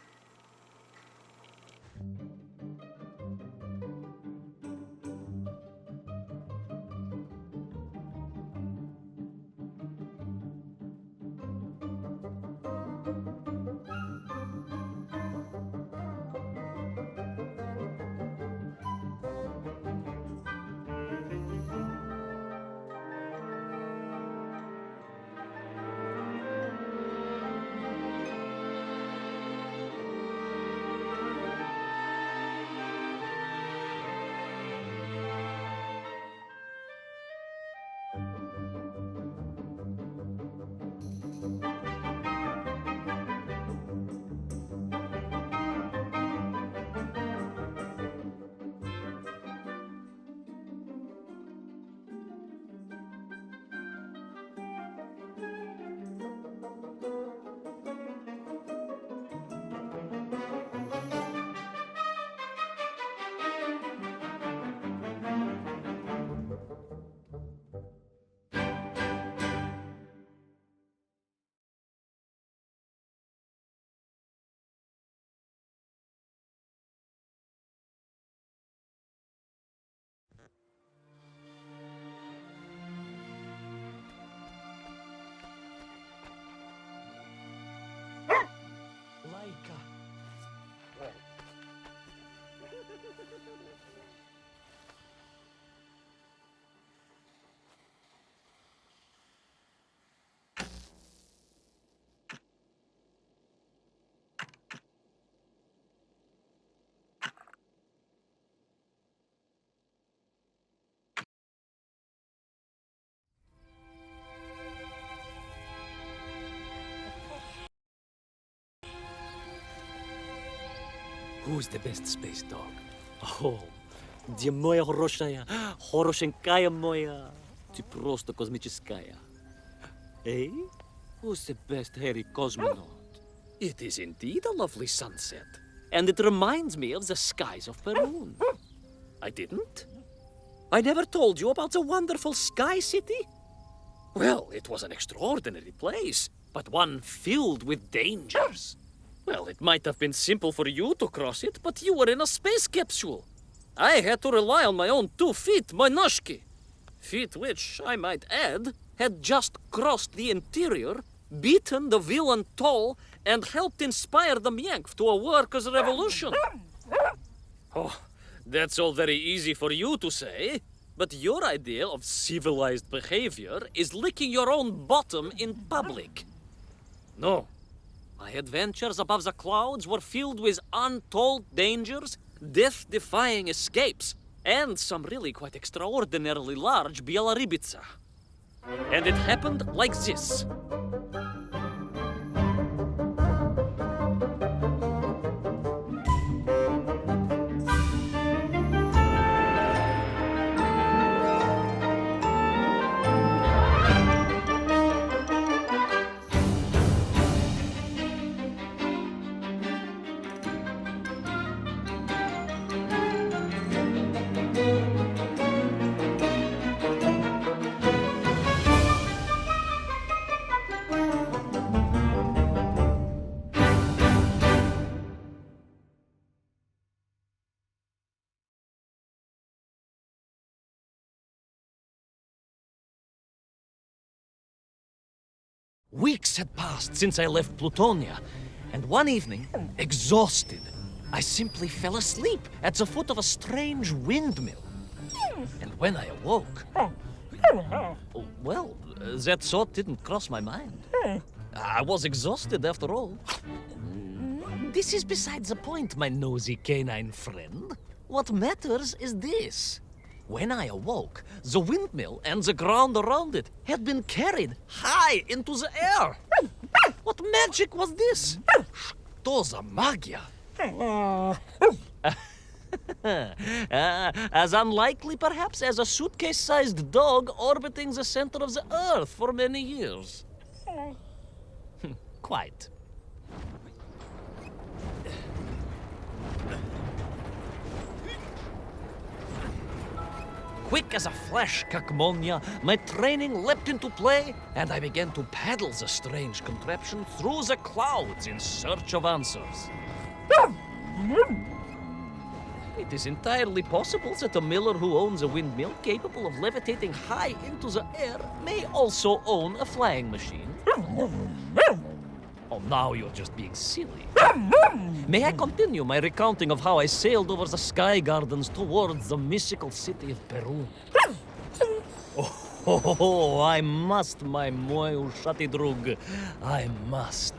Laika. Who's the best space dog? Oh, где моя хорошая, хорошенькая моя, ты просто космическая. Eh? Who's the best hairy cosmonaut? It is indeed a lovely sunset, and it reminds me of the skies of Peru. I didn't? I never told you about the wonderful Sky City? Well, it was an extraordinary place, but one filled with dangers. Well, it might have been simple for you to cross it, but you were in a space capsule. I had to rely on my own 2 feet, my noshki. Feet which, I might add, had just crossed the interior, beaten the villain Toll, and helped inspire the Myank to a workers' revolution. Oh, that's all very easy for you to say, but your idea of civilized behavior is licking your own bottom in public. No. My adventures above the clouds were filled with untold dangers, death-defying escapes, and some really quite extraordinarily large bielaribica. And it happened like this. Weeks had passed since I left Plutonia, and one evening, exhausted, I simply fell asleep at the foot of a strange windmill. And when I awoke, well, that thought didn't cross my mind. I was exhausted after all. This is beside the point, my nosy canine friend. What matters is this. When I awoke, the windmill and the ground around it had been carried high into the air. What magic was this? Что за магия? As unlikely, perhaps, as a suitcase-sized dog orbiting the center of the Earth for many years. Quite. Quick as a flash, Kakmonia, my training leapt into play, and I began to paddle the strange contraption through the clouds in search of answers. It is entirely possible that a miller who owns a windmill capable of levitating high into the air may also own a flying machine. Oh, now you're just being silly. May I continue my recounting of how I sailed over the sky gardens towards the mystical city of Peru? Oh, I must, my moju shatidrug. I must.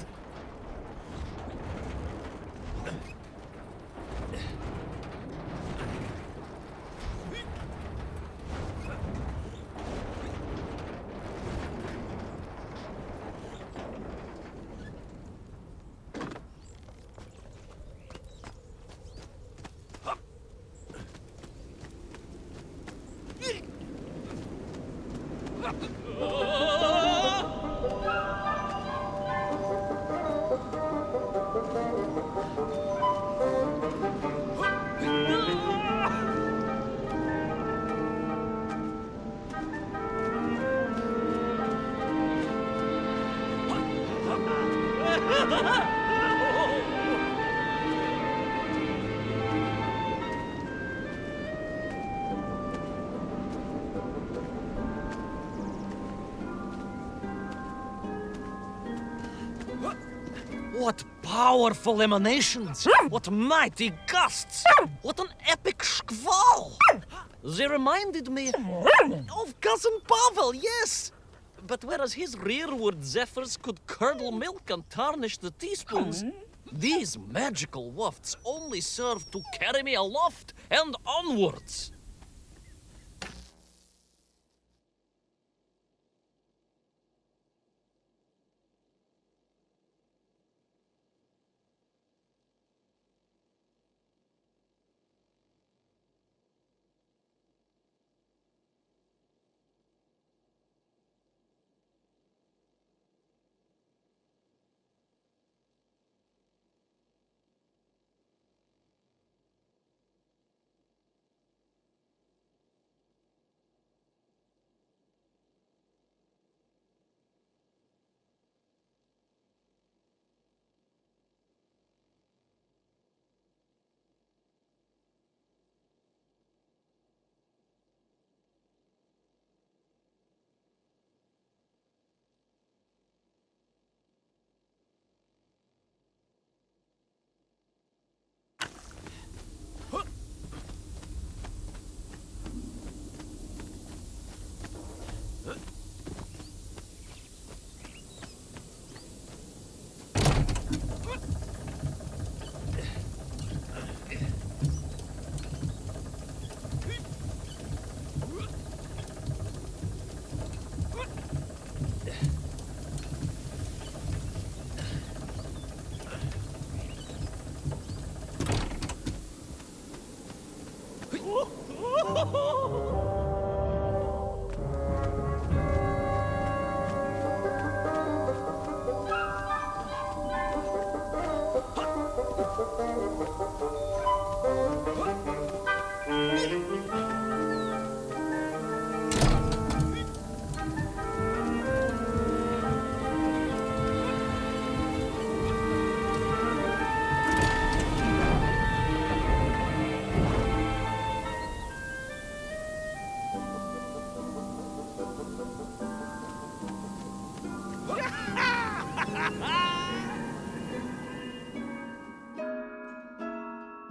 What powerful emanations! What mighty gusts! What an epic schwall! They reminded me of Cousin Pavel, yes! But whereas his rearward zephyrs could curdle milk and tarnish the teaspoons, these magical wafts only serve to carry me aloft and onwards.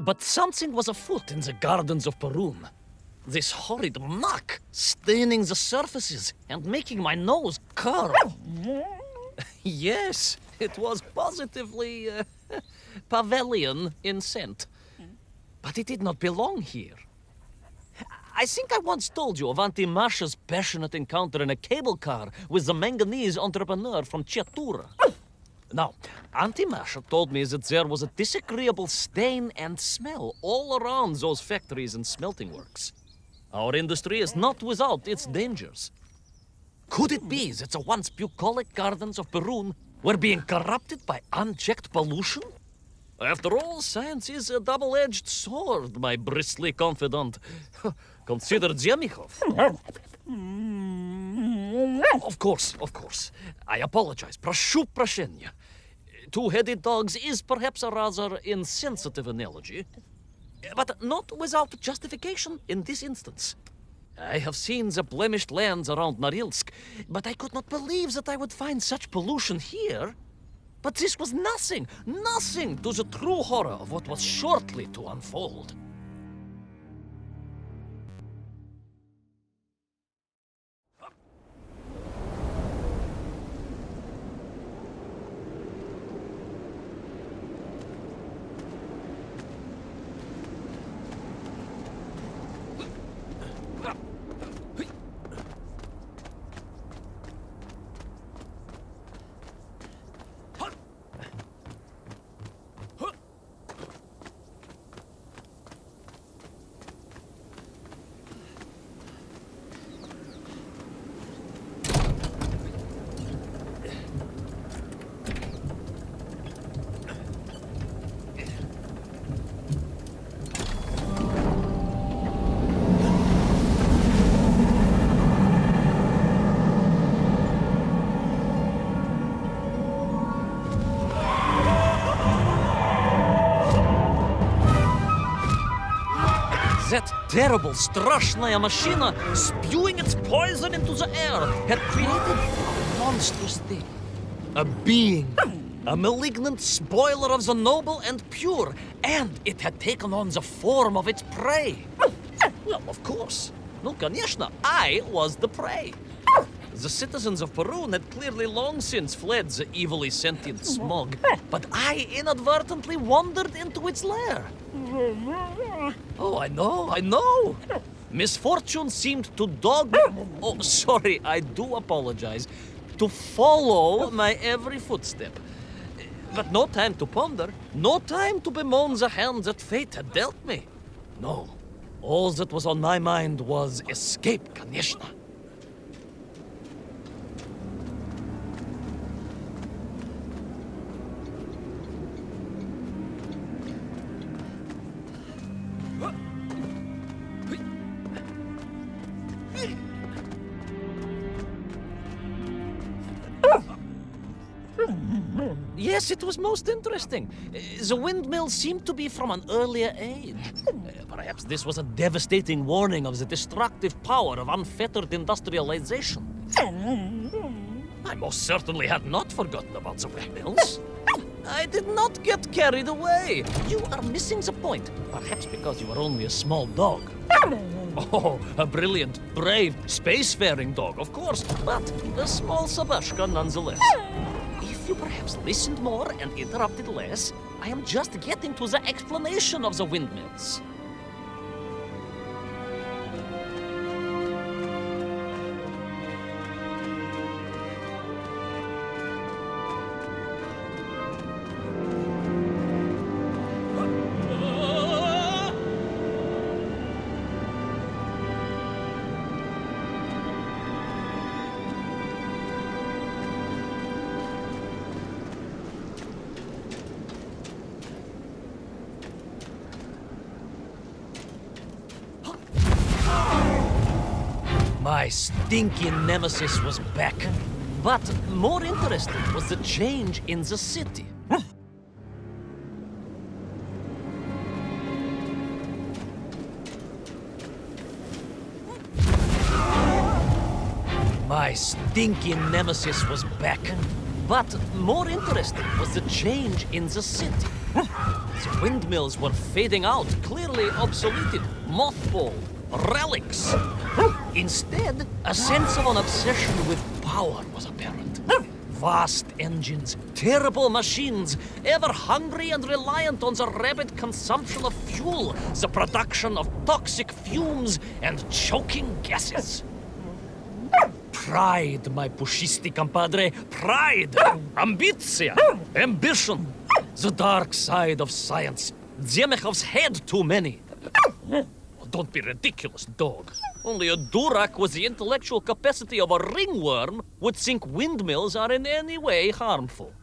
But something was afoot in the gardens of Perun. This horrid muck staining the surfaces and making my nose curl. Yes, it was positively Pavelian in scent. But it did not belong here. I think I once told you of Auntie Masha's passionate encounter in a cable car with the manganese entrepreneur from Chiatura. Now, Auntie Masha told me that there was a disagreeable stain and smell all around those factories and smelting works. Our industry is not without its dangers. Could it be that the once bucolic gardens of Perun were being corrupted by unchecked pollution? After all, science is a double-edged sword, my bristly confidant. Consider Zemikov. Of course. I apologize. Прошу прощения. Two-headed dogs is perhaps a rather insensitive analogy, but not without justification in this instance. I have seen the blemished lands around Norilsk, but I could not believe that I would find such pollution here. But this was nothing to the true horror of what was shortly to unfold. That terrible, straszная machina, spewing its poison into the air, had created a monstrous thing. A being. A malignant spoiler of the noble and pure. And it had taken on the form of its prey. Well, of course. No, конечно, I was the prey. The citizens of Perun had clearly long since fled the evilly sentient smog, but I inadvertently wandered into its lair. Oh, I know. Misfortune seemed to dog me. Oh, sorry, I do apologize. To follow my every footstep. But no time to ponder, no time to bemoan the hand that fate had dealt me. No, all that was on my mind was escape, конечно. Yes, it was most interesting. The windmill seemed to be from an earlier age. Perhaps this was a devastating warning of the destructive power of unfettered industrialization. I most certainly had not forgotten about the windmills. I did not get carried away. You are missing the point. Perhaps because you are only a small dog. Oh, a brilliant, brave, spacefaring dog, of course, but a small Sabashka nonetheless. If you perhaps listened more and interrupted less, I am just getting to the explanation of the windmills. My stinky nemesis was back. But more interesting was the change in the city. My stinky nemesis was back. But more interesting was the change in the city. The windmills were fading out, clearly obsoleted, mothballed, relics. Instead, a sense of an obsession with power was apparent. Vast engines, terrible machines, ever hungry and reliant on the rapid consumption of fuel, the production of toxic fumes and choking gases. Pride, my pushisti compadre, pride, ambitia, ambition, the dark side of science. Zemechov's had too many. Don't be ridiculous, dog. Only a Durak with the intellectual capacity of a ringworm would think windmills are in any way harmful.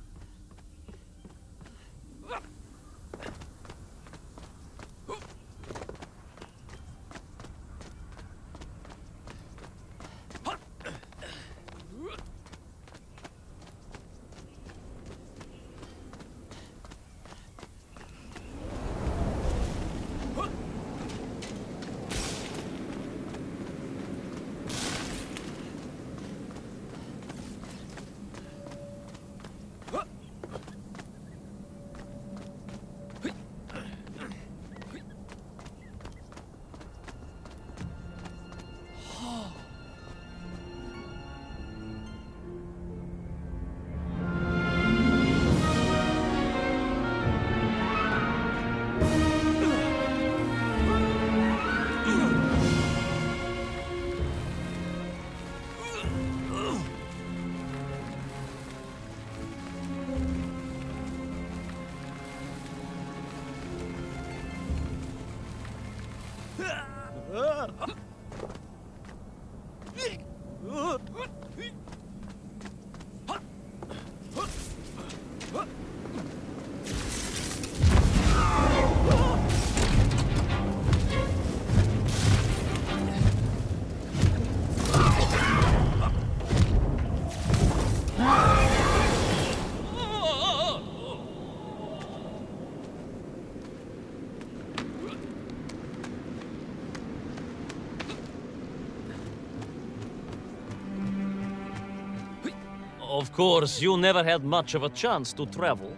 Of course, you never had much of a chance to travel.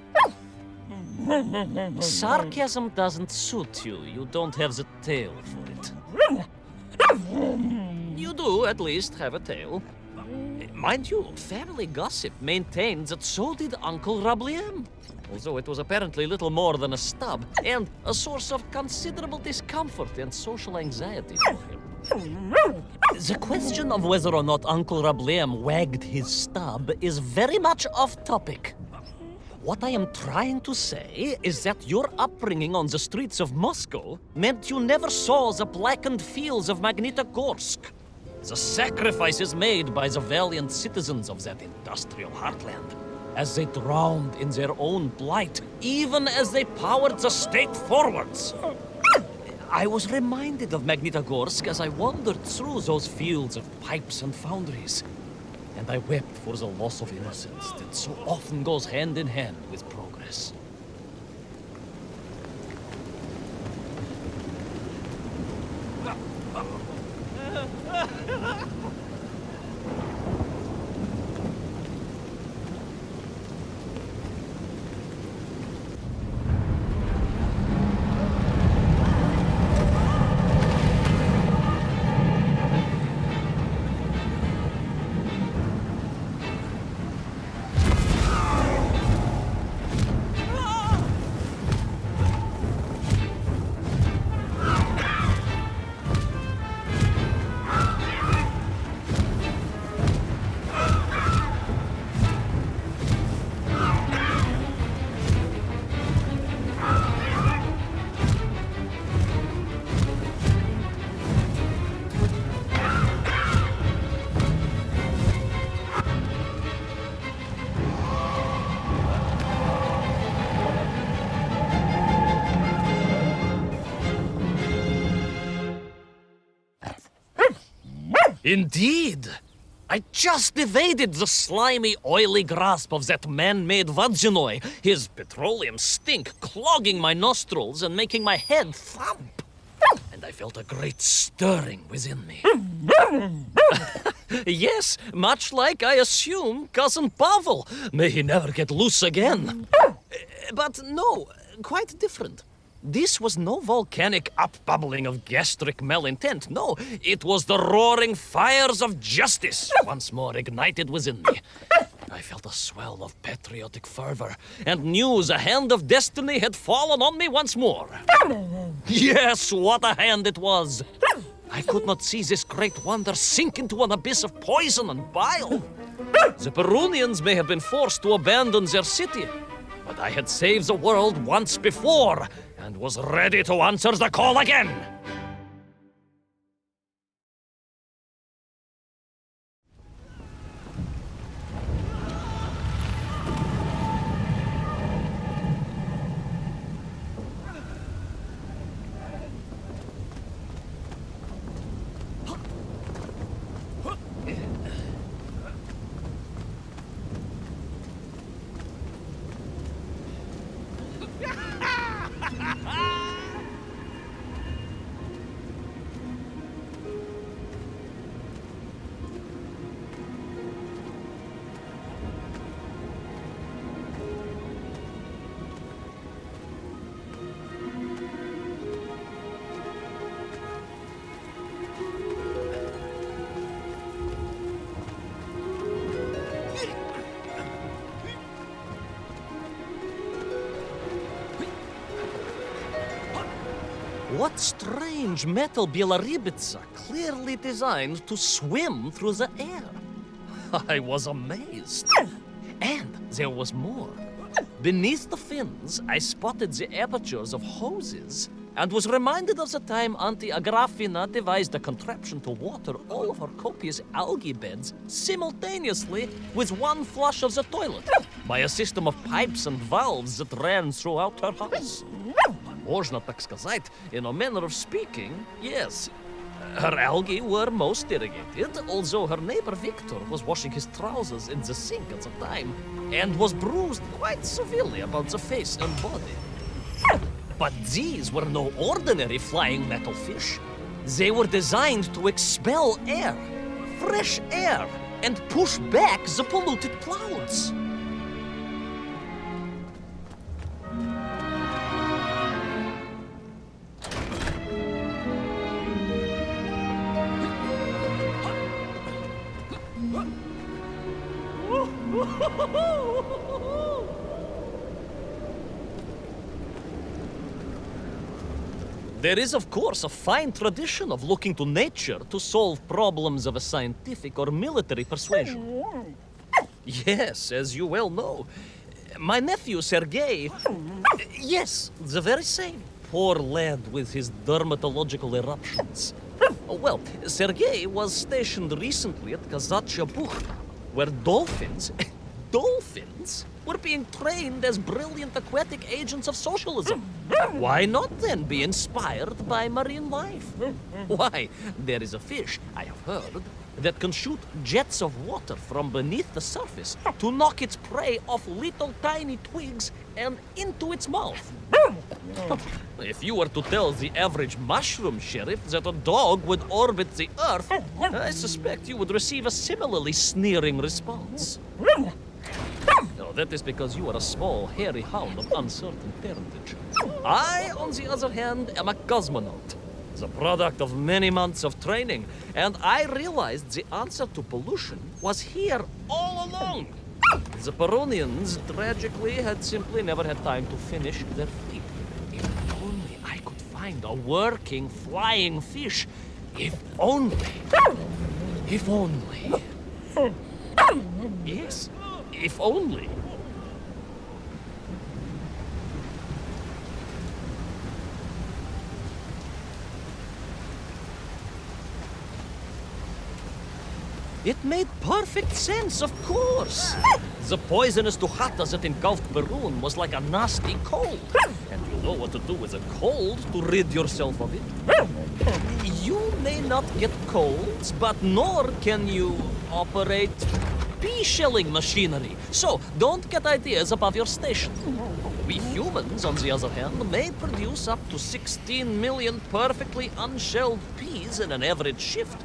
Sarcasm doesn't suit you. You don't have the tail for it. You do, at least, have a tail. Mind you, family gossip maintained that so did Uncle Rabliem, although it was apparently little more than a stub, and a source of considerable discomfort and social anxiety for him. The question of whether or not Uncle Rabliem wagged his stub is very much off topic. What I am trying to say is that your upbringing on the streets of Moscow meant you never saw the blackened fields of Magnitogorsk, the sacrifices made by the valiant citizens of that industrial heartland, as they drowned in their own blight, even as they powered the state forwards. I was reminded of Magnitogorsk as I wandered through those fields of pipes and foundries, and I wept for the loss of innocence that so often goes hand in hand with progress. Indeed! I just evaded the slimy, oily grasp of that man-made Vadzinoi, his petroleum stink clogging my nostrils and making my head thump. And I felt a great stirring within me. Yes, much like, I assume, Cousin Pavel. May he never get loose again. But no, quite different. This was no volcanic upbubbling of gastric malintent. No, it was the roaring fires of justice once more ignited within me. I felt a swell of patriotic fervor and knew the hand of destiny had fallen on me once more. Yes, what a hand it was! I could not see this great wonder sink into an abyss of poison and bile. The Perunians may have been forced to abandon their city, but I had saved the world once before and was ready to answer the call again. What strange metal bielorybitsa clearly designed to swim through the air? I was amazed. And there was more. Beneath the fins, I spotted the apertures of hoses and was reminded of the time Auntie Agrafina devised a contraption to water all of her copious algae beds simultaneously with one flush of the toilet by a system of pipes and valves that ran throughout her house. Можно так сказать, in a manner of speaking, yes. Her algae were most irrigated, although her neighbor Victor was washing his trousers in the sink at the time and was bruised quite severely about the face and body. But these were no ordinary flying metal fish. They were designed to expel air, fresh air, and push back the polluted clouds. There is, of course, a fine tradition of looking to nature to solve problems of a scientific or military persuasion. Yes, as you well know. My nephew, Sergei... Yes, the very same. Poor lad with his dermatological eruptions. Well, Sergei was stationed recently at Kazachya Bukh, where dolphins... dolphins were being trained as brilliant aquatic agents of socialism. Why not then be inspired by marine life? Why, there is a fish, I have heard, that can shoot jets of water from beneath the surface to knock its prey off little tiny twigs and into its mouth. If you were to tell the average mushroom sheriff that a dog would orbit the Earth, I suspect you would receive a similarly sneering response. No, that is because you are a small, hairy hound of uncertain parentage. I, on the other hand, am a cosmonaut, the product of many months of training, and I realized the answer to pollution was here all along. The Perunians, tragically, had simply never had time to finish their fleet. If only I could find a working, flying fish. If only. If only. Yes. If only. It made perfect sense, of course. The poisonous Tuhata that engulfed Perun was like a nasty cold. And you know what to do with a cold to rid yourself of it. You may not get colds, but nor can you operate pea-shelling machinery. So, don't get ideas above your station. We humans, on the other hand, may produce up to 16 million perfectly unshelled peas in an average shift.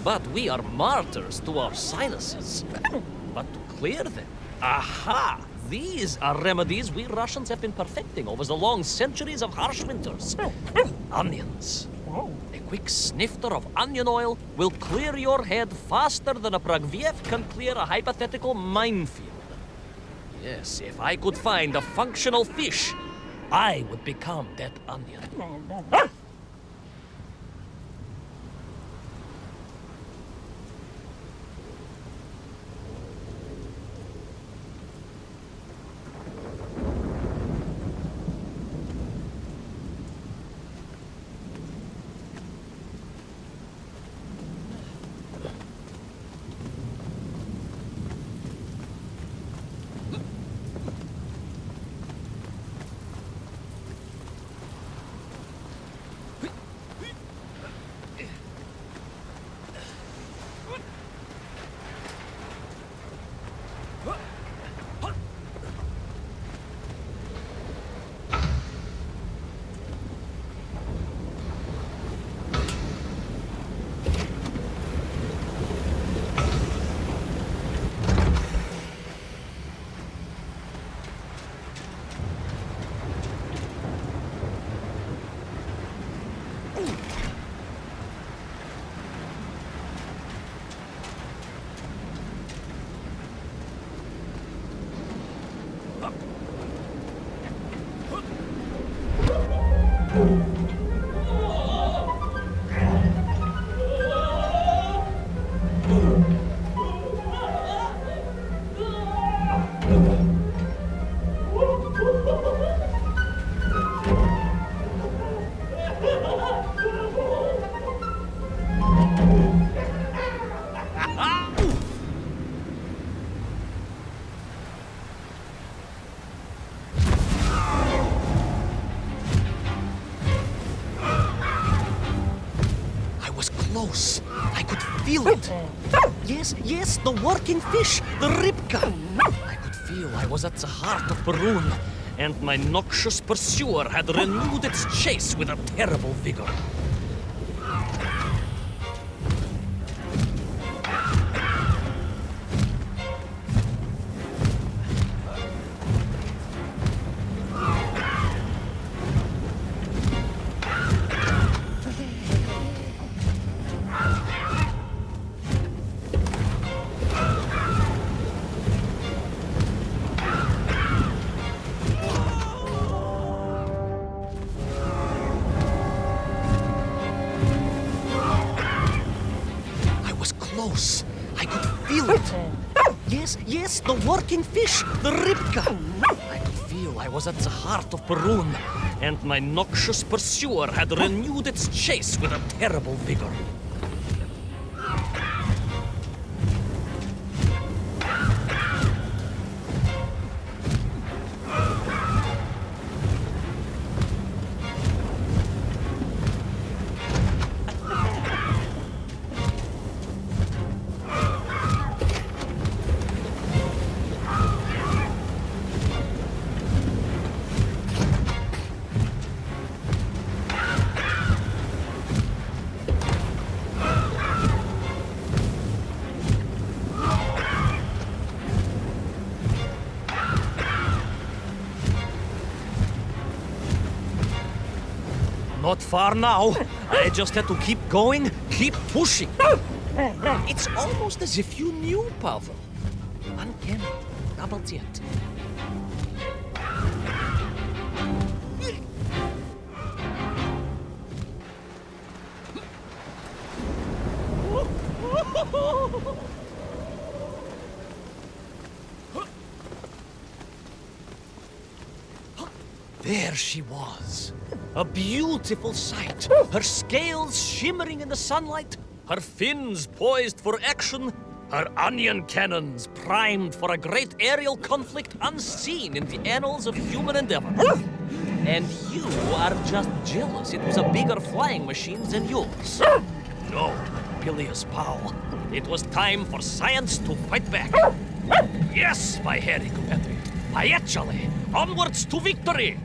But we are martyrs to our sinuses. But to clear them, aha! These are remedies we Russians have been perfecting over the long centuries of harsh winters. Onions. quick snifter of onion oil will clear your head faster than a Pragviev can clear a hypothetical minefield. Yes, if I could find a functional fish, I would become that onion. Close. I could feel it. Yes, the working fish, the ribka. I could feel I was at the heart of Perun, and my noxious pursuer had renewed its chase with a terrible vigor. Close. I could feel it. Yes, the working fish, the ribka. I could feel I was at the heart of Perun, and my noxious pursuer had renewed its chase with a terrible vigor. Not far now. I just had to keep going, keep pushing. It's almost as if you knew, Pavel. Uncanny. Double jet. There she was. A beautiful sight. Her scales shimmering in the sunlight, her fins poised for action, her onion cannons primed for a great aerial conflict unseen in the annals of human endeavor. And you are just jealous it was a bigger flying machine than yours. No, bilious pal. It was time for science to fight back. Yes, my hairy compatriot. Actually, onwards to victory!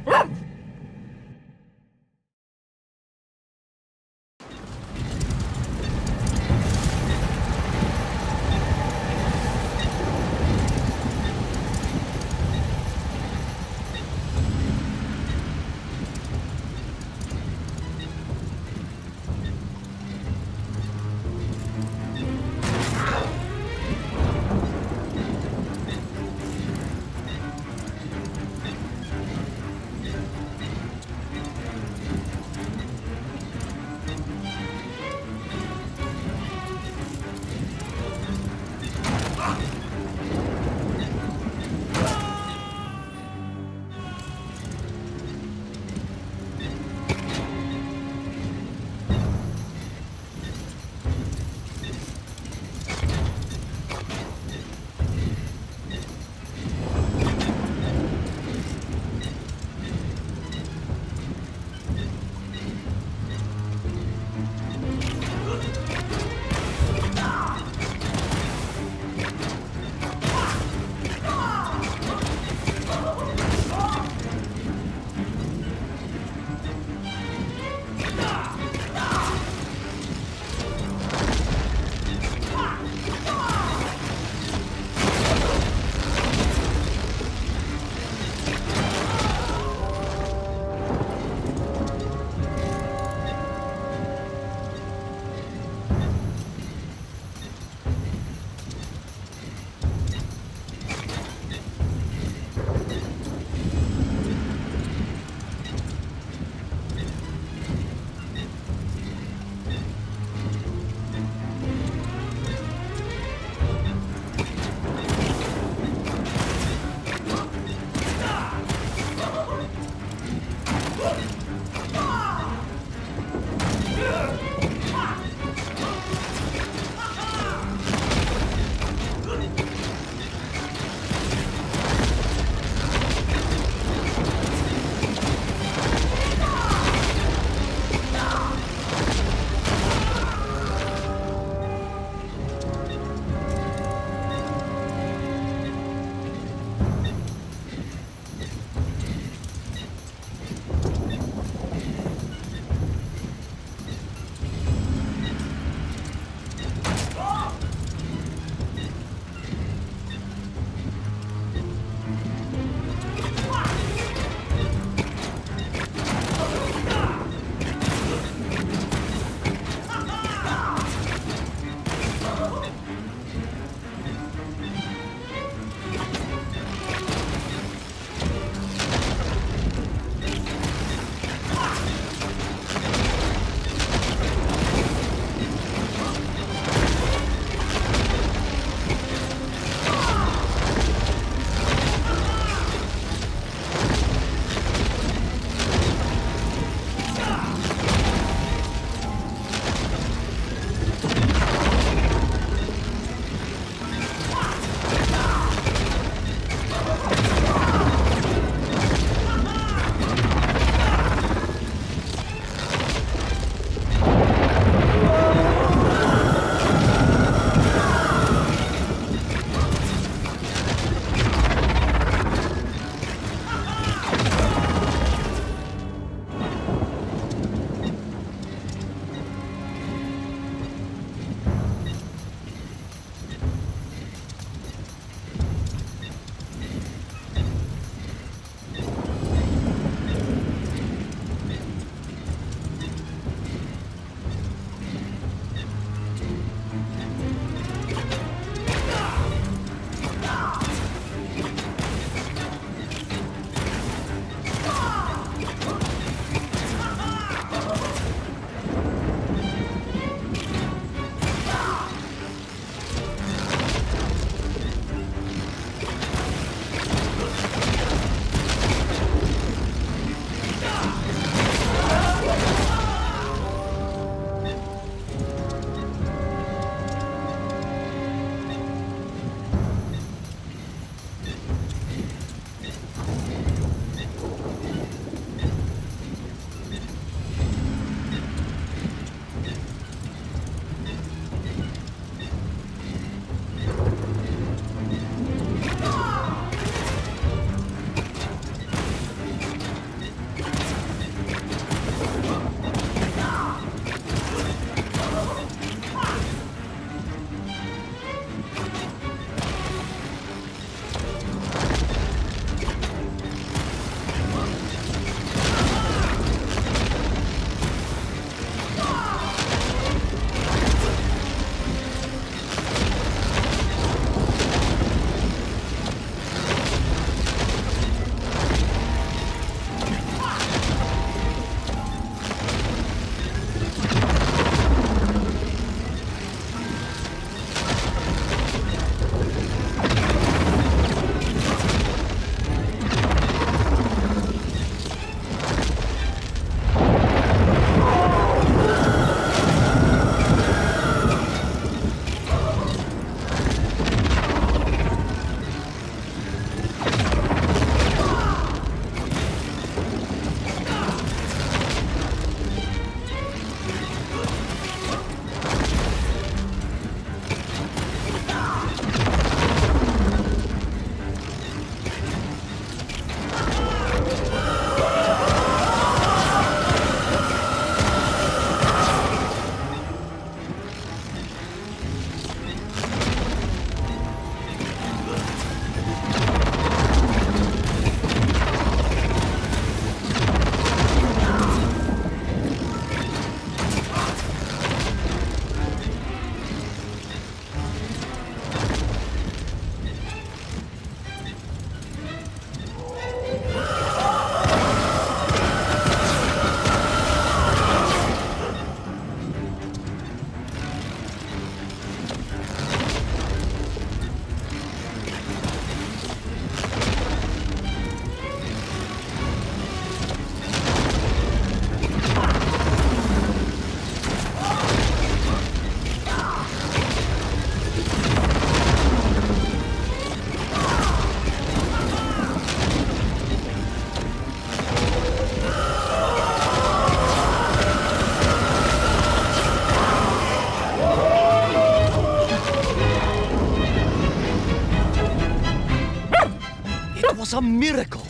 was a miracle.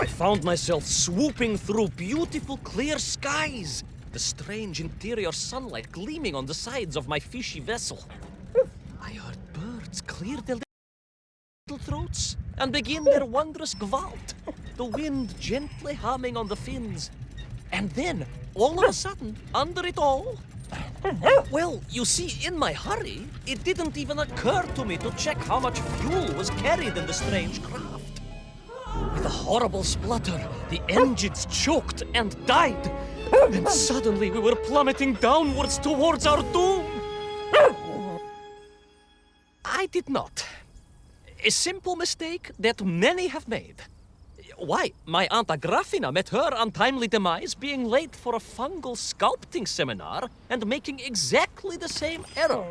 I found myself swooping through beautiful clear skies, the strange interior sunlight gleaming on the sides of my fishy vessel. I heard birds clear their little throats and begin their wondrous gvalt, the wind gently humming on the fins. And then, all of a sudden, under it all, well, you see, in my hurry, it didn't even occur to me to check how much fuel was carried in the strange craft. With a horrible splutter, the engines choked and died. And suddenly we were plummeting downwards towards our doom. I did not. A simple mistake that many have made. Why, my Aunt Agrafina met her untimely demise being late for a fungal sculpting seminar and making exactly the same error.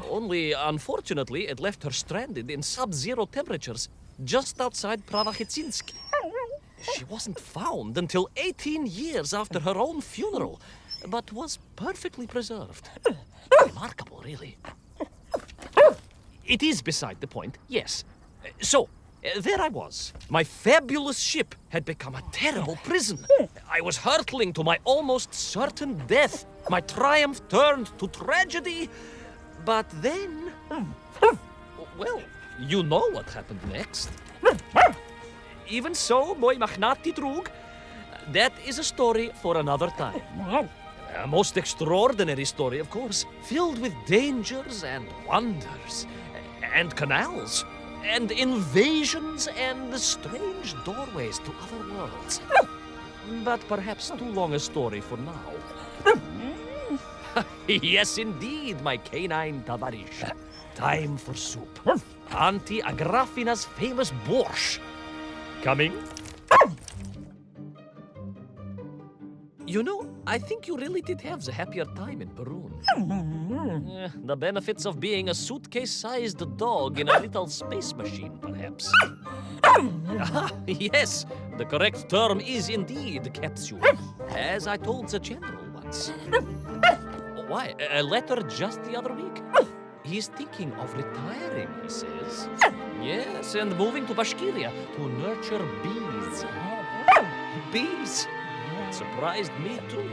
Only, unfortunately, it left her stranded in sub-zero temperatures just outside Pravachitsinsk. She wasn't found until 18 years after her own funeral, but was perfectly preserved. Remarkable, really. It is beside the point, yes. So, there I was. My fabulous ship had become a terrible prison. I was hurtling to my almost certain death. My triumph turned to tragedy. But then... well, you know what happened next. Even so, moi magnati drug, that is a story for another time. A most extraordinary story, of course, filled with dangers and wonders, and canals, and invasions, and strange doorways to other worlds. But perhaps too long a story for now. Yes, indeed, my canine tavarish. Time for soup. Auntie Agrafina's famous borscht. Coming? You know, I think you really did have the happier time in Perun. The benefits of being a suitcase-sized dog in a little space machine, perhaps. Yes, the correct term is indeed capsule, as I told the general once. Why, a letter just the other week. He's thinking of retiring, he says. Yes, and moving to Bashkiria to nurture bees. Bees? It surprised me too.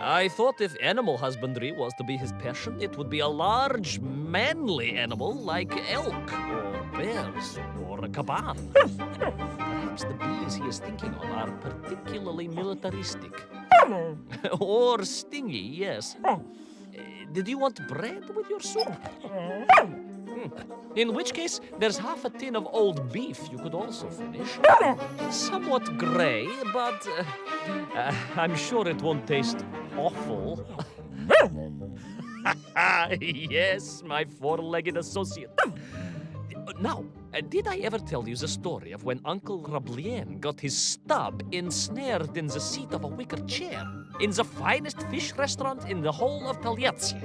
I thought if animal husbandry was to be his passion, it would be a large, manly animal like elk, or bears, or a caban. Perhaps the bees he is thinking of are particularly militaristic. Or stingy, yes. Did you want bread with your soup? In which case, there's half a tin of old beef you could also finish. Somewhat grey, but I'm sure it won't taste awful. Yes, my four-legged associate. Now, did I ever tell you the story of when Uncle Rablien got his stub ensnared in the seat of a wicker chair in the finest fish restaurant in the whole of Taliatsia?